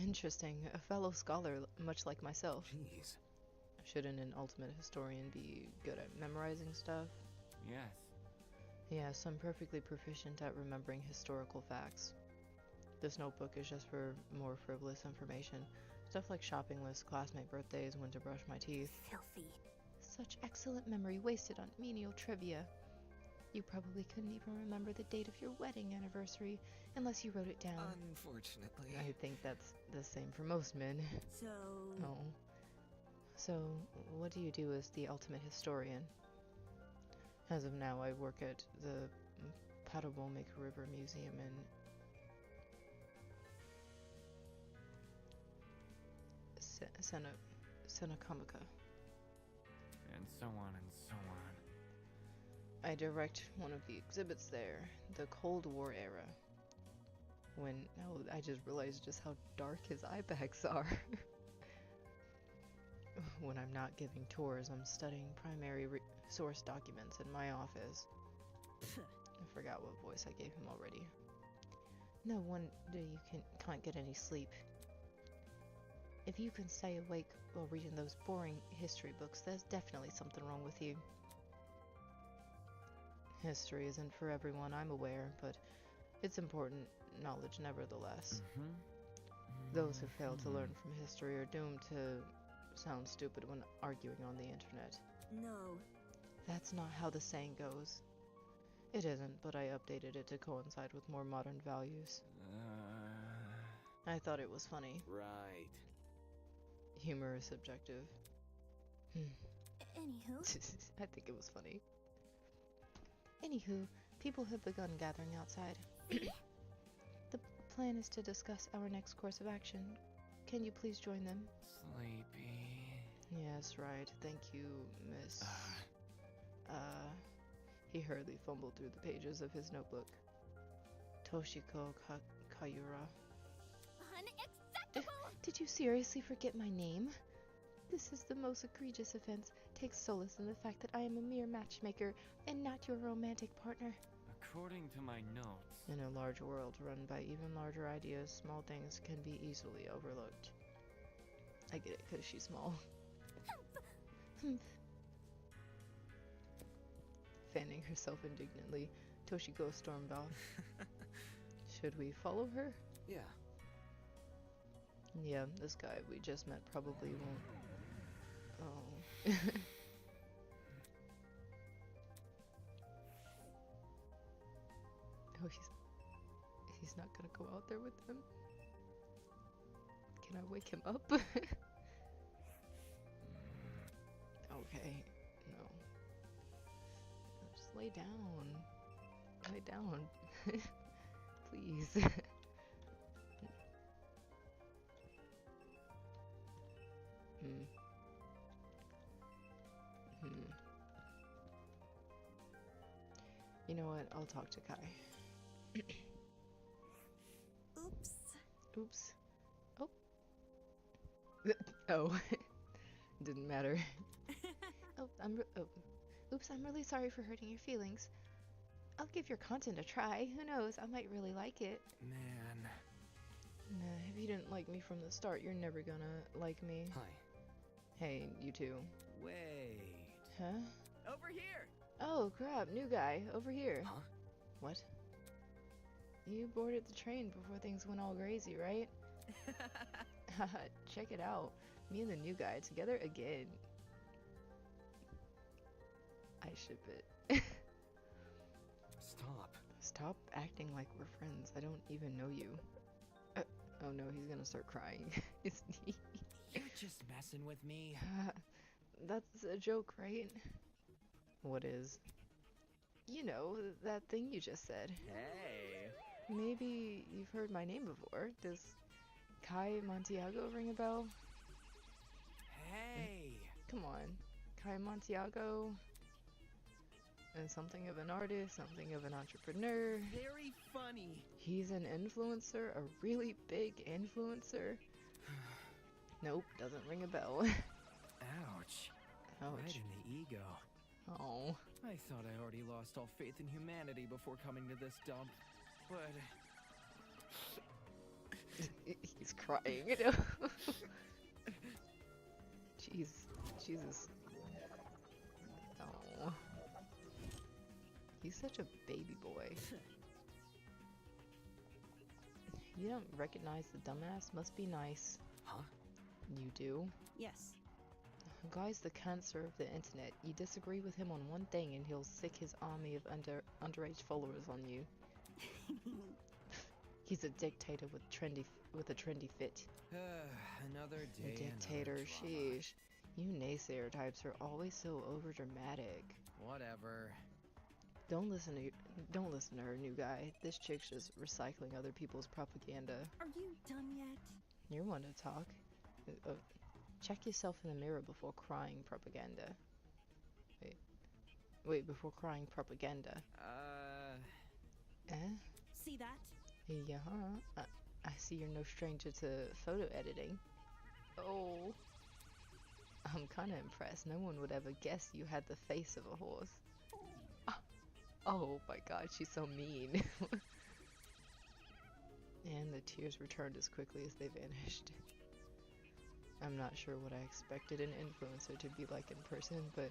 A: Interesting. A fellow scholar, much like myself.
H: Jeez.
A: Shouldn't an ultimate historian be good at memorizing stuff?
I: Yes.
A: Yes, I'm perfectly proficient at remembering historical facts. This notebook is just for more frivolous information. Stuff like shopping lists, classmate birthdays, when to brush my teeth.
C: Filthy.
A: Such excellent memory wasted on menial trivia. You probably couldn't even remember the date of your wedding anniversary unless you wrote it down.
D: Unfortunately.
A: I think that's the same for most men.
C: So,
A: Oh. So, what do you do as the ultimate historian? As of now, I work at the Paddlebomic River Museum in Senakamaka.
I: And so on and so on.
A: I direct one of the exhibits there, the Cold War era. I just realized just how dark his eye bags are. When I'm not giving tours, I'm studying primary source documents in my office. I forgot what voice I gave him already. No wonder you can't get any sleep. If you can stay awake while reading those boring history books, there's definitely something wrong with you. History isn't for everyone, I'm aware, but it's important knowledge nevertheless. Those who fail to learn from history are doomed to sound stupid when arguing on the internet.
C: no.
A: That's not how the saying goes. It isn't, but I updated it to coincide with more modern values. I thought it was funny.
H: Right.
A: Humor is subjective.
C: Anywho,
A: I think it was funny. Anywho, people have begun gathering outside. The plan is to discuss our next course of action. Can you please join them?
I: Sleepy.
A: Yes, right. Thank you, Miss... He hurriedly fumbled through the pages of his notebook. Toshiko Kayura.
C: Unacceptable!
A: Did you seriously forget my name? This is the most egregious offense. Take solace in the fact that I am a mere matchmaker and not your romantic partner.
I: According to my notes,
A: In a large world run by even larger ideas, small things can be easily overlooked. I get it, because she's small. Fanning herself indignantly, Toshiko stormed off. Should we follow her?
B: Yeah.
A: Yeah, this guy we just met probably won't. Oh. Oh, he's not gonna go out there with them. Can I wake him up? Okay, no. Just lay down. Lay down. Please. You know what? I'll talk to Kai.
C: Oops.
A: Oops. Oh. Oh. Didn't matter. Oops, I'm really sorry for hurting your feelings. I'll give your content a try. Who knows? I might really like it.
B: Man.
A: Nah, if you didn't like me from the start, you're never gonna like me.
B: Hi.
A: Hey, you too.
B: Wait.
A: Huh?
G: Over here!
A: Oh, crap, new guy, over here.
B: Huh?
A: What? You boarded the train before things went all crazy, right? Haha, check it out. Me and the new guy together again. I ship it.
B: Stop.
A: Stop acting like we're friends. I don't even know you. Oh no, he's gonna start crying. It's
B: You're just messing with me.
A: That's a joke, right? What is? You know, that thing you just said.
B: Hey.
A: Maybe you've heard my name before. Does Kai Montiago ring a bell?
B: Hey.
A: Come on. Kai Montiago. And something of an artist, something of an entrepreneur.
B: Very funny.
A: He's an influencer, a really big influencer. Nope, doesn't ring a bell.
B: Ouch.
A: Ouch.
B: Right in the ego.
A: Oh.
B: I thought I already lost all faith in humanity before coming to this dump, but...
A: He's crying. Jeez. Jesus. Oh. He's such a baby boy. You don't recognize the dumbass? Must be nice.
B: Huh?
A: You do?
C: Yes.
A: Guy's the cancer of the internet. You disagree with him on one thing and he'll sick his army of underage followers on you. He's a dictator with a trendy fit.
B: Another
A: A
B: day.
A: dictator,
B: another drama.
A: sheesh. You naysayer types are always so overdramatic.
B: Whatever.
A: Don't listen to her, new guy. This chick's just recycling other people's propaganda.
C: Are you done yet?
A: You're one to talk. Check yourself in the mirror before crying propaganda. Wait, before crying propaganda. Eh?
C: See that?
A: Yeah, I see you're no stranger to photo editing. Oh. I'm kinda impressed. No one would ever guess you had the face of a horse. Oh my god, she's so mean. And the tears returned as quickly as they vanished. I'm not sure what I expected an influencer to be like in person, but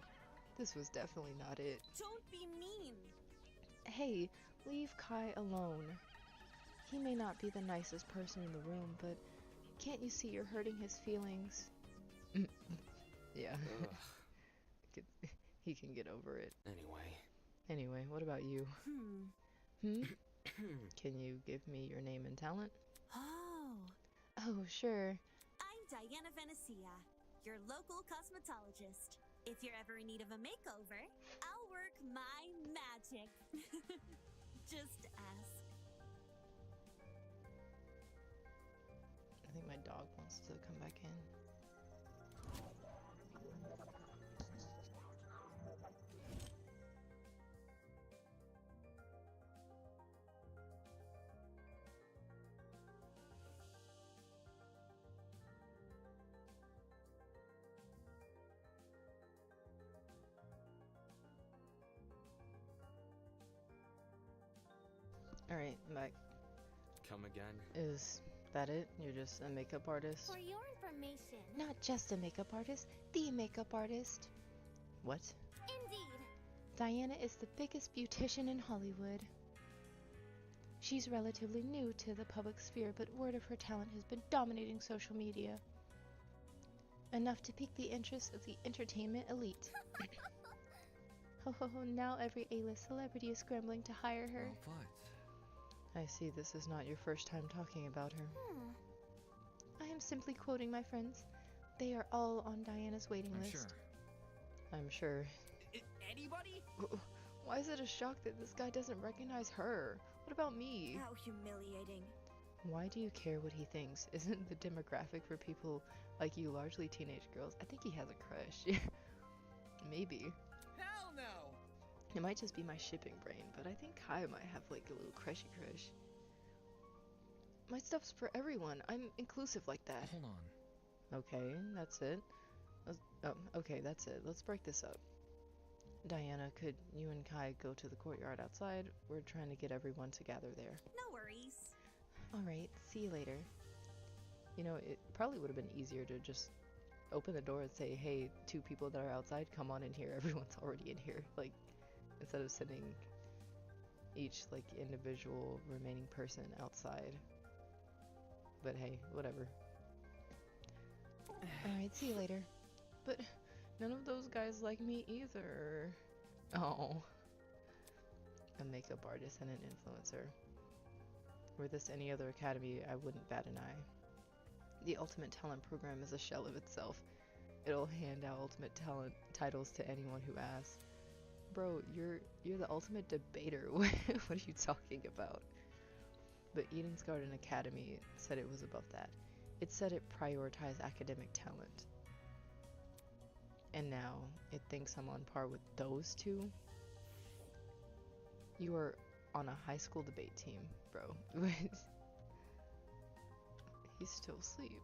A: this was definitely not it.
C: Don't be mean.
A: Hey, leave Kai alone. He may not be the nicest person in the room, but can't you see you're hurting his feelings? Yeah. He can get over it. Anyway, what about you? Can you give me your name and talent? Oh, sure.
C: I'm Diana Venecia, your local cosmetologist. If you're ever in need of a makeover, I'll work my magic. Just ask.
A: I think my dog wants to come back in. Alright, back.
I: Come again?
A: Is that it? You're just a makeup artist?
C: For your information.
A: Not just a makeup artist, the makeup artist. What?
C: Indeed.
A: Diana is the biggest beautician in Hollywood. She's relatively new to the public sphere, but word of her talent has been dominating social media. Enough to pique the interest of the entertainment elite. Ho ho ho, now every A-list celebrity is scrambling to hire her.
D: Well, but
A: I see this is not your first time talking about her. I am simply quoting my friends. They are all on Diana's waiting
D: I'm
A: list.
D: sure.
A: I'm sure.
H: Anybody?
A: Why is it a shock that this guy doesn't recognize her? What about me?
H: How humiliating.
A: Why do you care what he thinks? Isn't the demographic for people like you largely teenage girls? I think he has a crush. Maybe.
H: Hell no!
A: It might just be my shipping brain, but I think Kai might have like a little crushy crush. My stuff's for everyone. I'm inclusive like that.
D: Hold on.
A: Okay, that's it. Okay, that's it. Let's break this up. Diana, could you and Kai go to the courtyard outside? We're trying to get everyone to gather there.
C: No worries.
A: Alright, see you later. You know, it probably would have been easier to just open the door and say, hey, 2 people that are outside, come on in here. Everyone's already in here. Like, instead of sending each, like, individual remaining person outside. But hey, whatever. Alright, see you later. But none of those guys like me either. Oh. A makeup artist and an influencer. Were this any other academy, I wouldn't bat an eye. The Ultimate Talent program is a shell of itself. It'll hand out Ultimate Talent titles to anyone who asks. Bro, you're the ultimate debater. What are you talking about? But Eden's Garden Academy said it was above that. It said it prioritized academic talent. And now it thinks I'm on par with those 2? You are on a high school debate team, bro. He's still asleep.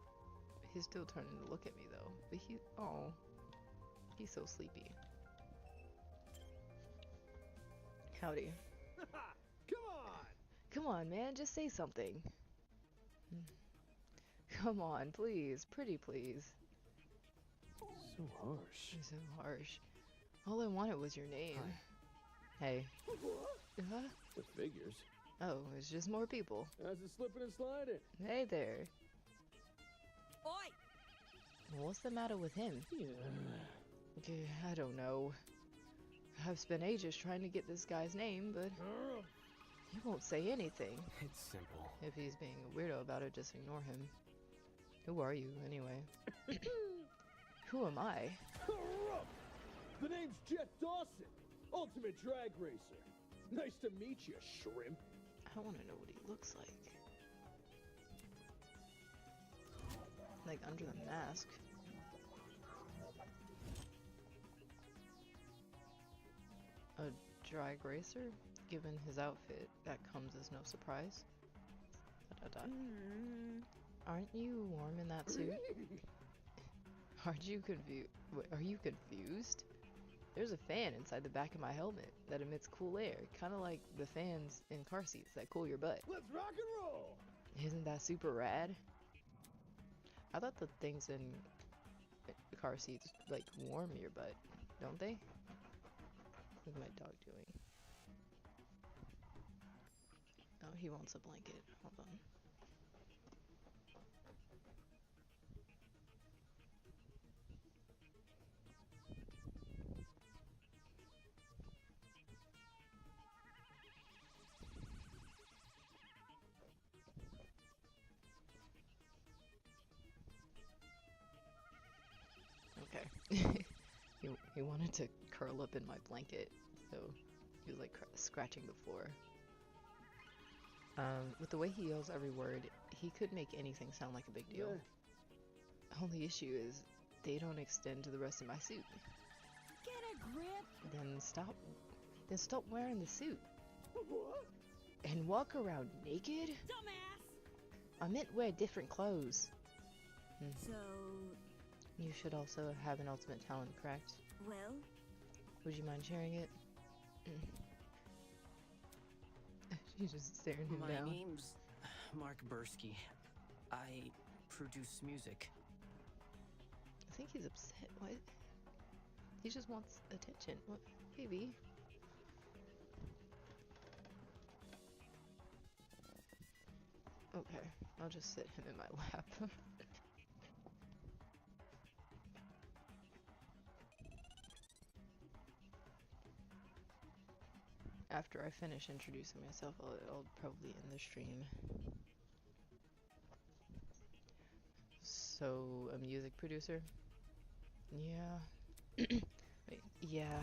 A: He's still turning to look at me though. But he's so sleepy. Howdy.
E: Come on!
A: Come on, man, just say something. Come on, please, pretty please.
E: So harsh.
A: You're so harsh. All I wanted was your name. Hey. Huh?
E: The figures.
A: Oh, it's just more people.
E: How's it slipping and sliding?
A: Hey there.
H: Oi!
A: What's the matter with him?
E: Yeah.
A: Okay, I don't know. I've spent ages trying to get this guy's name, but he won't say anything.
I: It's simple.
A: If he's being a weirdo about it, just ignore him. Who are you, anyway? Who am I?
E: The name's Jet Dawson, Ultimate Drag Racer. Nice to meet you, shrimp.
A: I want to know what he looks like. Like under the mask. A drag racer? Given his outfit, that comes as no surprise. Aren't you warm in that suit? Are you confused? There's a fan inside the back of my helmet that emits cool air, kind of like the fans in car seats that cool your butt.
E: Let's rock and roll!
A: Isn't that super rad? I thought the things in car seats like warm your butt, don't they? What's my dog doing? Oh, he wants a blanket. Hold on. Okay. he wanted to curl up in my blanket, so he was like scratching the floor. With the way he yells every word, he could make anything sound like a big deal.
E: Yeah.
A: Only issue is they don't extend to the rest of my suit.
C: Get a grip.
A: Then stop wearing the suit.
E: What?
A: And walk around naked?
C: Dumbass.
A: I meant wear different clothes.
H: So,
A: You should also have an ultimate talent, correct?
H: well,
A: Would you mind sharing it? She's just staring him
J: My
A: down.
J: name's Mark Bursky. I produce music.
A: I think he's upset. What? He just wants attention. What? Hey, B. Okay, I'll just sit him in my lap. After I finish introducing myself, I'll probably end the stream. So, a music producer? Yeah. Wait, yeah.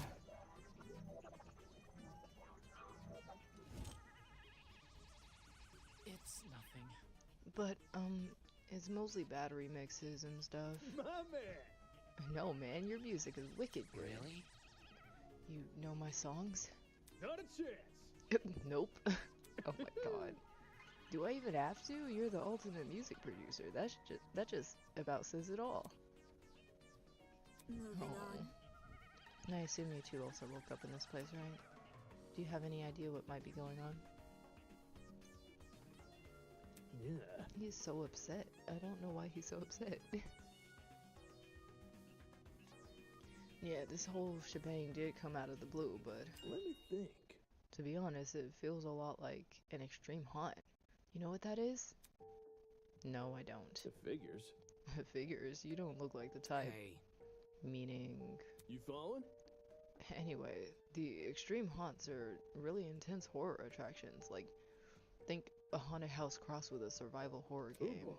J: It's nothing.
A: But, it's mostly battery mixes and stuff.
E: My man!
A: No, man, your music is wicked good.
J: Really?
A: You know my songs?
E: Not a chance!
A: Nope. Oh my god. Do I even have to? You're the ultimate music producer. That just about says it all.
H: Moving on.
A: I assume you two also woke up in this place, right? Do you have any idea what might be going on?
E: Yeah.
A: He's so upset. I don't know why he's so upset. Yeah, this whole shebang did come out of the blue, but
E: Let me think.
A: to be honest, it feels a lot like an extreme haunt. You know what that is? No, I don't.
E: It figures.
A: Figures, you don't look like the type.
J: Hey.
A: Meaning...
E: You following?
A: Anyway, the extreme haunts are really intense horror attractions. Like, think a haunted house crossed with a survival horror
E: Oh
A: game.
E: boy.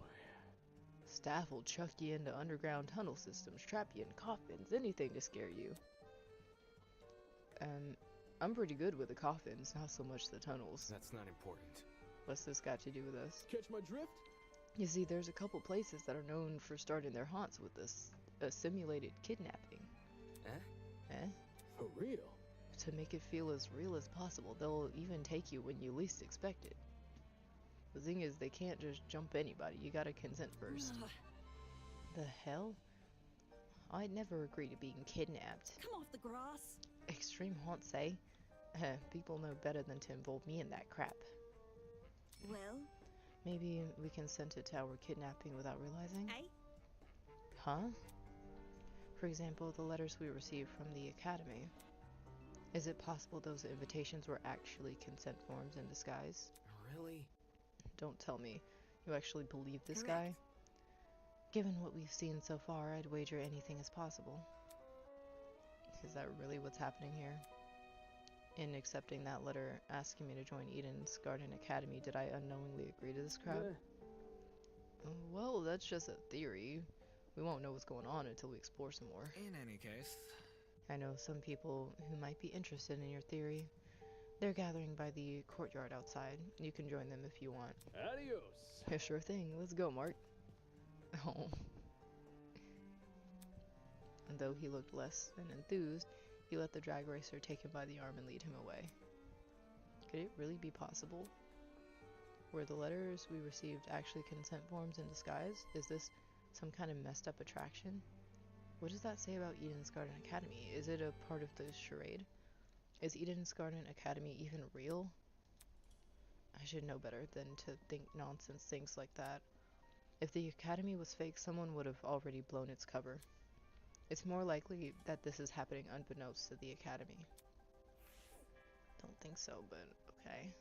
A: Staff will chuck you into underground tunnel systems, trap you in coffins, anything to scare you. I'm pretty good with the coffins, not so much the tunnels.
B: That's not important.
A: What's this got to do with us?
E: Catch my drift?
A: You see, there's a couple places that are known for starting their haunts with a simulated kidnapping. Eh?
E: For real?
A: To make it feel as real as possible, they'll even take you when you least expect it. The thing is, they can't just jump anybody, you gotta consent first. The hell? I'd never agree to being kidnapped.
H: Come off the grass.
A: Extreme haunts, eh? People know better than to involve me in that crap.
H: Well,
A: Maybe we consented to our kidnapping without realizing?
H: eh?
A: Huh? For example, the letters we received from the Academy. Is it possible those invitations were actually consent forms in disguise?
J: Really?
A: Don't tell me. You actually believe this
H: Correct.
A: guy? Given what we've seen so far, I'd wager anything is possible. Is that really what's happening here? In accepting that letter asking me to join Eden's Garden Academy, did I unknowingly agree to this crap? Well, that's just a theory. We won't know what's going on until we explore some more.
D: In any case,
A: I know some people who might be interested in your theory. They're gathering by the courtyard outside. You can join them if you want.
E: Adios.
A: Sure thing. Let's go, Mark. Oh. And though he looked less than enthused, he let the drag racer take him by the arm and lead him away. Could it really be possible? Were the letters we received actually consent forms in disguise? Is this some kind of messed up attraction? What does that say about Eden's Garden Academy? Is it a part of the charade? Is Eden's Garden Academy even real? I should know better than to think nonsense things like that. If the Academy was fake, someone would have already blown its cover. It's more likely that this is happening unbeknownst to the Academy. Don't think so, but okay.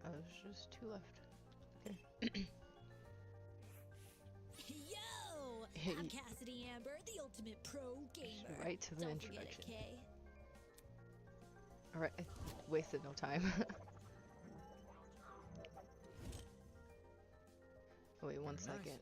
A: There's just two left. Okay.
H: Yo!
A: Hey.
H: I'm Cassidy Amber, the ultimate pro gamer.
A: Right to the
H: Don't forget
A: introduction.
H: it, Kay.
A: Alright, I wasted no time. Oh, wait, one second.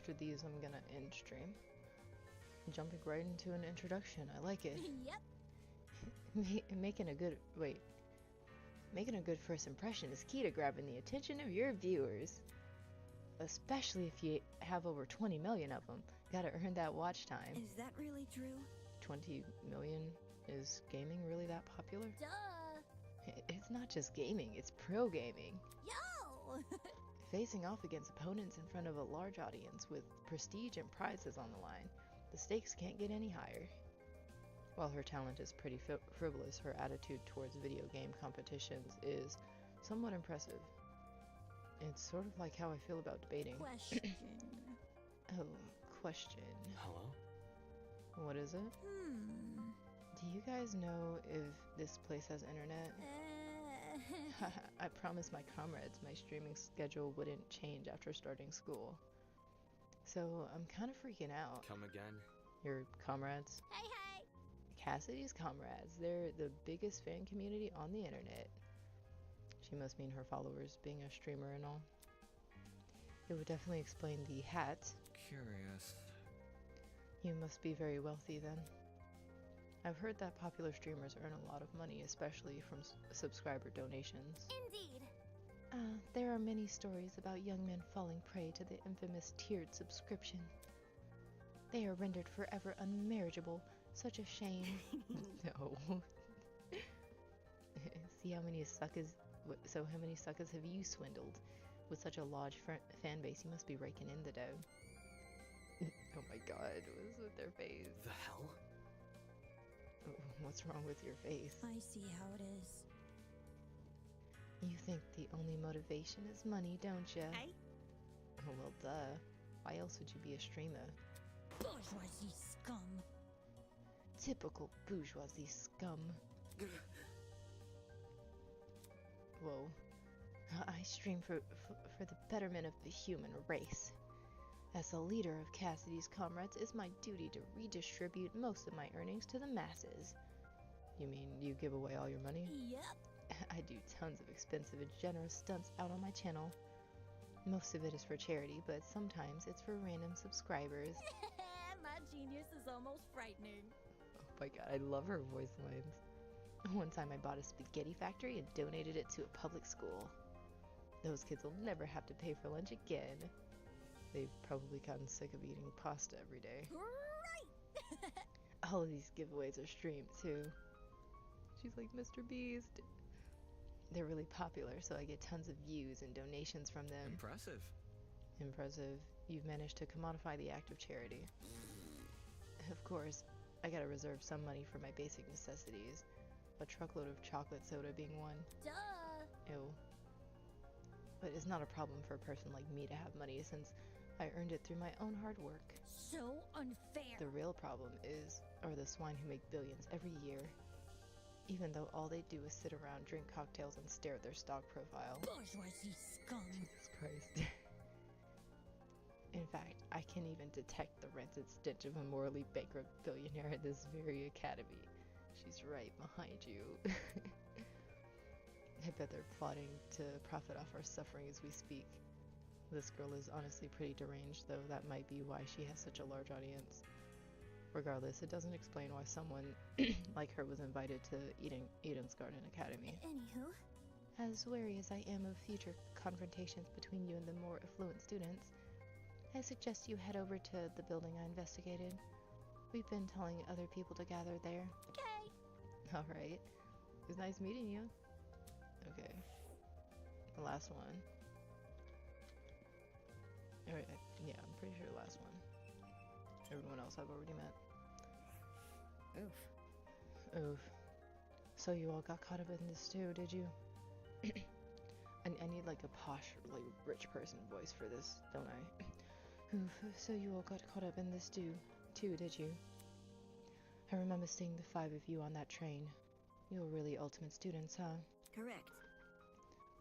A: after these, I'm gonna end stream. Jumping right into an introduction. I like it.
C: Yep.
A: Making a good first impression is key to grabbing the attention of your viewers. Especially if you have over 20 million of them. Gotta earn that watch time.
H: Is that really true?
A: 20 million? Is gaming really that popular?
C: Duh.
A: It's not just gaming, it's pro gaming.
C: Yo.
A: Facing off against opponents in front of a large audience with prestige and prizes on the line, the stakes can't get any higher. While her talent is pretty frivolous, her attitude towards video game competitions is somewhat impressive. It's sort of like how I feel about debating.
C: Question.
A: Oh, question.
J: Hello?
A: What is it? Do you guys know if this place has internet? I promised my comrades my streaming schedule wouldn't change after starting school. So I'm kind of freaking out.
J: Come again?
A: Your comrades?
C: Hey, hey.
A: Cassidy's comrades. They're the biggest fan community on the internet. She must mean her followers, being a streamer and all. It would definitely explain the hat.
D: Curious.
A: You must be very wealthy then. I've heard that popular streamers earn a lot of money, especially from subscriber donations.
C: Indeed.
A: There are many stories about young men falling prey to the infamous tiered subscription. They are rendered forever unmarriageable. Such a shame. No. See how many suckers... So how many suckers have you swindled? With such a large fan base, you must be raking in the dough. Oh my god, what's with their face?
J: The hell?
A: What's wrong with your face?
H: I see how it is.
A: You think the only motivation is money, don't ya?
C: Hey.
A: Well, duh. Why else would you be a streamer?
H: Bourgeoisie scum.
A: Typical bourgeoisie scum. Whoa. I stream for the betterment of the human race. As the leader of Cassidy's comrades, it's my duty to redistribute most of my earnings to the masses. You mean you give away all your money?
C: Yep.
A: I do tons of expensive and generous stunts out on my channel. Most of it is for charity, but sometimes it's for random subscribers.
C: My genius is almost frightening.
A: Oh my god, I love her voice lines. One time I bought a spaghetti factory and donated it to a public school. Those kids will never have to pay for lunch again. They've probably gotten sick of eating pasta every day.
C: Right.
A: All of these giveaways are streamed too. She's like Mr. Beast. They're really popular, so I get tons of views and donations from them.
D: Impressive.
A: Impressive. You've managed to commodify the act of charity. Of course, I gotta reserve some money for my basic necessities. A truckload of chocolate soda being one.
C: Duh.
A: Ew. But it's not a problem for a person like me to have money since I earned it through my own hard work.
C: So unfair.
A: The real problem are the swine who make billions every year. Even though all they do is sit around, drink cocktails, and stare at their stock profile.
H: Bourgeoisie scum.
A: Jesus Christ. In fact, I can even detect the rancid stench of a morally bankrupt billionaire at this very academy. She's right behind you. I bet they're plotting to profit off our suffering as we speak. This girl is honestly pretty deranged, though that might be why she has such a large audience. Regardless, it doesn't explain why someone like her was invited to Eden's Garden Academy.
H: Anywho.
A: As wary as I am of future confrontations between you and the more affluent students, I suggest you head over to the building I investigated. We've been telling other people to gather there.
C: Okay.
A: Alright. It was nice meeting you. Okay. The last one. Alright, yeah, I'm pretty sure the last one. Everyone else I've already met.
J: Oof.
A: Oof. So you all got caught up in this too, did you? I need like a posh, like rich person voice for this, don't I? Oof. So you all got caught up in this too, did you? I remember seeing the 5 of you on that train. You were really ultimate students, huh?
H: Correct.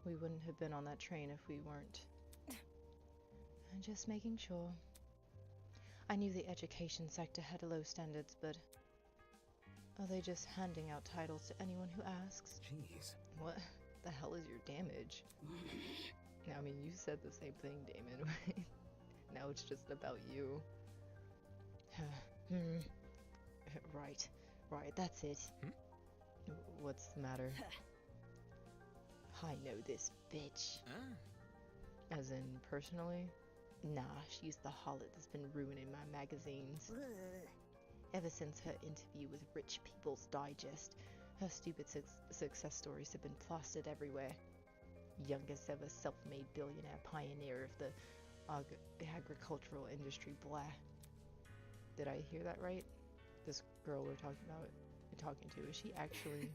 A: We wouldn't have been on that train if we weren't. I'm just making sure. I knew the education sector had low standards, but are they just handing out titles to anyone who asks?
J: Jeez.
A: What the hell is your damage? I mean, you said the same thing, Damon. Now it's just about you. Right. Right, that's it. What's the matter? I know this bitch. As in, personally? Nah, she's the harlot that's been ruining my magazines. Ever since her interview with Rich People's Digest, her stupid success stories have been plastered everywhere. Youngest ever self-made billionaire pioneer of the agricultural industry, blah. Did I hear that right? This girl we're talking to, is she actually...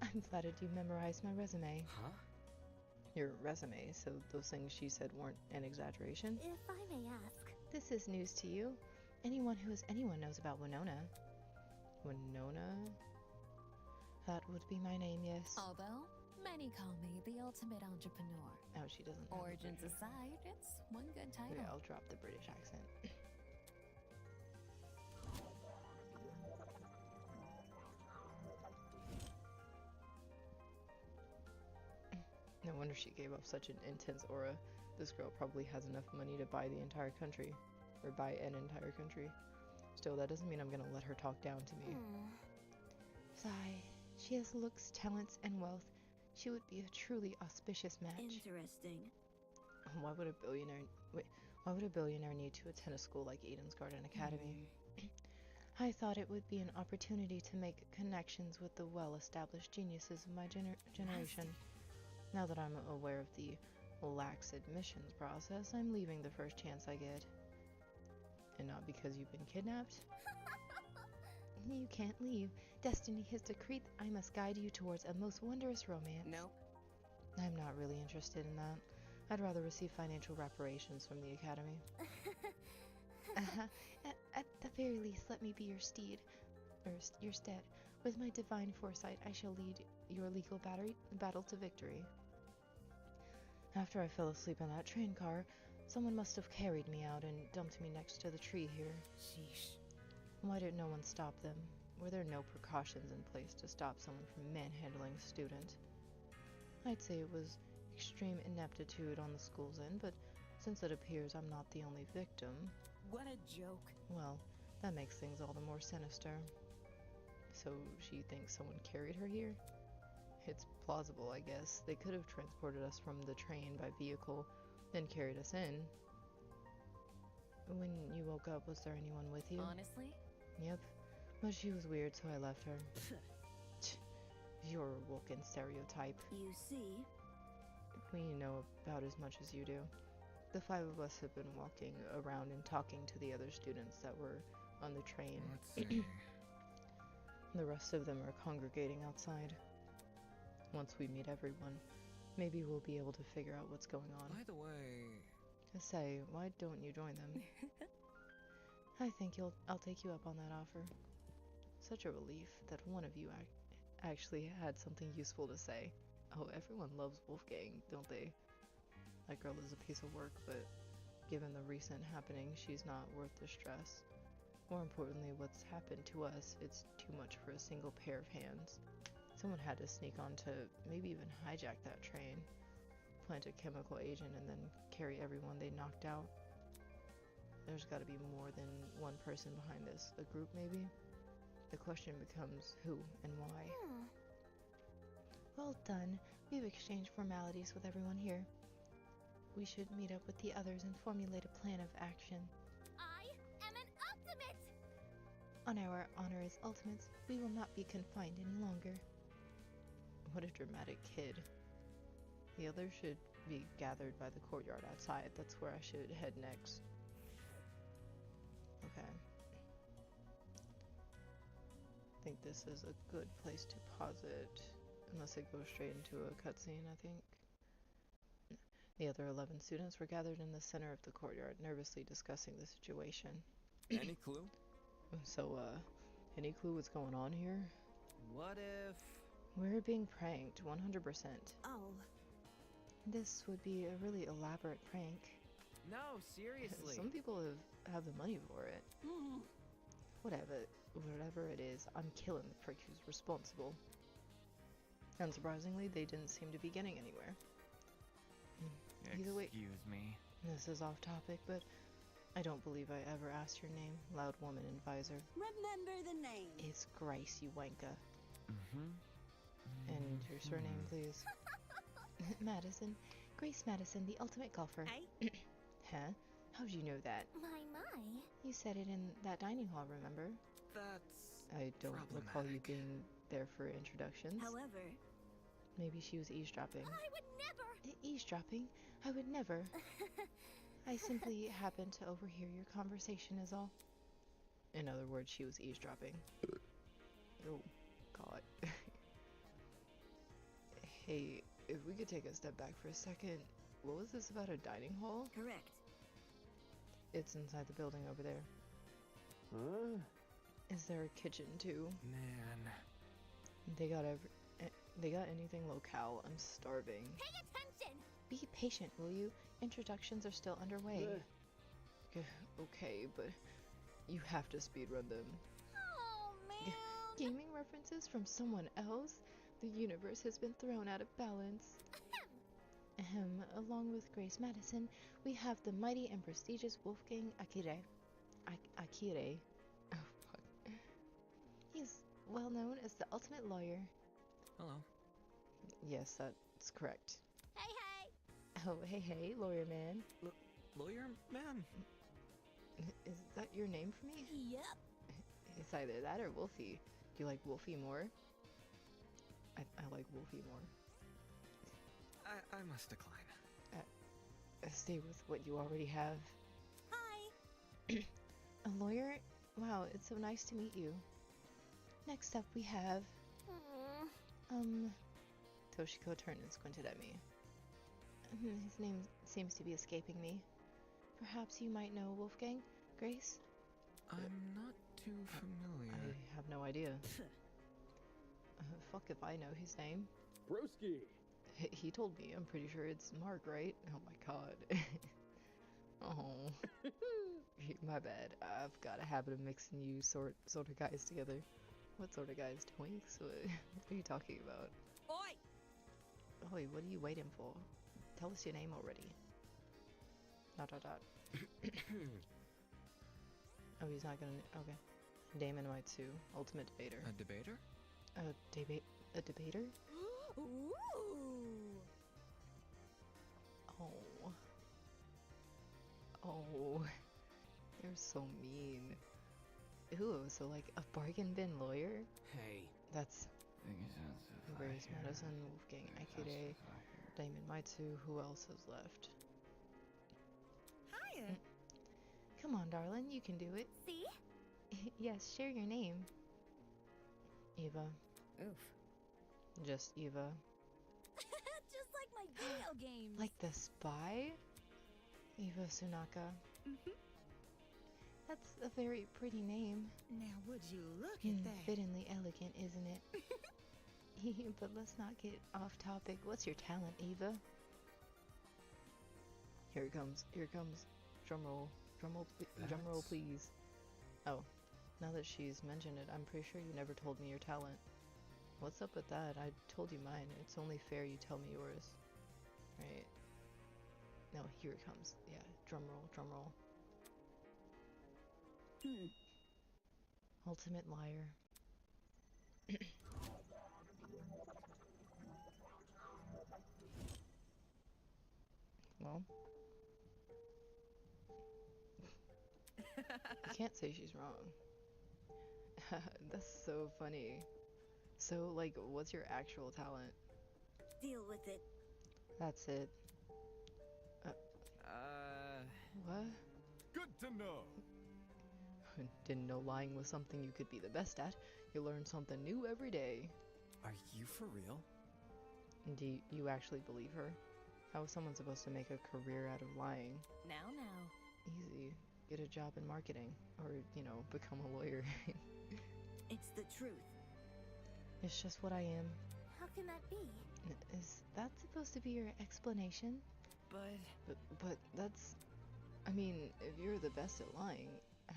A: I'm flattered you memorized my resume.
B: Huh?
A: Your resume, so those things she said weren't an exaggeration?
C: If I may ask.
A: This is news to you. Anyone knows about Winona. Winona? That would be my name, yes.
K: Although, many call me the ultimate entrepreneur.
A: Oh, she doesn't have
K: Origins aside, it's one good title.
A: Yeah, I'll drop the British accent. No wonder she gave off such an intense aura. This girl probably has enough money to buy the entire country. Or buy an entire country. Still, that doesn't mean I'm gonna let her talk down to me. Sigh. She has looks, talents, and wealth. She would be a truly auspicious match.
H: Interesting.
A: Why would a billionaire need to attend a school like Eden's Garden Academy? I thought it would be an opportunity to make connections with the well-established geniuses of my generation. Now that I'm aware of the lax admissions process, I'm leaving the first chance I get. And not because you've been kidnapped? You can't leave. Destiny has decreed I must guide you towards a most wondrous romance.
J: Nope.
A: I'm not really interested in that. I'd rather receive financial reparations from the Academy. At the very least, let me be your steed. Or your stead. With my divine foresight, I shall lead your legal battle to victory. After I fell asleep in that train car, someone must have carried me out and dumped me next to the tree here.
J: Sheesh.
A: Why did no one stop them? Were there no precautions in place to stop someone from manhandling a student? I'd say it was extreme ineptitude on the school's end, but since it appears I'm not the only victim...
J: What a joke.
A: Well, that makes things all the more sinister. So she thinks someone carried her here? It's plausible, I guess. They could have transported us from the train by vehicle, then carried us in. When you woke up, was there anyone with you?
K: Honestly?
A: Yep. But she was weird, so I left her. You're a Vulcan stereotype.
H: You see?
A: We know about as much as you do. The 5 of us have been walking around and talking to the other students that were on the train.
D: Let's see.
A: The rest of them are congregating outside. Once we meet everyone, maybe we'll be able to figure out what's going on.
D: By the way...
A: Say, why don't you join them? I think I'll take you up on that offer. Such a relief that one of you actually had something useful to say. Oh, everyone loves Wolfgang, don't they? That girl is a piece of work, but given the recent happening, she's not worth the stress. More importantly, what's happened to us, it's too much for a single pair of hands. Someone had to sneak on to maybe even hijack that train, plant a chemical agent, and then carry everyone they knocked out. There's got to be more than one person behind this. A group, maybe? The question becomes who and why. Well done. We've exchanged formalities with everyone here. We should meet up with the others and formulate a plan of action.
C: I am an ultimate!
A: On our honor as ultimates, we will not be confined any longer. What a dramatic kid. The others should be gathered by the courtyard outside. That's where I should head next. Okay. I think this is a good place to pause it. Unless it goes straight into a cutscene, I think. The other 11 students were gathered in the center of the courtyard, nervously discussing the situation.
B: Any clue?
A: So, any clue what's going on here?
B: What if...
A: We're being pranked, 100%.
H: Oh.
A: This would be a really elaborate prank.
B: No, seriously.
A: Some people have the money for it. Whatever it is, I'm killing the prick who's responsible. Unsurprisingly, they didn't seem to be getting anywhere. Either way,
I: Excuse me.
A: This is off topic, but I don't believe I ever asked your name, loud woman in visor.
H: Remember the name.
A: It's Grace, you wanker.
I: Mm-hmm.
A: And your surname, please? Madison. Grace Madison, the ultimate golfer.
H: Hey?
A: Huh? How'd you know that?
C: My.
A: You said it in that dining hall, remember?
D: That's
A: I don't recall you
D: problematic.
A: being there for introductions.
H: However,
A: Maybe she was eavesdropping.
C: I would never.
A: Eavesdropping? I would never. I simply happened to overhear your conversation is all. In other words, she was eavesdropping. Oh, God. Hey, if we could take a step back for a second, what was this about a dining hall?
H: correct.
A: It's inside the building over there.
E: Huh?
A: Is there a kitchen too?
D: Man.
A: They got anything locale? I'm starving.
C: Pay attention.
A: Be patient, will you? Introductions are still underway. Okay, but you have to speedrun them.
C: Oh man.
A: Gaming references from someone else? The universe has been thrown out of balance. Ahem. Along with Grace Madison, we have the mighty and prestigious Wolfgang Akire. Akire. Oh, fuck. He's well known as the ultimate lawyer.
D: Hello.
A: Yes, that's correct.
C: Hey.
A: Oh, hey, lawyer man.
D: Lawyer man?
A: Is that your name for me?
H: Yep.
A: It's either that or Wolfie. Do you like Wolfie more? I like Wolfie more.
D: I must decline.
A: Stay with what you already have.
C: Hi.
A: A lawyer? Wow, it's so nice to meet you. Next up we have... Toshiko turned and squinted at me. His name seems to be escaping me. Perhaps you might know Wolfgang? Grace?
D: I'm not too familiar.
A: I have no idea. Fuck if I know his name.
E: Broski!
A: He told me. I'm pretty sure it's Mark, right? Oh my god. Oh. My bad. I've got a habit of mixing you sort of guys together. What sort of guys? Twinks? What are you talking about?
H: Oi!
A: Oi, what are you waiting for? Tell us your name already. ... Oh, he's not gonna... Okay. Damon might too. Ultimate debater.
D: A debater?
A: A debater?
H: Ooh!
A: Oh. Oh. You're so mean. Ooh, so like a bargain bin lawyer?
E: Hey.
A: That's Grace Madison, Wolfgang Akire, Damon Maitsu. Who else is left?
G: Hiya.
A: Come on, darling, you can do it.
C: See?
A: Yes, share your name. Eva.
H: Oof.
A: Just Eva.
C: Just like my video games.
A: Like the spy? Eva Sunaka. That's a very pretty name.
G: Now, would you look at that?
A: Fittingly elegant, isn't it? But let's not get off topic. What's your talent, Eva? Here it comes. Here it comes. Drum roll. Drum roll, please. Oh, now that she's mentioned it, I'm pretty sure you never told me your talent. What's up with that? I told you mine. It's only fair you tell me yours. Right. No, here it comes. Yeah, drum roll, drum roll. Ultimate liar. Well, I can't say she's wrong. That's so funny. So, like, what's your actual talent?
H: Deal with it.
A: That's it. What?
B: Good to know.
A: Didn't know lying was something you could be the best at. You learn something new every day.
B: Are you for real?
A: Do you actually believe her? How is someone supposed to make a career out of lying?
K: Now.
A: Easy. Get a job in marketing. Or, you know, become a lawyer.
H: It's the truth.
A: It's just what I am.
C: How can that be?
A: Is that supposed to be your explanation? But that's... I mean, if you're the best at lying,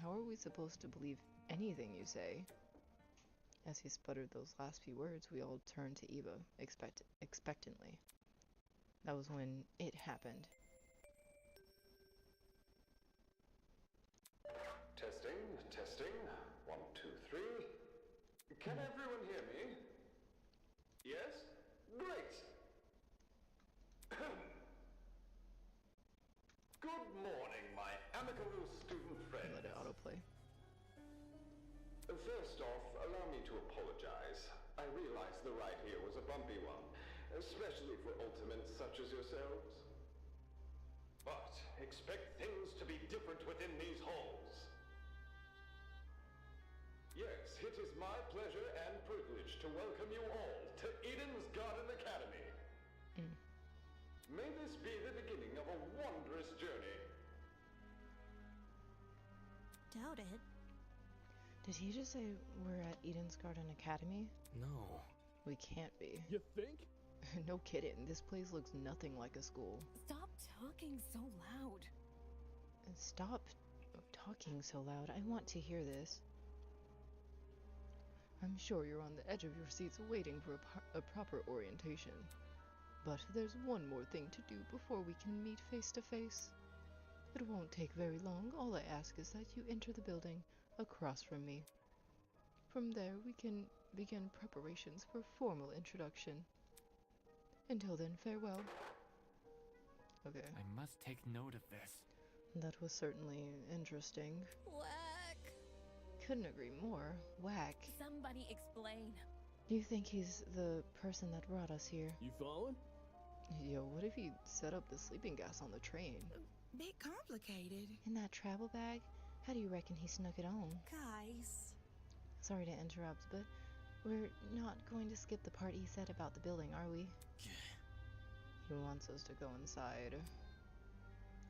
A: how are we supposed to believe anything you say? As he sputtered those last few words, we all turned to Eva, expectantly. That was when it happened.
L: Can everyone hear me? Yes? Great! Good morning, my amicable student friends.
A: Let it autoplay.
L: First off, allow me to apologize. I realize the ride here was a bumpy one, especially for ultimates such as yourselves. But expect things to be different within these halls. Yes, it is my pleasure and privilege to welcome you all to Eden's Garden Academy. May this be the beginning of a wondrous journey.
C: Doubt it.
A: Did he just say we're at Eden's Garden Academy?
B: No.
A: We can't be.
E: You think?
A: No kidding, this place looks nothing like a school.
K: Stop talking so loud.
A: Stop talking so loud. I want to hear this. I'm sure you're on the edge of your seats waiting for a proper orientation. But there's one more thing to do before we can meet face to face. It won't take very long. All I ask is that you enter the building across from me. From there, we can begin preparations for formal introduction. Until then, farewell. Okay.
I: I must take note of this.
A: That was certainly interesting.
K: Whack.
A: Couldn't agree more. Whack.
K: Somebody explain.
A: Do you think he's the person that brought us here?
E: You following?
A: Yo, what if he set up the sleeping gas on the train?
J: Bit complicated.
A: In that travel bag? How do you reckon he snuck it on?
J: Guys.
A: Sorry to interrupt, but we're not going to skip the part he said about the building, are we? He wants us to go inside.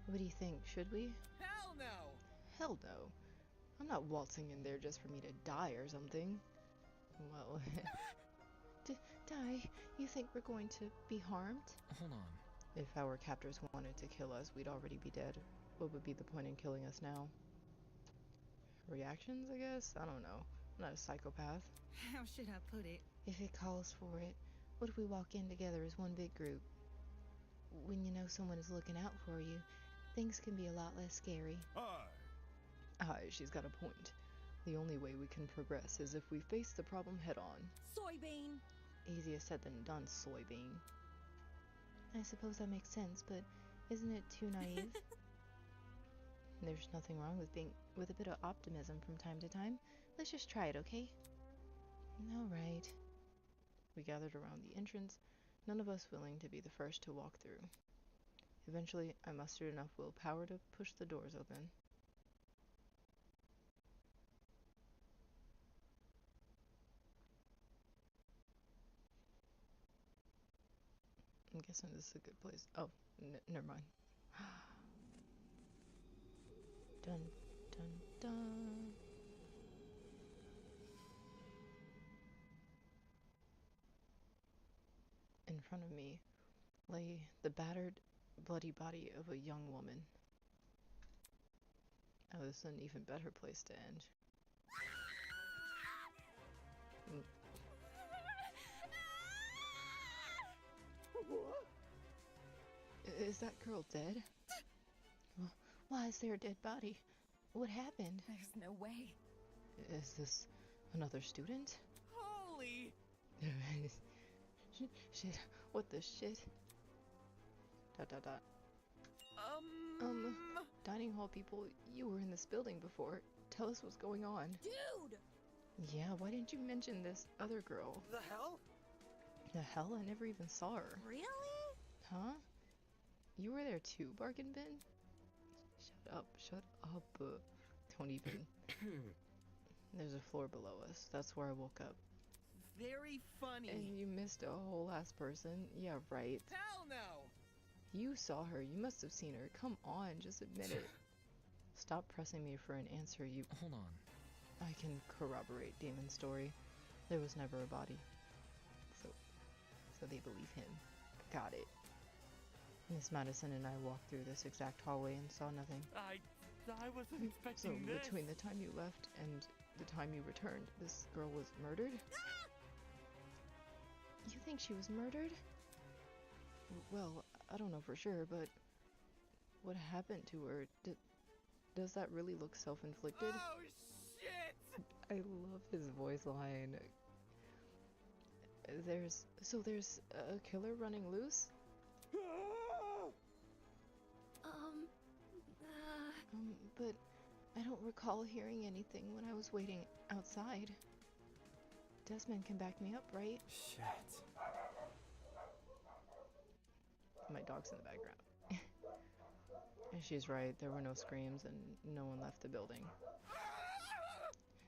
A: What do you think? Should we?
D: Hell no!
A: Hell no. I'm not waltzing in there just for me to die or something. Well, die? You think we're going to be harmed?
D: Hold on.
A: If our captors wanted to kill us, we'd already be dead. What would be the point in killing us now? Reactions, I guess? I don't know. I'm not a psychopath.
J: How should I put it?
A: If it calls for it, what if we walk in together as one big group? When you know someone is looking out for you, things can be a lot less scary. Aye, she's got a point. The only way we can progress is if we face the problem head on.
C: Soybean.
A: Easier said than done, soybean. I suppose that makes sense, but isn't it too naive? There's nothing wrong with a bit of optimism from time to time. Let's just try it, okay? All right. We gathered around the entrance, none of us willing to be the first to walk through. Eventually, I mustered enough willpower to push the doors open. I'm guessing this is a good place. Oh, never mind. Dun, dun, dun. In front of me lay the battered, bloody body of a young woman. Oh, this is an even better place to end.
E: What?
A: Is that girl dead? Why is there a dead body? What happened?
K: There's no way.
A: Is this another student?
G: Holy!
A: Shit, what the shit? Dot dot dot. Dining hall people, you were in this building before. Tell us what's going on.
C: Dude!
A: Yeah, why didn't you mention this other girl?
D: The hell?
A: The hell? I never even saw her.
C: Really?
A: Huh? You were there too, Bargain Bin? Shut up, shut up. Don't even. There's a floor below us. That's where I woke up.
G: Very funny.
A: And you missed a whole ass person? Yeah, right.
G: Hell no!
A: You saw her. You must have seen her. Come on, just admit it. Stop pressing me for an answer, you...
D: Hold on.
A: I can corroborate Damon's story. There was never a body. So they believe him. Got it. Miss Madison and I walked through this exact hallway and saw nothing.
I: I wasn't
A: So
I: expecting this.
A: between the time you left and the time you returned, this girl was murdered? You think she was murdered? Well, I don't know for sure, but what happened to her? Does that really look self-inflicted?
G: Oh, shit!
A: I love his voice line. there's a killer running loose? But I don't recall hearing anything when I was waiting outside. Desmond can back me up, right?
B: Shit.
A: My dog's in the background. And she's right, there were no screams and no one left the building.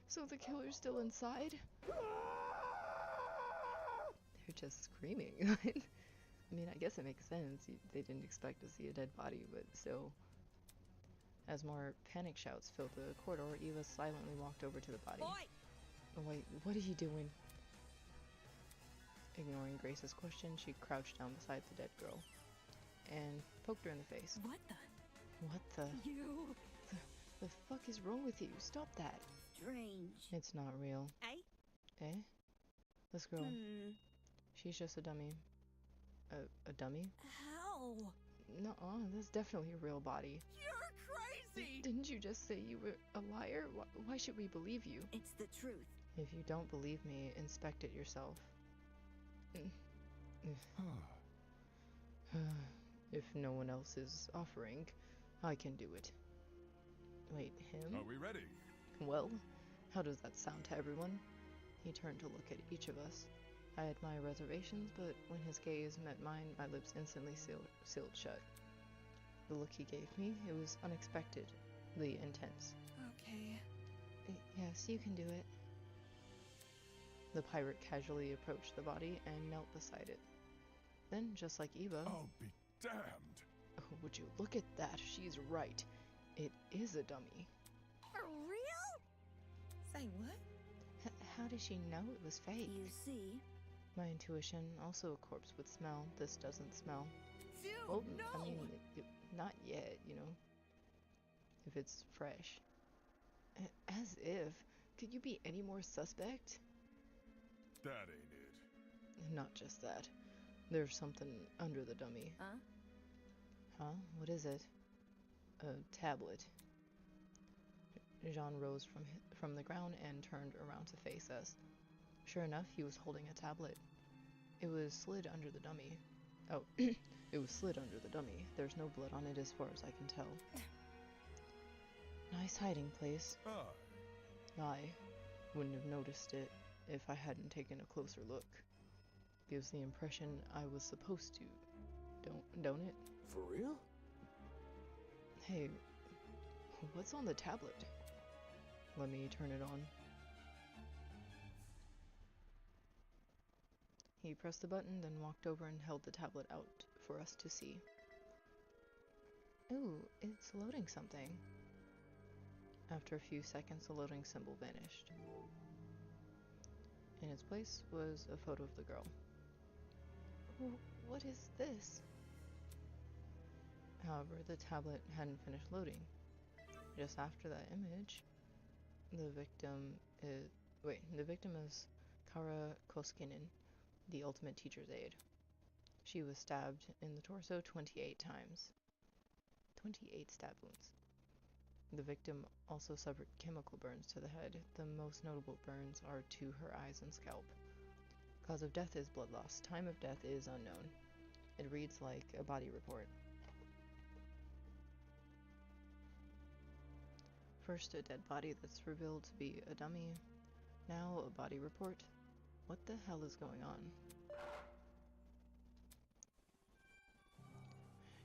A: So the killer's still inside? They're just screaming. I mean, I guess it makes sense. They didn't expect to see a dead body, but still. As more panic shouts filled the corridor, Eva silently walked over to the body.
H: Boy!
A: Oh wait, what are you doing? Ignoring Grace's question, she crouched down beside the dead girl and poked her in the face.
K: What the?
A: What the?
K: You!
A: The fuck is wrong with you? Stop that.
H: Strange.
A: It's not real.
H: Eh?
A: Eh? This girl. She's just a dummy. A dummy?
K: How?
A: Nuh-uh, that's definitely a real body.
K: You're crazy!
A: Didn't you just say you were a liar? Why should we believe you?
H: It's the truth.
A: If you don't believe me, inspect it yourself. If no one else is offering, I can do it. Wait, him?
M: Are we ready?
A: Well, how does that sound to everyone? He turned to look at each of us. I had my reservations, but when his gaze met mine, my lips instantly sealed shut. The look he gave me, it was unexpectedly intense.
J: Okay.
A: Yes, you can do it. The pirate casually approached the body and knelt beside it. Then, just like Eva...
M: I'll be damned!
A: Oh, would you look at that? She's right. It is a dummy.
K: For real?
J: Say what?
A: How did she know it was fake?
H: You see?
A: My intuition, also a corpse would smell. This doesn't smell.
K: Dude,
A: Well,
K: no!
A: I mean, not yet, you know. If it's fresh. As if. Could you be any more suspect?
M: That ain't it.
A: Not just that. There's something under the dummy.
H: Huh?
A: Huh? What is it? A tablet. Jean rose from the ground and turned around to face us. Sure enough, he was holding a tablet. It was slid under the dummy. Oh, it was slid under the dummy. There's no blood on it as far as I can tell. Nice hiding place. I wouldn't have noticed it if I hadn't taken a closer look. Gives the impression I was supposed to. Don't it?
E: For real?
A: Hey, what's on the tablet? Let me turn it on. He pressed the button, then walked over and held the tablet out for us to see. Ooh, it's loading something. After a few seconds, the loading symbol vanished. In its place was a photo of the girl. What is this? However, the tablet hadn't finished loading. Just after that image, the victim is Kara Koskinen, the ultimate teacher's aide. She was stabbed in the torso 28 times. 28 stab wounds. The victim also suffered chemical burns to the head. The most notable burns are to her eyes and scalp. Cause of death is blood loss. Time of death is unknown. It reads like a body report. First, a dead body that's revealed to be a dummy. Now, a body report. What the hell is going on?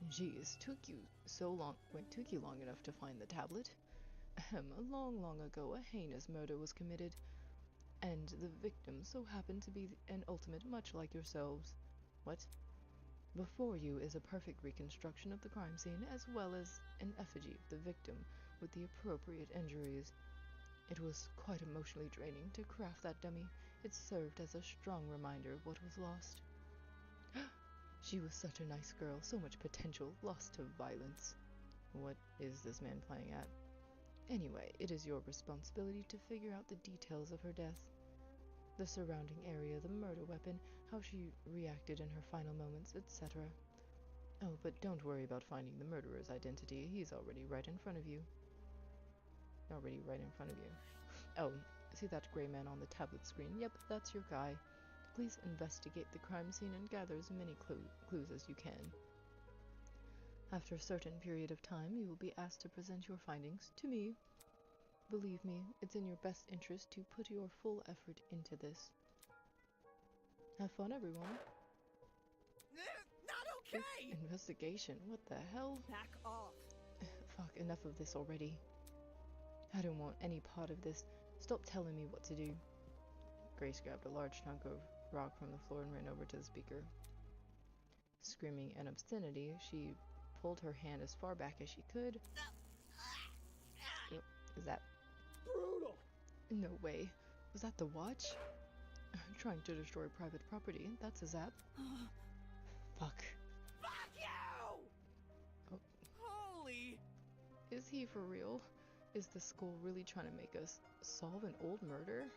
A: Geez, took you long enough to find the tablet. Long ago, a heinous murder was committed, and the victim so happened to be an ultimate much like yourselves. What? Before you is a perfect reconstruction of the crime scene, as well as an effigy of the victim with the appropriate injuries. It was quite emotionally draining to craft that dummy. It served as a strong reminder of what was lost. She was such a nice girl, so much potential, lost to violence. What is this man playing at? Anyway, it is your responsibility to figure out the details of her death. The surrounding area, the murder weapon, how she reacted in her final moments, etc. Oh, but don't worry about finding the murderer's identity. He's already right in front of you. Oh, see that gray man on the tablet screen? Yep, that's your guy. Please investigate the crime scene and gather as many clues as you can. After a certain period of time, you will be asked to present your findings to me. Believe me, it's in your best interest to put your full effort into this. Have fun, everyone.
K: Not okay!
A: Investigation? What the hell?
K: Back off.
A: Fuck, enough of this already. I don't want any part of this. Stop telling me what to do. Grace grabbed a large chunk of rock from the floor and ran over to the speaker. Screaming an obscenity, she pulled her hand as far back as she could. Is that
E: brutal?
A: No way. Was that the watch? Trying to destroy private property. That's a zap. Fuck.
K: Fuck you!
A: Oh.
K: Holy!
A: Is he for real? Is the school really trying to make us solve an old murder?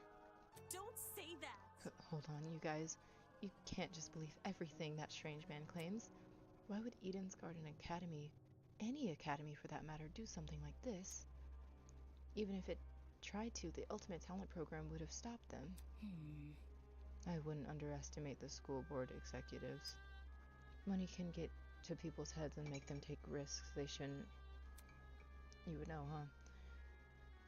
C: Don't say that!
A: Hold on, you guys. You can't just believe everything that strange man claims. Why would Eden's Garden Academy, any academy for that matter, do something like this? Even if it tried to, the Ultimate Talent Program would have stopped them. I wouldn't underestimate the school board executives. Money can get to people's heads and make them take risks they shouldn't. You would know, huh?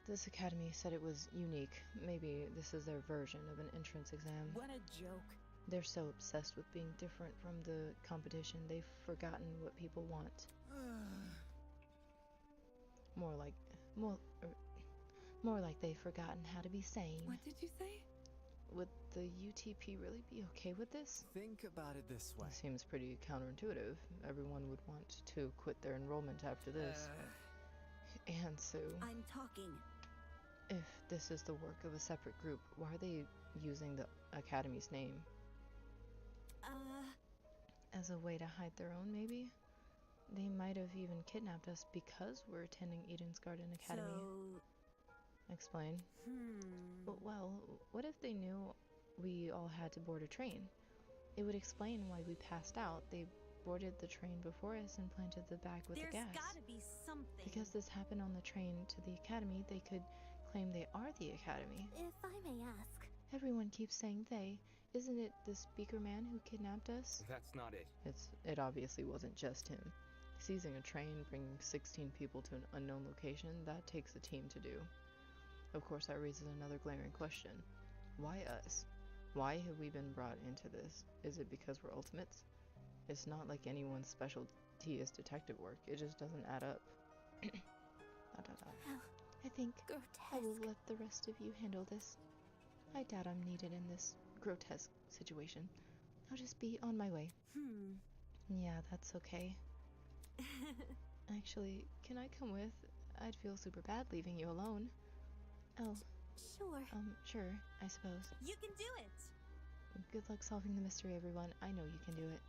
A: This academy said it was unique. Maybe this is their version of an entrance exam.
K: What a joke.
A: They're so obsessed with being different from the competition, they've forgotten what people want. More like they've forgotten how to be sane.
F: What did you say?
A: Would the UTP really be okay with this?
B: Think about it this way.
A: It seems pretty counterintuitive. Everyone would want to quit their enrollment after this. And Sue,
H: I'm talking.
A: if this is the work of a separate group, why are they using the Academy's name? As a way to hide their own, maybe? They might have even kidnapped us because we're attending Eden's Garden Academy.
H: So...
A: Explain. Well, what if they knew we all had to board a train? It would explain why we passed out. They boarded the train before us and planted the bag with the gas.
C: There's gotta be something.
A: Because this happened on the train to the academy, they could claim they are the academy.
C: If I may ask.
A: Everyone keeps saying they. Isn't it the speaker man who kidnapped us?
N: That's not it.
A: It obviously wasn't just him. Seizing a train, bringing 16 people to an unknown location, that takes a team to do. Of course, that raises another glaring question. Why us? Why have we been brought into this? Is it because we're ultimates? It's not like anyone's specialty is detective work. It just doesn't add up. I think I will let the rest of you handle this. I doubt I'm needed in this grotesque situation. I'll just be on my way. Yeah, that's okay. Actually, can I come with? I'd feel super bad leaving you alone. Oh.
C: Sure.
A: Sure, I suppose.
C: You can do it!
A: Good luck solving the mystery, everyone. I know you can do it.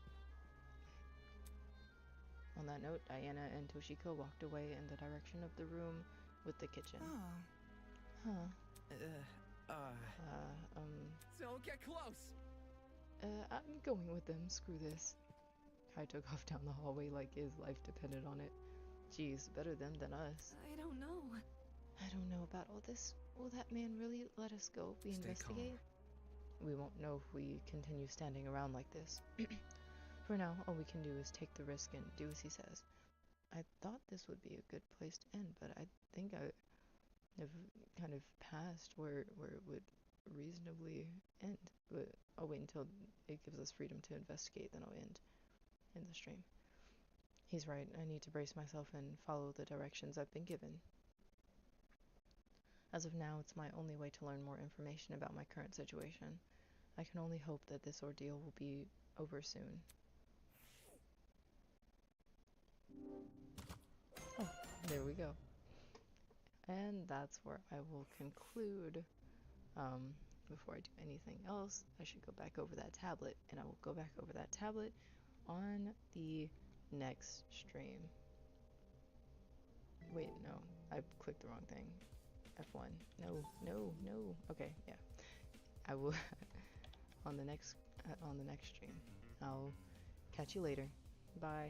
A: On that note, Diana and Toshiko walked away in the direction of the room with the kitchen.
D: Don't get close!
A: I'm going with them. Screw this. Kai took off down the hallway like his life depended on it. Geez, better them than us.
F: I don't know.
A: I don't know about all this. Will that man really let us go? We investigate? We won't know if we continue standing around like this. For now, all we can do is take the risk and do as he says. I thought this would be a good place to end, but I think I have kind of passed where it would reasonably end. But I'll wait until it gives us freedom to investigate, then I'll end the stream. He's right. I need to brace myself and follow the directions I've been given. As of now, it's my only way to learn more information about my current situation. I can only hope that this ordeal will be over soon. Oh, there we go. And that's where I will conclude. Before I do anything else, I should go back over that tablet, and I will go back over that tablet on the next stream. Wait, no, I clicked the wrong thing. F1. No. Okay, yeah. I will on the next stream. I'll catch you later. Bye.